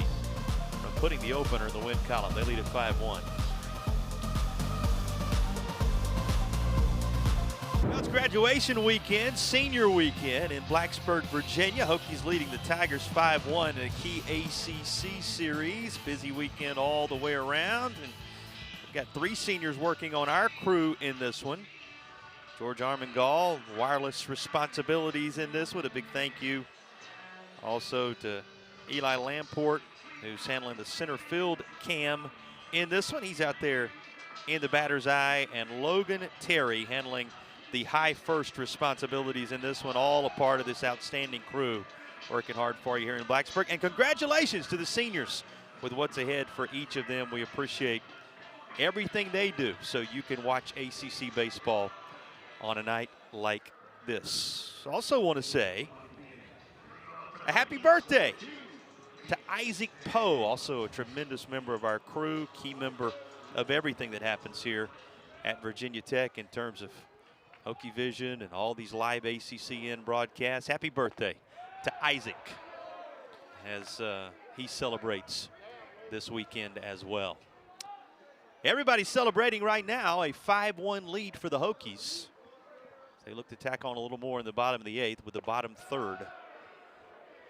from putting the opener in the win column. They lead at 5-1. Well, it's graduation weekend, senior weekend in Blacksburg, Virginia. Hokies leading the Tigers 5-1 in a key ACC series. Busy weekend all the way around. And we've got 3 seniors working on our crew in this one. George Armengol, wireless responsibilities in this one. A big thank you also to Eli Lamport, who's handling the center field cam in this one. He's out there in the batter's eye. And Logan Terry handling the high first responsibilities in this one. All a part of this outstanding crew working hard for you here in Blacksburg. And congratulations to the seniors with what's ahead for each of them. We appreciate everything they do so you can watch ACC baseball on a night like this. Also want to say a happy birthday to Isaac Poe, also a tremendous member of our crew, key member of everything that happens here at Virginia Tech in terms of Hokie Vision and all these live ACCN broadcasts. Happy birthday to Isaac as he celebrates this weekend as well. Everybody's celebrating right now, a 5-1 lead for the Hokies. They look to tack on a little more in the bottom of the 8th with the bottom third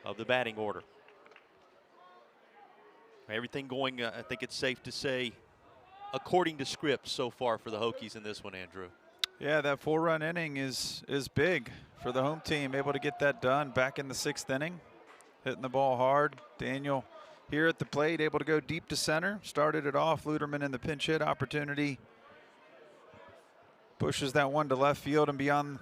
of the batting order. Everything going, I think it's safe to say, according to script so far for the Hokies in this one, Andrew. Yeah, that 4-run inning is big for the home team. Able to get that done back in the 6th inning. Hitting the ball hard. Daniel here at the plate, able to go deep to center. Started it off. Luderman in the pinch hit opportunity. Pushes that one to left field and beyond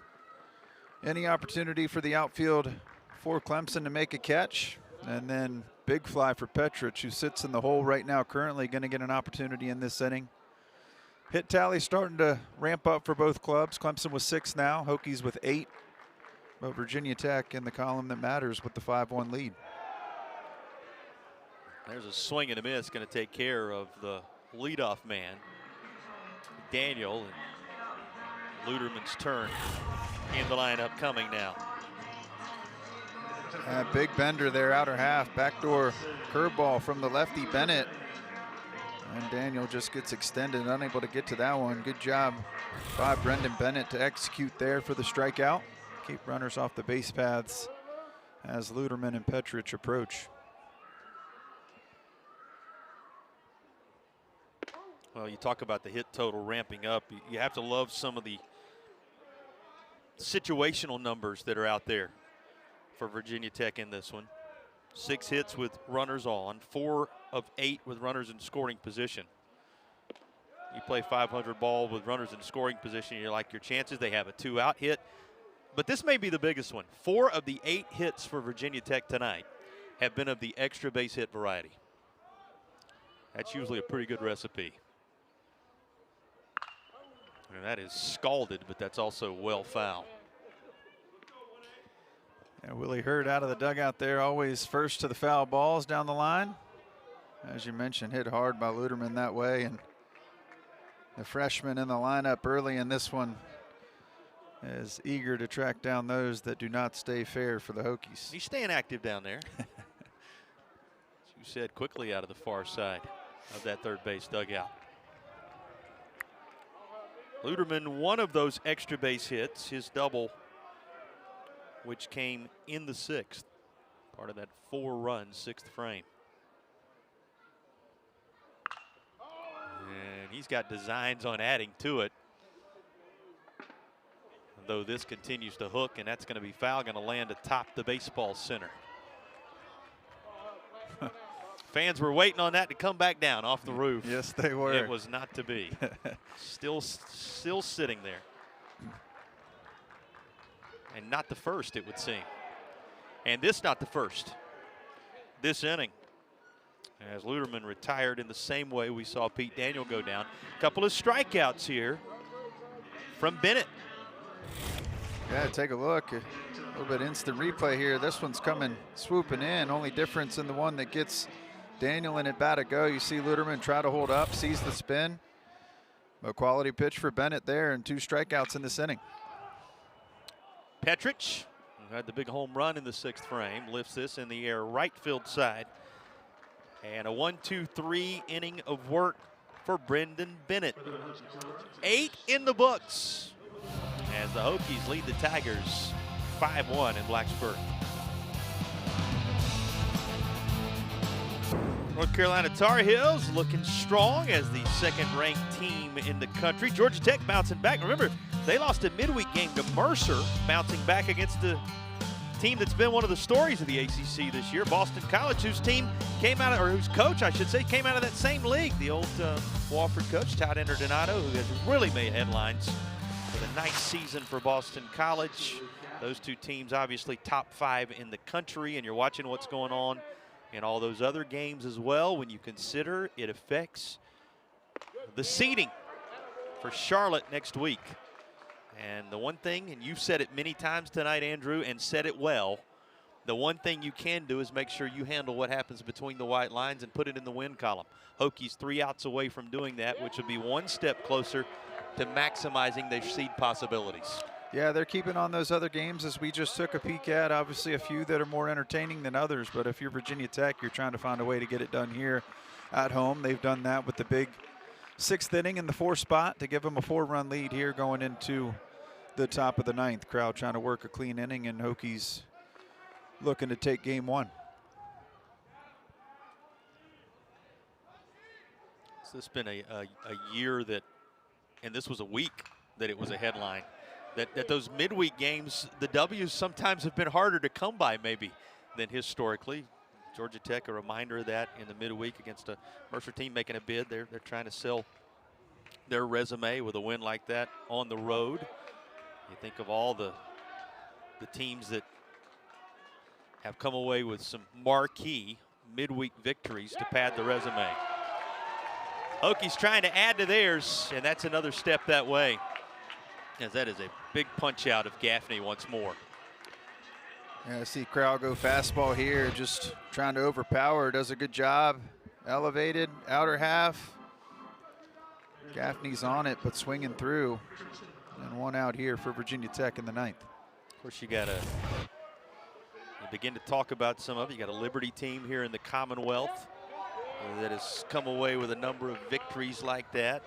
any opportunity for the outfield for Clemson to make a catch. And then big fly for Petrich, who sits in the hole right now, currently going to get an opportunity in this inning. Hit tally starting to ramp up for both clubs. Clemson with 6 now, Hokies with 8. But Virginia Tech in the column that matters with the 5-1 lead. There's a swing and a miss, going to take care of the leadoff man, Daniel. And Luderman's turn in the lineup coming now. Big bender there, outer half, backdoor curveball from the lefty Bennett. And Daniel just gets extended, unable to get to that one. Good job by Brendan Bennett to execute there for the strikeout. Keep runners off the base paths as Luderman and Petrich approach. Well, you talk about the hit total ramping up. You have to love some of the situational numbers that are out there for Virginia Tech in this one. 6 hits with runners on, 4 of 8 with runners in scoring position. You play 500 ball with runners in scoring position, you like your chances. They have a 2-out hit. But this may be the biggest one. 4 of the 8 hits for Virginia Tech tonight have been of the extra base hit variety. That's usually a pretty good recipe. And that is scalded, but that's also well foul. And Willie Hurd out of the dugout there, always first to the foul balls down the line. As you mentioned, hit hard by Luderman that way, and the freshman in the lineup early in this one is eager to track down those that do not stay fair for the Hokies. He's staying active down there. As you said, quickly out of the far side of that third base dugout. Luderman, one of those extra base hits, his double, which came in the sixth, part of that 4-run sixth frame. And he's got designs on adding to it. Though this continues to hook, and that's going to be foul, going to land atop the baseball center. Fans were waiting on that to come back down off the roof. Yes, they were. It was not to be. Still sitting there. And not the first, it would seem. And this not the first. This inning, as Luderman retired in the same way we saw Pete Daniel go down. A couple of strikeouts here from Bennett. Yeah, take a look. A little bit instant replay here. This one's coming, swooping in. Only difference in the one that gets Daniel in at bat a go. You see Luderman try to hold up, sees the spin. A quality pitch for Bennett there, and 2 strikeouts in this inning. Petrich, who had the big home run in the sixth frame, lifts this in the air right field side. And a 1-2-3 inning of work for Brendan Bennett. 8 in the books as the Hokies lead the Tigers 5-1 in Blacksburg. North Carolina Tar Heels looking strong as the second-ranked team in the country. Georgia Tech bouncing back. Remember, they lost a midweek game to Mercer, bouncing back against the team that's been one of the stories of the ACC this year, Boston College, whose team came out of, or whose coach, I should say, came out of that same league. The old Wofford coach, Todd Enterdonato, who has really made headlines with a nice season for Boston College. Those two teams obviously top 5 in the country, and you're watching what's going on in all those other games as well when you consider it affects the seeding for Charlotte next week. And the one thing, and you've said it many times tonight, Andrew, and said it well, the one thing you can do is make sure you handle what happens between the white lines and put it in the win column. Hokies 3 outs away from doing that, which would be one step closer to maximizing their seed possibilities. Yeah, they're keeping on those other games as we just took a peek at. Obviously a few that are more entertaining than others, but if you're Virginia Tech, you're trying to find a way to get it done here at home. They've done that with the big 6th inning in the 4th spot to give them a 4-run lead here going into the top of the 9th. Crowd trying to work a clean inning, and Hokies looking to take game 1. So this has been a year that, and this was a week that it was a headline, that those midweek games, the W's sometimes have been harder to come by maybe than historically. Georgia Tech, a reminder of that in the midweek against a Mercer team making a bid. They're trying to sell their resume with a win like that on the road. You think of all the teams that have come away with some marquee midweek victories to pad the resume. Hokies trying to add to theirs, and that's another step that way, as that is a big punch out of Gaffney once more. Yeah, I see crowd go fastball here, just trying to overpower. Does a good job. Elevated, outer half. Gaffney's on it, but swinging through. And 1 out here for Virginia Tech in the 9th. Of course, you begin to talk about some of it. You got a Liberty team here in the Commonwealth that has come away with a number of victories like that.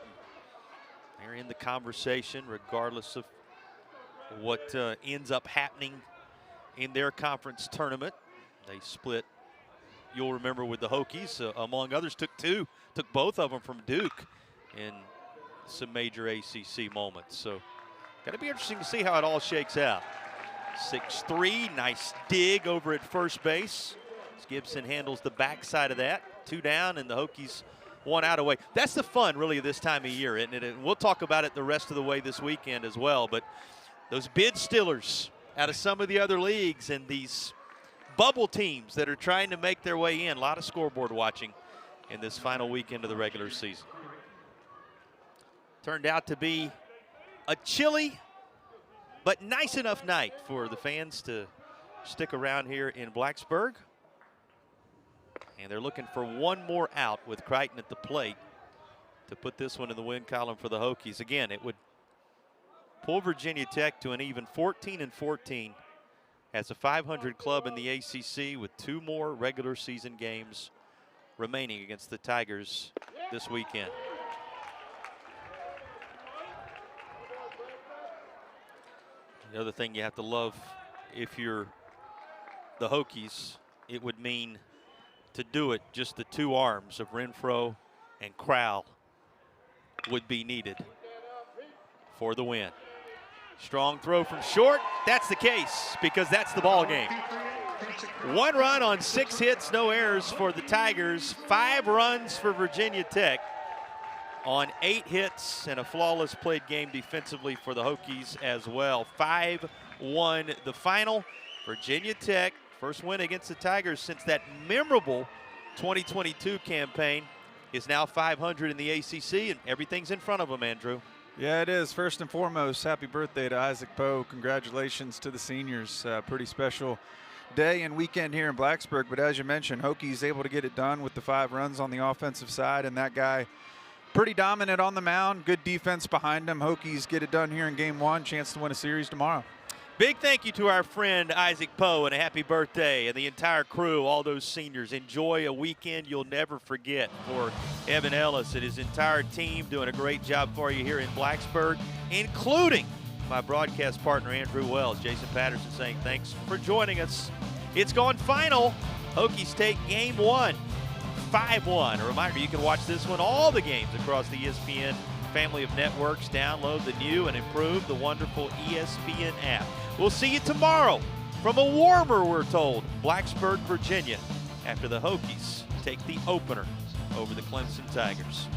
They're in the conversation regardless of what ends up happening in their conference tournament. They split, you'll remember, with the Hokies, among others, took both of them from Duke in some major ACC moments. So going to be interesting to see how it all shakes out. 6-3, nice dig over at first base. As Gibson handles the backside of that. 2 down, and the Hokies 1 out away. That's the fun, really, of this time of year, isn't it? And we'll talk about it the rest of the way this weekend as well. But those bid stillers out of some of the other leagues and these bubble teams that are trying to make their way in. A lot of scoreboard watching in this final weekend of the regular season. Turned out to be A chilly but nice enough night for the fans to stick around here in Blacksburg. And they're looking for one more out with Crichton at the plate to put this one in the win column for the Hokies. Again, it would pull Virginia Tech to an even 14-14 as a 500 club in the ACC with 2 more regular season games remaining against the Tigers this weekend. The other thing you have to love, if you're the Hokies, it would mean to do it, just the 2 arms of Renfro and Crowell would be needed for the win. Strong throw from short. That's the case, because that's the ball game. 1 run on 6 hits, no errors for the Tigers. 5 runs for Virginia Tech on 8 hits, and a flawless played game defensively for the Hokies as well. 5-1 the final. Virginia Tech, first win against the Tigers since that memorable 2022 campaign, is now 500 in the ACC, and everything's in front of them, Andrew. Yeah, it is. First and foremost, happy birthday to Isaac Poe. Congratulations to the seniors. Pretty special day and weekend here in Blacksburg. But as you mentioned, Hokies able to get it done with the 5 runs on the offensive side, and that guy pretty dominant on the mound. Good defense behind him. Hokies get it done here in game 1. Chance to win a series tomorrow. Big thank you to our friend Isaac Poe, and a happy birthday, and the entire crew, all those seniors. Enjoy a weekend you'll never forget. For Evan Ellis and his entire team, doing a great job for you here in Blacksburg, including my broadcast partner Andrew Wells. Jason Patterson saying thanks for joining us. It's gone final. Hokies take game 1, 5-1. A reminder, you can watch this one, all the games across the ESPN family of networks. Download the new and improved, the wonderful ESPN app. We'll see you tomorrow from a warmer, we're told, Blacksburg, Virginia, after the Hokies take the opener over the Clemson Tigers.